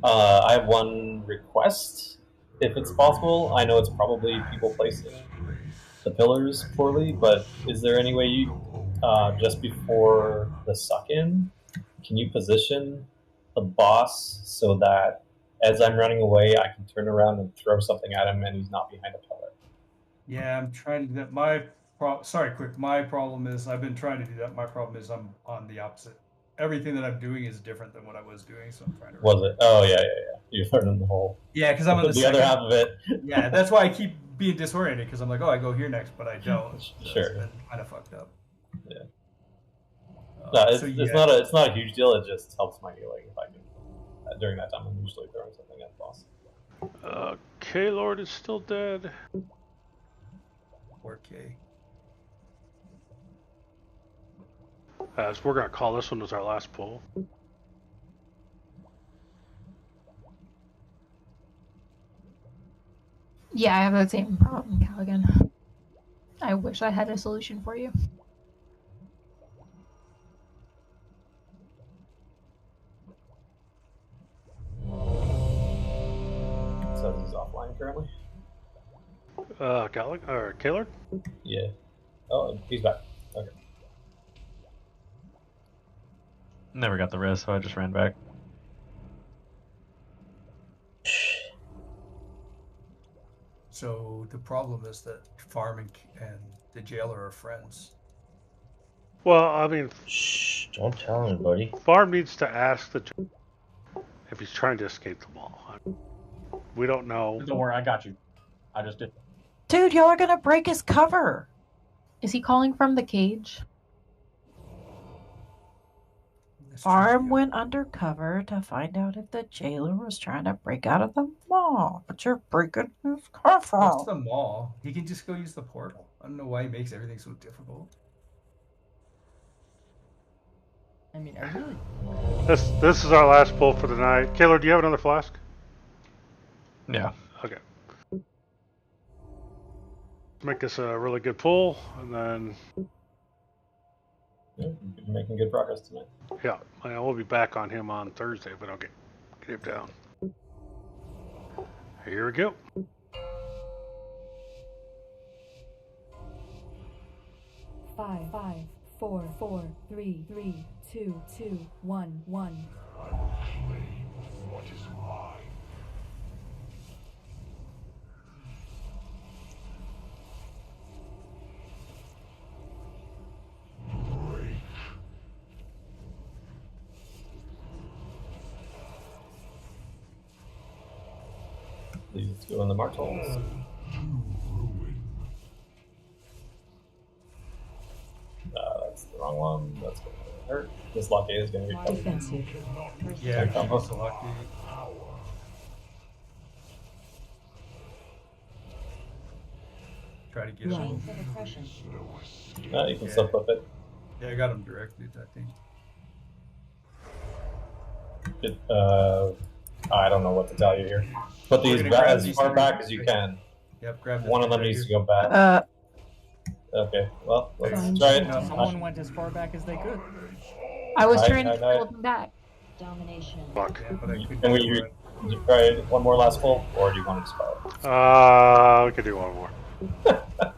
2. I have one request, if it's possible. I know it's probably people placing the pillars poorly, but is there any way you, just before the suck-in, can you position the boss so that as I'm running away, I can turn around and throw something at him and he's not behind a pillar? Yeah, I'm trying to do that. My problem is I've been trying to do that. My problem is I'm on the opposite. Everything that I'm doing is different than what I was doing, so I'm trying to. Was it? Oh yeah. You're learning the whole. Yeah, because I'm on the other half of it. Yeah, that's why I keep being disoriented because I'm like, oh, I go here next, but I don't. Sure. That's kind of fucked up. Yeah. No, it's yeah. it's not a huge deal. It just helps my healing if I can. During that time, I'm usually throwing something at the boss. K-Lord is still dead. 4K. So we're gonna call this one as our last pull. Yeah, I have that same problem, Callaghan. I wish I had a solution for you. So he's offline currently? Callaghan or Kaylord? Yeah. Oh, he's back. Okay. Never got the rest, so I just ran back. So the problem is that Farm and the jailer are friends. Well, I mean, shh, don't tell anybody. Farm needs to ask the if he's trying to escape the wall. We don't know. Don't worry, I got you. I just did. Dude, y'all are gonna break his cover. Is he calling from the cage? Farm went undercover to find out if the jailer was trying to break out of the mall, but you're breaking his cover. What's the mall? He can just go use the portal. I don't know why he makes everything so difficult. I mean, I really. This is our last pull for the night. Kaylord, do you have another flask? Yeah. Okay. Make this a really good pull, and then. Yeah, you're making good progress tonight. Yeah, we'll be back on him on Thursday, but I'll get him down. Here we go. Five, 4, 4, 3, 3, 2, 2, 1, 1. What is mine? Please go in the march holes. That's the wrong one. That's going to hurt. This blockade is going to be defensive. Yeah, almost a lucky. Try to get him. You can still flip it. Yeah, I got him directed, I think. I don't know what to tell you here. Put these as far back as you can. Yep, grab one of them needs to go back. Okay, well, let's try it. Someone went as far back as they could. I was trying to pull them back. Domination. Fuck. Can we try one more last pull, or do you want to spell? We could do one more.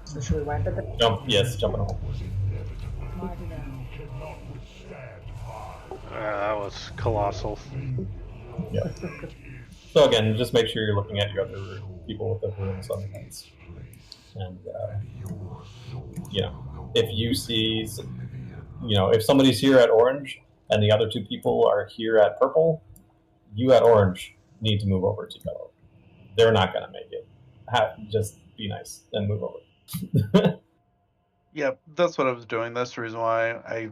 So should we wipe it? Jump. Yes, jump in a hole. That was colossal. Yeah. So again, just make sure you're looking at your other people with the runes on the heads. And, if you see, if somebody's here at orange and the other two people are here at purple, you at orange need to move over to yellow. They're not going to make it. Just be nice and move over. Yeah, that's what I was doing. That's the reason why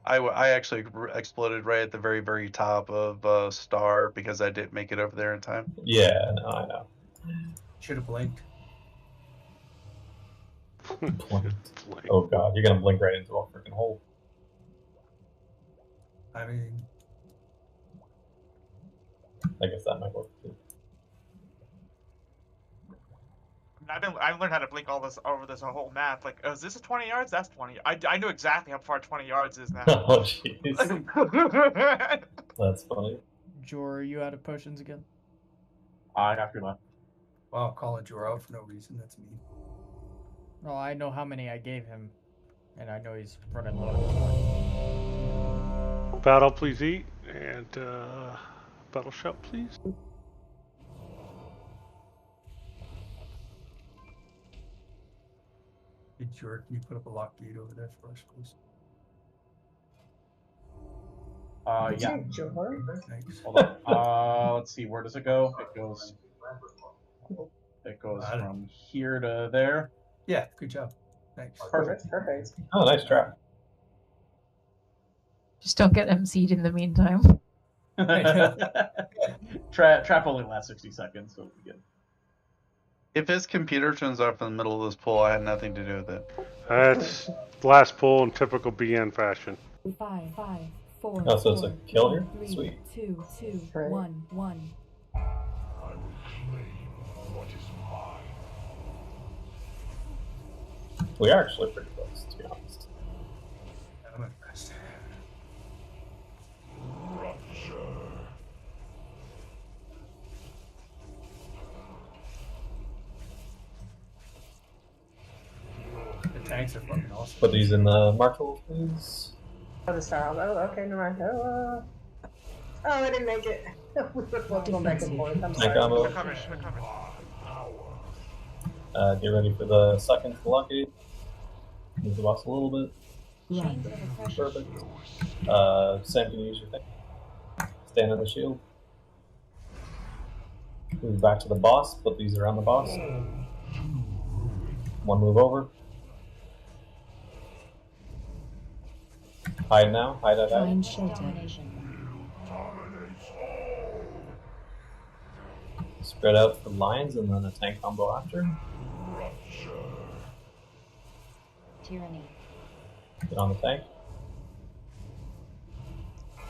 I actually exploded right at the very, very top of Star because I didn't make it over there in time. Yeah, no, I know. Should have blinked. Oh god, you're gonna blink right into a freaking hole. I mean, I guess that might work too. I've learned how to blink all this over this whole map. Like, oh, is this 20 yards? That's 20. I know exactly how far 20 yards is now. Oh jeez. That's funny. Jor, are you out of potions again? I have to left. Wow, calling Jor out for no reason. That's mean. No, I know how many I gave him, and I know he's running low at this point. Battle, please eat, and battle shout, please. Hey, Jor, can you put up a lock gate over there for us, please? Yeah. Thanks. Hold on. Let's see. Where does it go? It goes from here to there. Yeah, good job. Thanks. Perfect. Oh, nice try. Just don't get MC'd in the meantime. Trap only lasts 60 seconds, so we get. If his computer turns off in the middle of this pool, I had nothing to do with it. That's last pull in typical BN fashion. 5, 4, Oh, so it's a kill here? 3, Sweet. 2, 1, 1. I will claim what is mine. We are actually pretty close, to be honest. I'm impressed. The tanks are fucking awesome. Put these in the marshals, please. Oh, the star. Oh, okay, never mind. Oh, I didn't make it. We were both going back and forth. I'm sorry. combo. Get ready for the second blockade. Move the boss a little bit. Perfect. Sam can use your thing. Stand on the shield. Move back to the boss. Put these around the boss. One move over. Hide now. Hide. Find shelter. Spread out for lines and then a tank combo after. Tyranny. Get on the tank.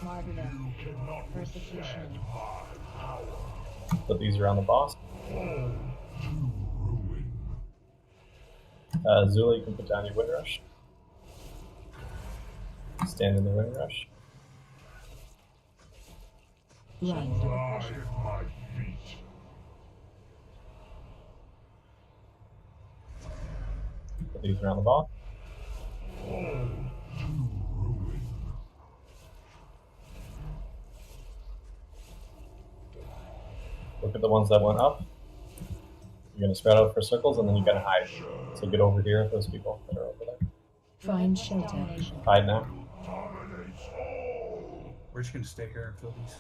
Martyrdom. Persecution. Put these around the boss. Zula, you can put down your wind rush. Stand in the wind rush. Put these around the boss. Look at the ones that went up. You're going to spread out for circles and then you got to hide. So get over here with those people that are over there. Find shelter. Hide now. We're just gonna stay here and fill these.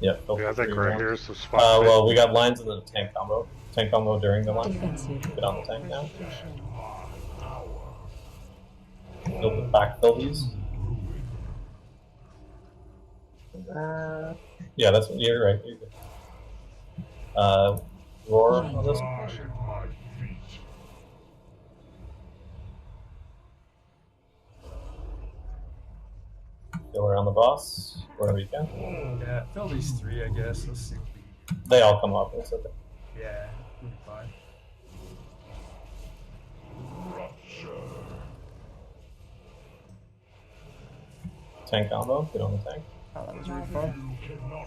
Yeah, Yeah, I think right here is the spot. well, we got lines in the tank combo. Tank combo during the line. Get on the tank now. Backfill these. Yeah, that's what you're right. You're good. Roar on this. Go around the boss wherever you can. Yeah, fill these three, I guess. Let's see. They all come up. It's okay. Yeah, we'll be fine. Tank combo. Get on the tank. Oh, that was really fun.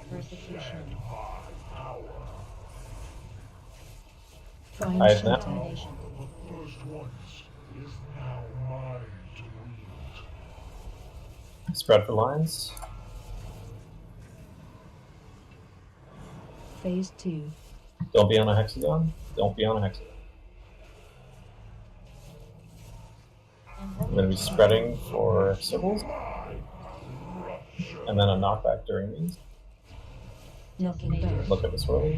Persecution. Hide Find now. shelter. First ones is now mine to wield. Spread for lines. Phase 2. Don't be on a hexagon. Don't be on a hexagon. I'm going to be spreading for circles. And then a knockback during these. Look at the swirl.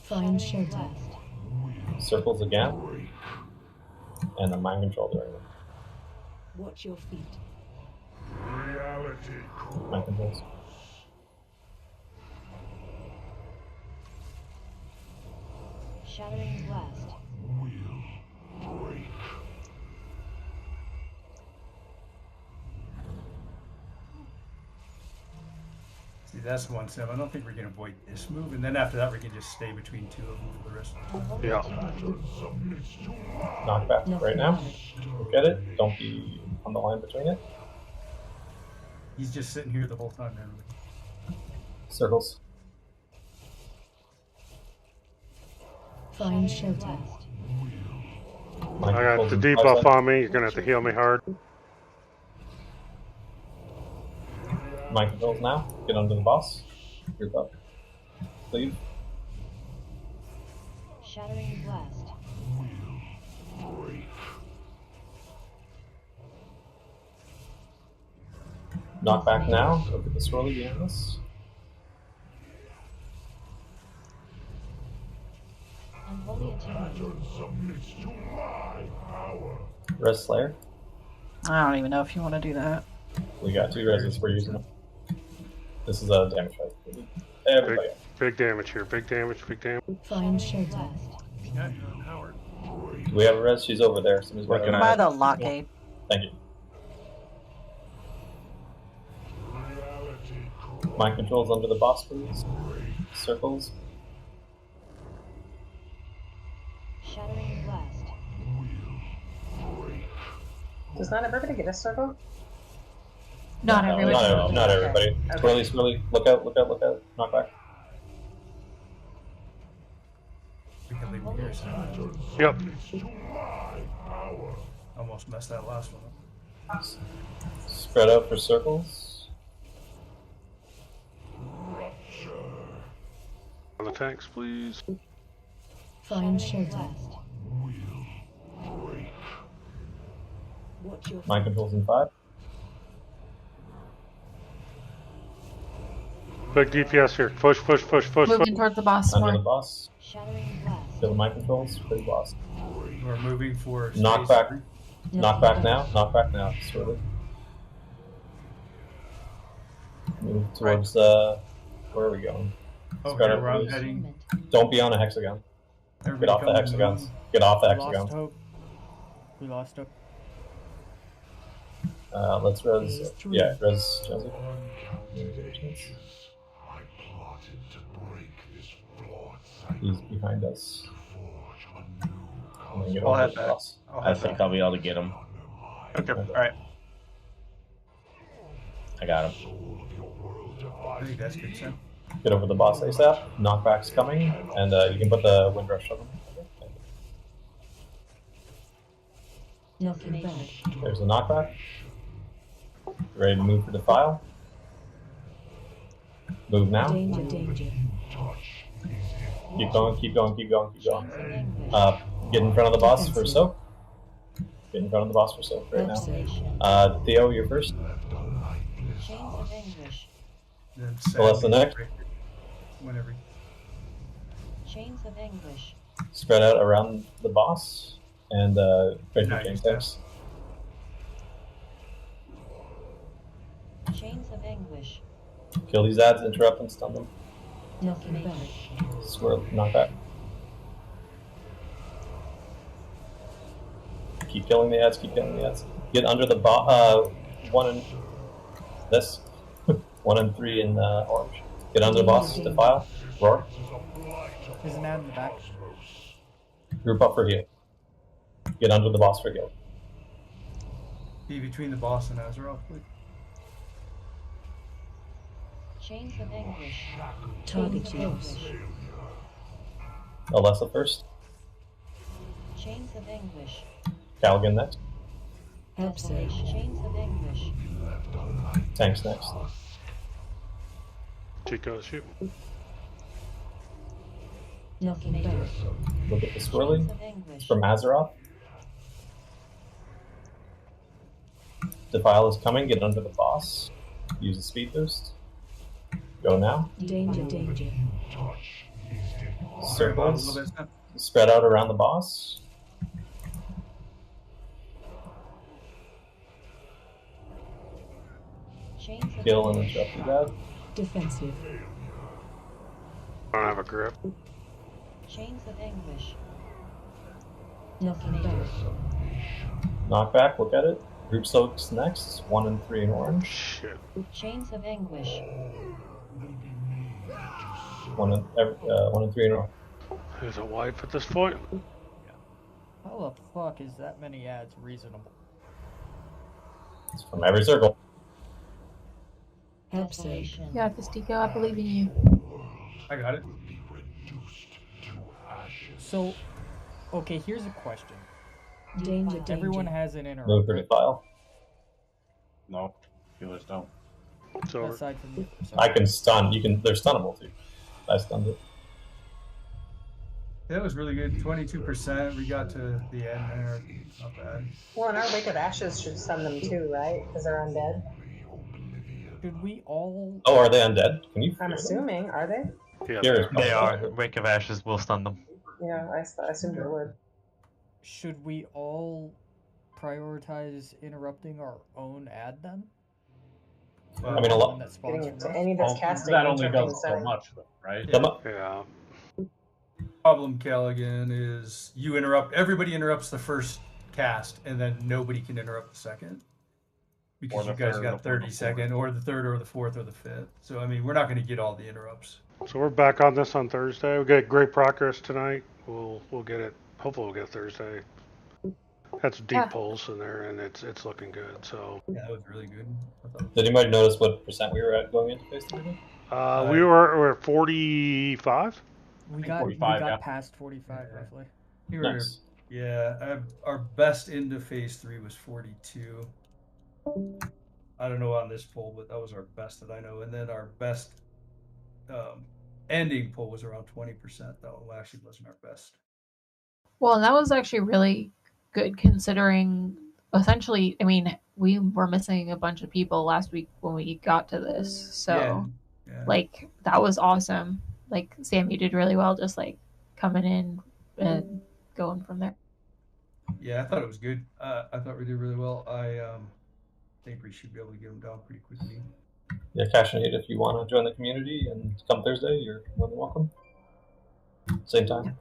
Find shelter. Circles again. And a mind control during them. Watch your feet. Reality Mind controls. Shattering blast. See, that's one step. I don't think we can avoid this move, and then after that, we can just stay between two of them for the rest of the Yeah. Knockback right now. Look at it. Don't be on the line between it. He's just sitting here the whole time, everybody. Circles. Find shelter. I got the debuff on me. You're gonna have to heal me hard. Mind controls now. Get under the boss. Group up. Leave. Shattering blast. Knockback now. Look at the swirly behind us. Unholy attunement. submits to my power. Res Slayer. I don't even know if you want to do that. We got 2 reses. We're using them. This is a damage fight. Everybody. Big damage here. Big damage. Big damage. Find shelter. Yeah, you're on Howard. Do we have a res? She's over there. Somebody's Working by the lockade. Thank you. Mind controls under the boss, please. Circles. Shattering blast. Does not everybody get a circle? Not everybody. Not everybody. Okay. Swirly. Look out. Knock back. We can leave it here. So. Yep. Almost messed that last one up. Spread out for circles. On the tanks, please. Find shelter. Mind controls in 5. Big DPS here. Push. Moving towards the boss Under the more. boss. Kill the mind controls for the boss. We're moving for Knockback. Knockback now. Swirly. Move towards where are we going? Okay, where I'm heading. Don't be on a hexagon. Everybody Get off the come hexagons. move. Get off the We lost hexagons. hope. We lost hope. Let's res. Yeah, res. Jonesy. He's behind us. I'll head back. I think I'll be able to get him. Okay, alright. I got him. I think that's good, Sam. Get over the boss ASAP. Knockback's coming, and you can put the wind rush on him. Knocking back. There's a knockback. Ready to move for Defile? Move now. Danger. Keep going. Get in front of the boss for soak. Get in front of the boss for soak right now. Theo, you're first. Chains of anguish. Then Celeste next. Whenever. Chains of anguish. Spread out around the boss and break your chain steps. Chains of anguish. Kill these ads, interrupt and stun them. Knocking back. Swirl, knockback. Keep killing the ads. Get under the boss. 1 and this. 1 and 3 in orange. Get under the boss. Defile. Roar. There's an ad in the back. Group up for heal. Get under the boss for heal. Be between the boss and Azeroth, please. Chains of anguish. Target use. Alessa first. Chains of anguish. Callaghan next. Chains of anguish. Tanks next. Chico, shoot. Knocking back. Look at the swirly. It's from Azeroth. Defile is coming. Get under the boss. Use a speed boost. Go now. Danger. Circles. Spread out around the boss. Chains of Kill and interrupt you guys. defensive. I don't have a grip. Chains of anguish. Knocking back. Knockback. Look at it. Group soaks next. 1 and 3 in orange. Shit. Chains of anguish. 1 and 3 in orange. There's a wipe at this point. How the fuck is that many ads reasonable? It's from every circle. Absolution. Yeah, Fistico, I believe in you. I got it. So, okay, here's a question. Danger. Everyone has an interrupt. Move for right? Defile. No, healers don't. It's over. Aside from you. I can stun. You can. They're stunnable too. I stunned it. That was really good. 22%. We got to the end there. Not bad. Well, and our Wake of Ashes should stun them too, right? Because they're undead. Should we all... Oh, are they undead? Can you? I'm assuming. Are they? Yeah, They are. Wake of Ashes will stun them. Yeah, I assumed it would. Should we all prioritize interrupting our own ad then? I mean, a lot. That Getting spawns it to from any that's Well, casting. that only interrupting does the so setting. much, though, right? Yeah. Problem, Callaghan, is you interrupt. Everybody interrupts the first cast, and then nobody can interrupt the second because Or you the guys third, got or 30 the second, or the third, or the fourth, or the fifth. So I mean, we're not going to get all the interrupts. So we're back on this on Thursday. We got great progress tonight. We'll get it. Hopefully we'll get it Thursday. Had some deep pulls in there, and it's looking good. So Yeah, that was really good. Did anybody notice what percent we were at going into phase 3? we were at 45. We got past 45 roughly. Nice. Yeah, our best into phase 3 was 42. I don't know on this poll, but that was our best that I know. And then our best ending poll was around 20%. That one actually wasn't our best. Well, and that was actually really good considering essentially, I mean, we were missing a bunch of people last week when we got to this. So, like, that was awesome. Like, Sam, you did really well just, like, coming in and going from there. Yeah, I thought it was good. I thought we did really well. I think we should be able to get them down pretty quickly. Yeah, Cash and Aid, if you want to join the community and come Thursday, you're more than welcome. Same time.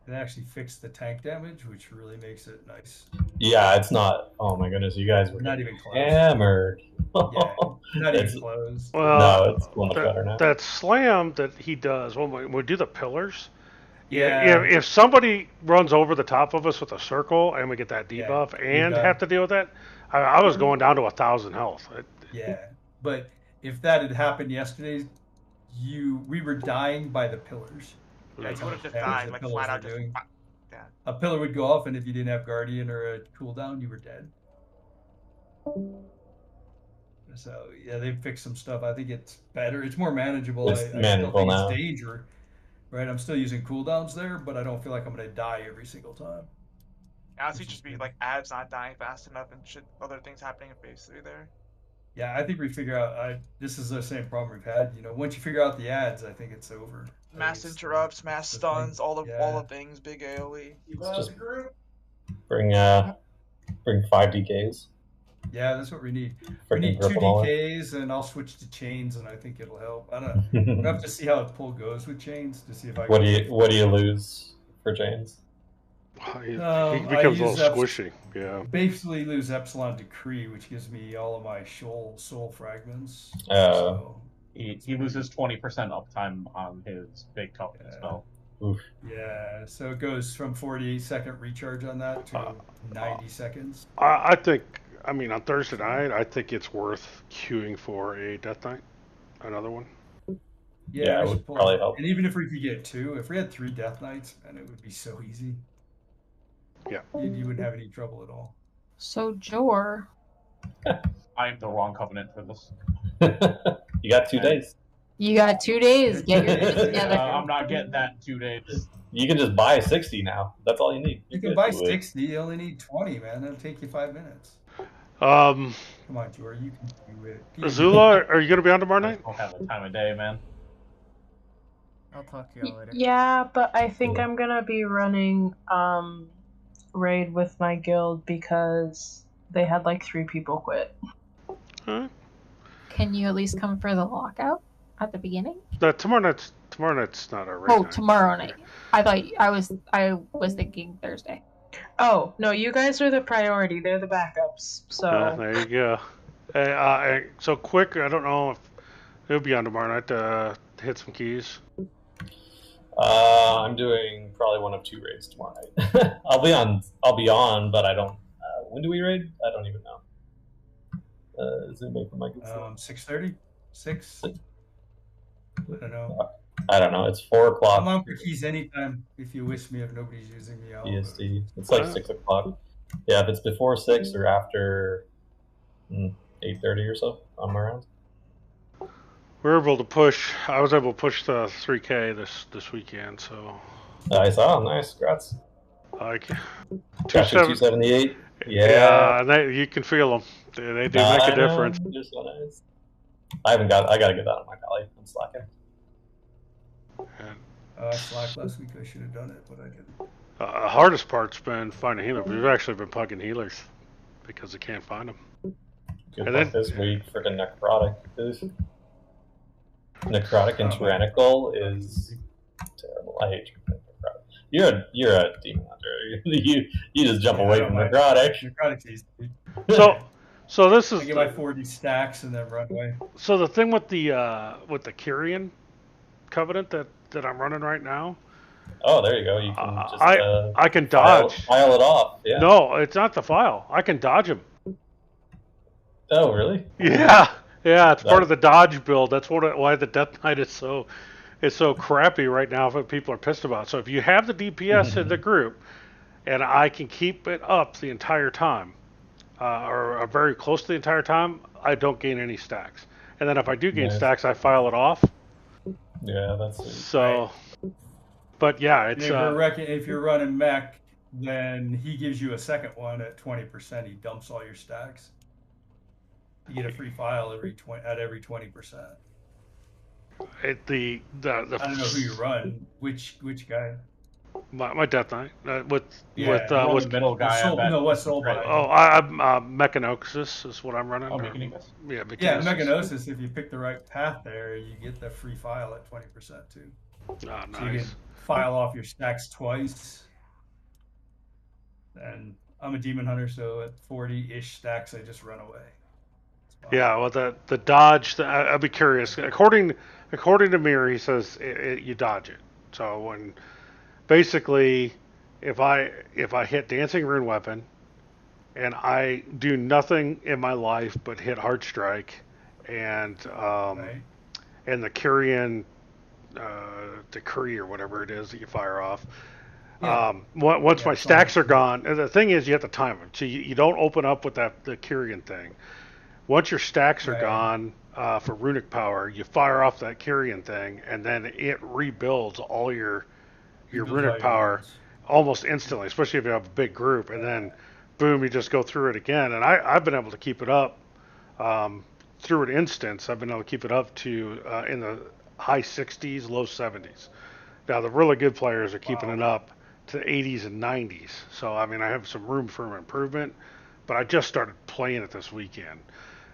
It actually fixed the tank damage, which really makes it nice. Yeah, it's not. Oh my goodness, you guys were not even close. Hammered. Yeah, not even close. Well, no, it's much better now. That slam that he does when we do the pillars. Yeah. If somebody runs over the top of us with a circle and we get that debuff and have to deal with that, I was going down to 1,000 health. Yeah, but if that had happened yesterday, we were dying by the pillars. That's would have just died, like flat out. Yeah. A pillar would go off, and if you didn't have Guardian or a cooldown, you were dead. So yeah, they fixed some stuff. I think it's better. It's more manageable. It's I manageable still think now. It's danger, right? I'm still using cooldowns there, but I don't feel like I'm going to die every single time. Honestly, just be like ads not dying fast enough and shit, other things happening in phase 3 there. Yeah, I think we figure out. This is the same problem we've had. You know, once you figure out the ads, I think it's over. Mass interrupts, mass stuns, all the things, big AOE. Just bring 5 DKs. Yeah, that's what we need. We need 2 DKs, and I'll switch to chains, and I think it'll help. I don't know. We'll have to see how the pull goes with chains to see if I. What do you lose for chains? He becomes a little squishy. Yeah. Basically, lose Epsilon Decree, which gives me all of my soul fragments. He loses 20% uptime on his big token spell. Oof. Yeah, so it goes from 48-second recharge on that to 90 seconds. I think, I mean, on Thursday night, I think it's worth queuing for a Death Knight, another one. Yeah, it would probably help. And even if we could get 2, if we had 3 Death Knights, man, it would be so easy. Yeah. You wouldn't have any trouble at all. So, Jor. I am the wrong covenant for this. You got 2 days. You got 2 days. Get your shit together. I'm not getting that in 2 days. You can just buy 60 now. That's all you need. You can buy 60. You only need 20, man. That'll take you 5 minutes. Come on, Jor. You can do it. Azula, are you going to be on tomorrow night? I don't have the time of day, man. I'll talk to you later. Yeah, but I think I'm gonna be running raid with my guild because they had like 3 people quit. Huh? Can you at least come for the lockout at the beginning? Tomorrow night's not a raid night. Tomorrow night. I thought I was thinking Thursday. Oh no, you guys are the priority. They're the backups. So there you go. Hey, so quick. I don't know if it'll be on tomorrow night to hit some keys. I'm doing probably one of 2 raids tomorrow night. I'll be on, but I don't. When do we raid? I don't even know. Is anybody from my group? 6:30? 6? I don't know. I don't know. It's 4 o'clock. I'm on for keys anytime if you wish me if nobody's using me. EST. It's like 6 o'clock. Yeah, if it's before 6 or after 8:30 or so, I'm around. I was able to push the 3K this weekend, so. Nice. Oh, nice. Congrats. Like 278. Yeah, and you can feel them. They do make a difference. They're so nice. I gotta get that on my belly. I'm slacking. I slacked last week. I should have done it, but I didn't. The hardest part's been finding healers. We've actually been pugging healers because they can't find them. Good luck this week for the necrotic. Necrotic and tyrannical is terrible. I hate necrotic. You're a demon hunter. You just jump away from necrotic. Necrotic's easy. So this is I get my 40 stacks and then run away. So the thing with the Kyrian Covenant that I'm running right now. Oh, there you go. You can just I can dodge. File it off. Yeah. No, it's not the file. I can dodge them. Oh, really? Yeah, it's part of the dodge build. That's why the Death Knight is so crappy right now. What people are pissed about. So if you have the DPS in the group, and I can keep it up the entire time, or very close to the entire time, I don't gain any stacks. And then if I do gain stacks, I file it off. Yeah, that's it. So. But yeah, it's if you're running mech, then he gives you a second one at 20%. He dumps all your stacks. You get a free file every 20%. I don't know who you run. Which guy? My Death Knight with the middle guy. What's soul by? Oh, I'm Mechanosis is what I'm running. Oh, Mechanosis. Yeah, Mechanosis. If you pick the right path there, you get the free file at 20% too. Ah, nice. So you can file off your stacks twice. And I'm a demon hunter, so at 40-ish stacks, I just run away. Yeah, well, the dodge. I'd be curious. According to Mir, he says you dodge it. So when basically, if I hit Dancing Rune Weapon, and I do nothing in my life but hit Hard Strike, and and the Kyrian Decree or whatever it is that you fire off. Once my stacks are gone, and the thing is you have to time it. So you don't open up with the Kyrian thing. Once your stacks are gone for runic power, you fire off that Kyrian thing, and then it rebuilds all your runic power almost instantly, especially if you have a big group. And then, boom, you just go through it again. And I've been able to keep it up through an instance. I've been able to keep it up to in the high 60s, low 70s. Now, the really good players are keeping it up to the 80s and 90s. So, I mean, I have some room for improvement, but I just started playing it this weekend.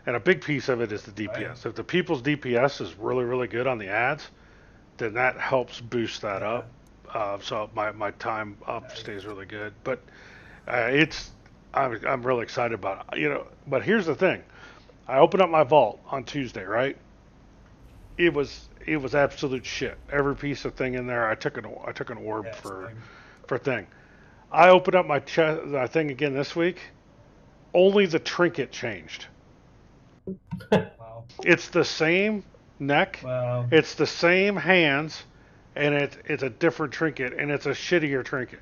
And a big piece of it is the DPS. If the people's DPS is really, really good on the ads, then that helps boost that up. So my time up stays really good. But I'm really excited about it. But here's the thing. I opened up my vault on Tuesday, right? It was absolute shit. Every piece of thing in there, I took an orb for thing. I opened up my thing again this week. Only the trinket changed. Wow. It's the same neck. Wow. It's the same hands, and it's a different trinket, and it's a shittier trinket.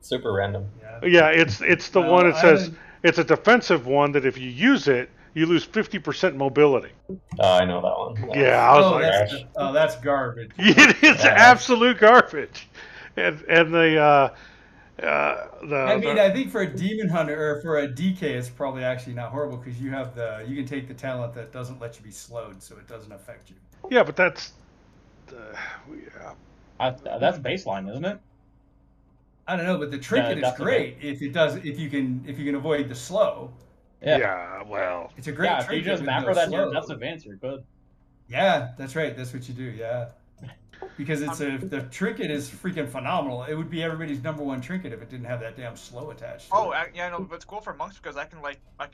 Super random. Yeah, it's the one that says it's a defensive one that if you use it, you lose 50% mobility. Oh, I know that one. Yeah, I was that's garbage. It is absolute garbage, and the. I think for a demon hunter or for a DK, it's probably actually not horrible because you can take the talent that doesn't let you be slowed, so it doesn't affect you. Yeah, but that's that's baseline, isn't it? I don't know, but the trinket is great if you can avoid the slow. Yeah, well, it's a great trinket. If you just macro that your death's advance, you're good. Yeah, that's right. That's what you do. Yeah. Because the trinket is freaking phenomenal. It would be everybody's number one trinket if it didn't have that damn slow attached. Yeah, no, but it's cool for monks because I can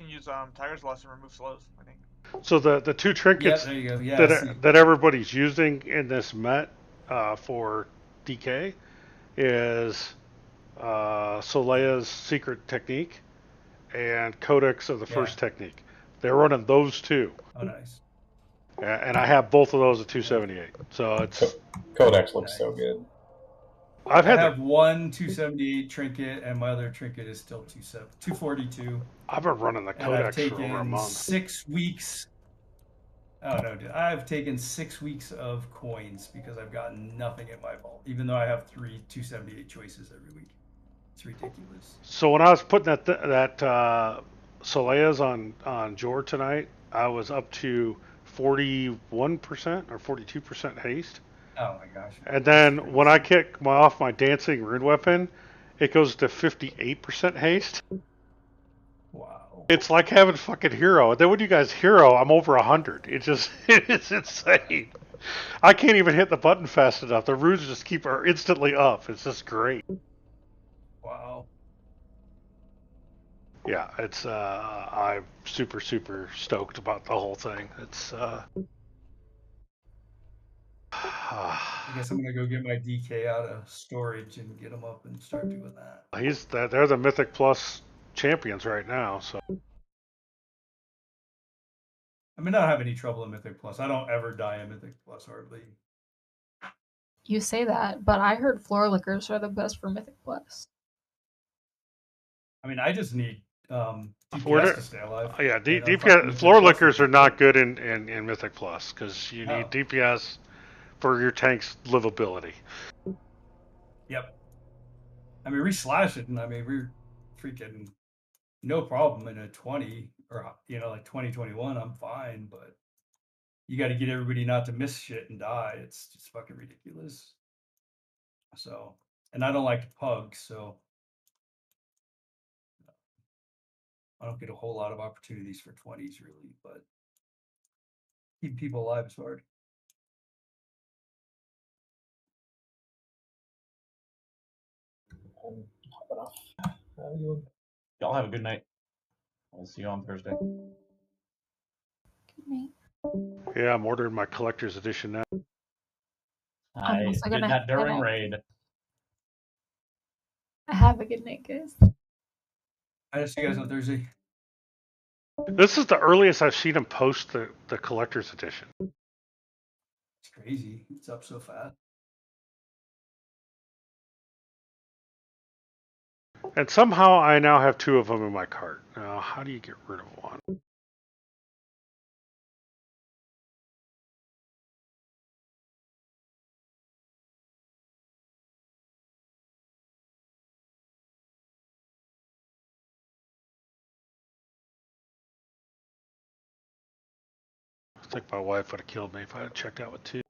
use Tiger's Lust and remove slows, I think. So the two trinkets that everybody's using in this Met for DK is Solea's secret technique and Codex of the first technique. They're running those two. Oh, nice. And I have both of those at 278. So it's Codex looks so good. I have one 278 trinket, and my other trinket is still 242. I've been running the Codex for over a month. 6 weeks. Oh no, dude! I've taken 6 weeks of coins because I've gotten nothing in my vault, even though I have 3 278 choices every week. It's ridiculous. So when I was putting that Solea's on Jor tonight, I was up to 41% or 42% haste. Oh my gosh. And then when I kick off my dancing rune weapon, it goes to 58% haste. Wow. It's like having fucking hero. And then when you guys hero, I'm over 100. It's insane. I can't even hit the button fast enough. The runes just keep are instantly up. It's just great. Wow. Yeah, it's I'm super stoked about the whole thing. It's I guess I'm gonna go get my DK out of storage and get them up and start doing that. they're the Mythic Plus champions right now, so I mean, I don't have any trouble in Mythic Plus. I don't ever die in Mythic Plus hardly. You say that, but I heard floor lickers are the best for Mythic Plus. I mean, I just need DPS to stay alive. Yeah, DPS floor lickers are not good in Mythic Plus because you need DPS for your tank's livability. Yep. I mean, re-slash it, and I mean, we're freaking no problem in a 20 or like 2021. I'm fine, but you got to get everybody not to miss shit and die. It's just fucking ridiculous. So, and I don't like to pug, so I don't get a whole lot of opportunities for 20s really, but keeping people alive is hard. Y'all have a good night. I'll see you on Thursday. Good night. Yeah, I'm ordering my collector's edition now. I did that during raid. Have a good night, guys. I'll see you guys on Thursday. This is the earliest I've seen him post the collector's edition. It's crazy. It's up so fast. And somehow I now have 2 of them in my cart. Now, how do you get rid of one? I think my wife would have killed me if I had checked out with 2.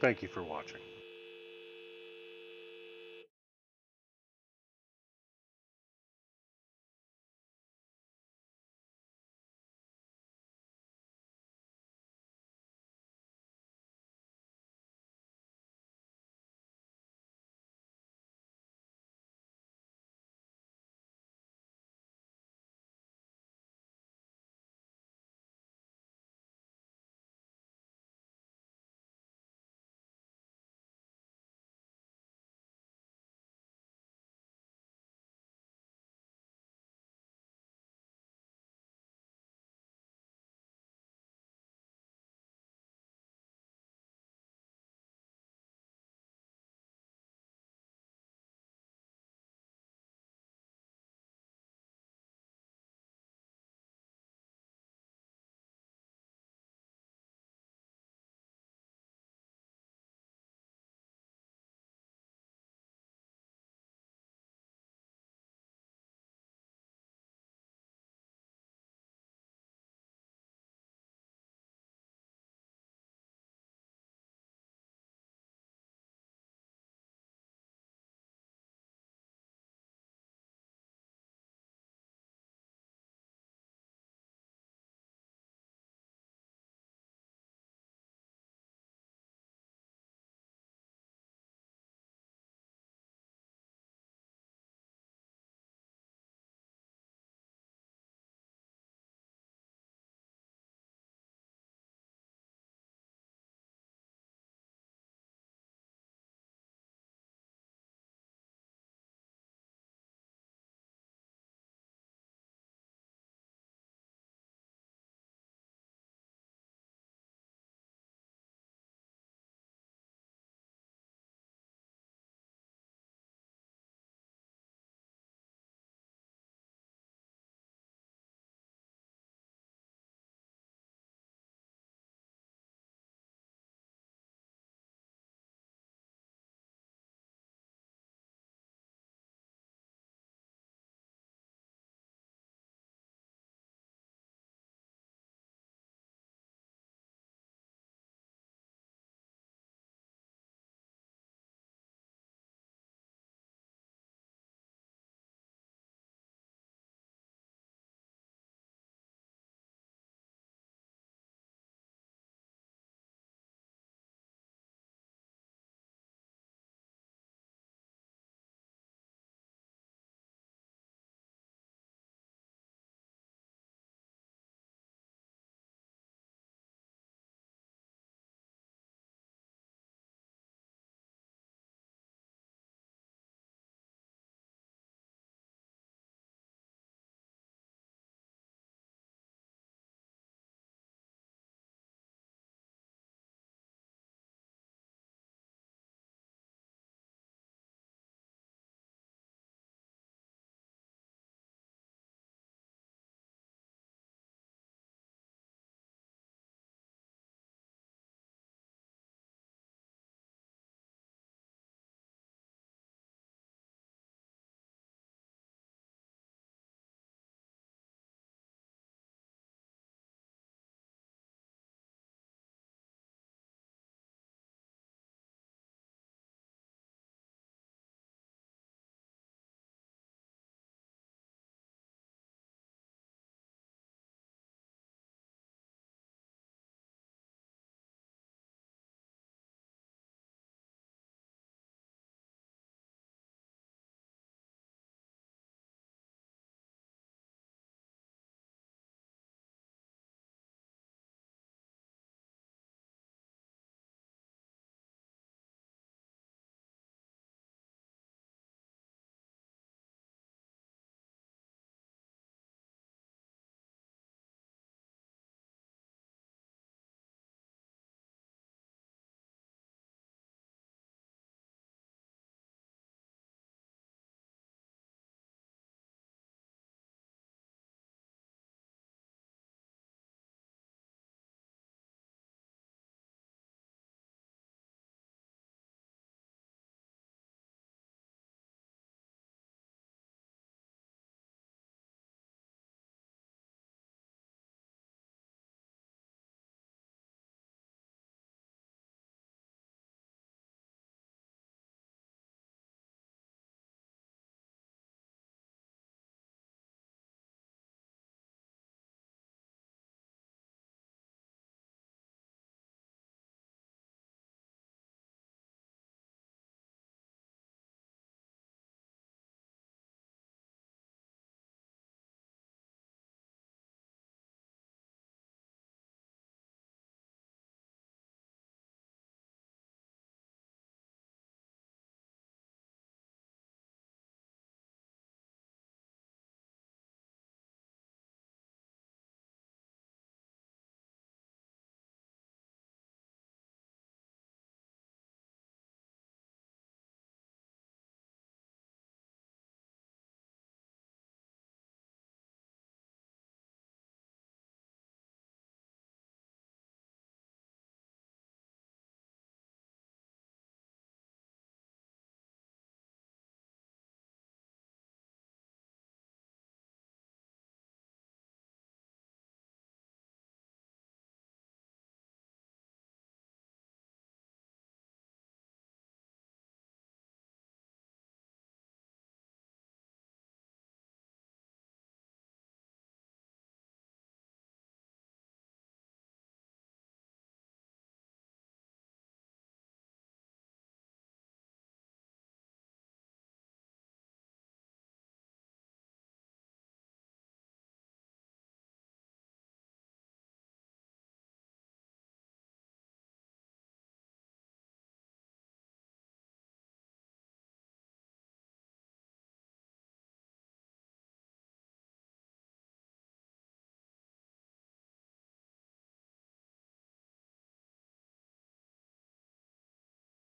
Thank you for watching.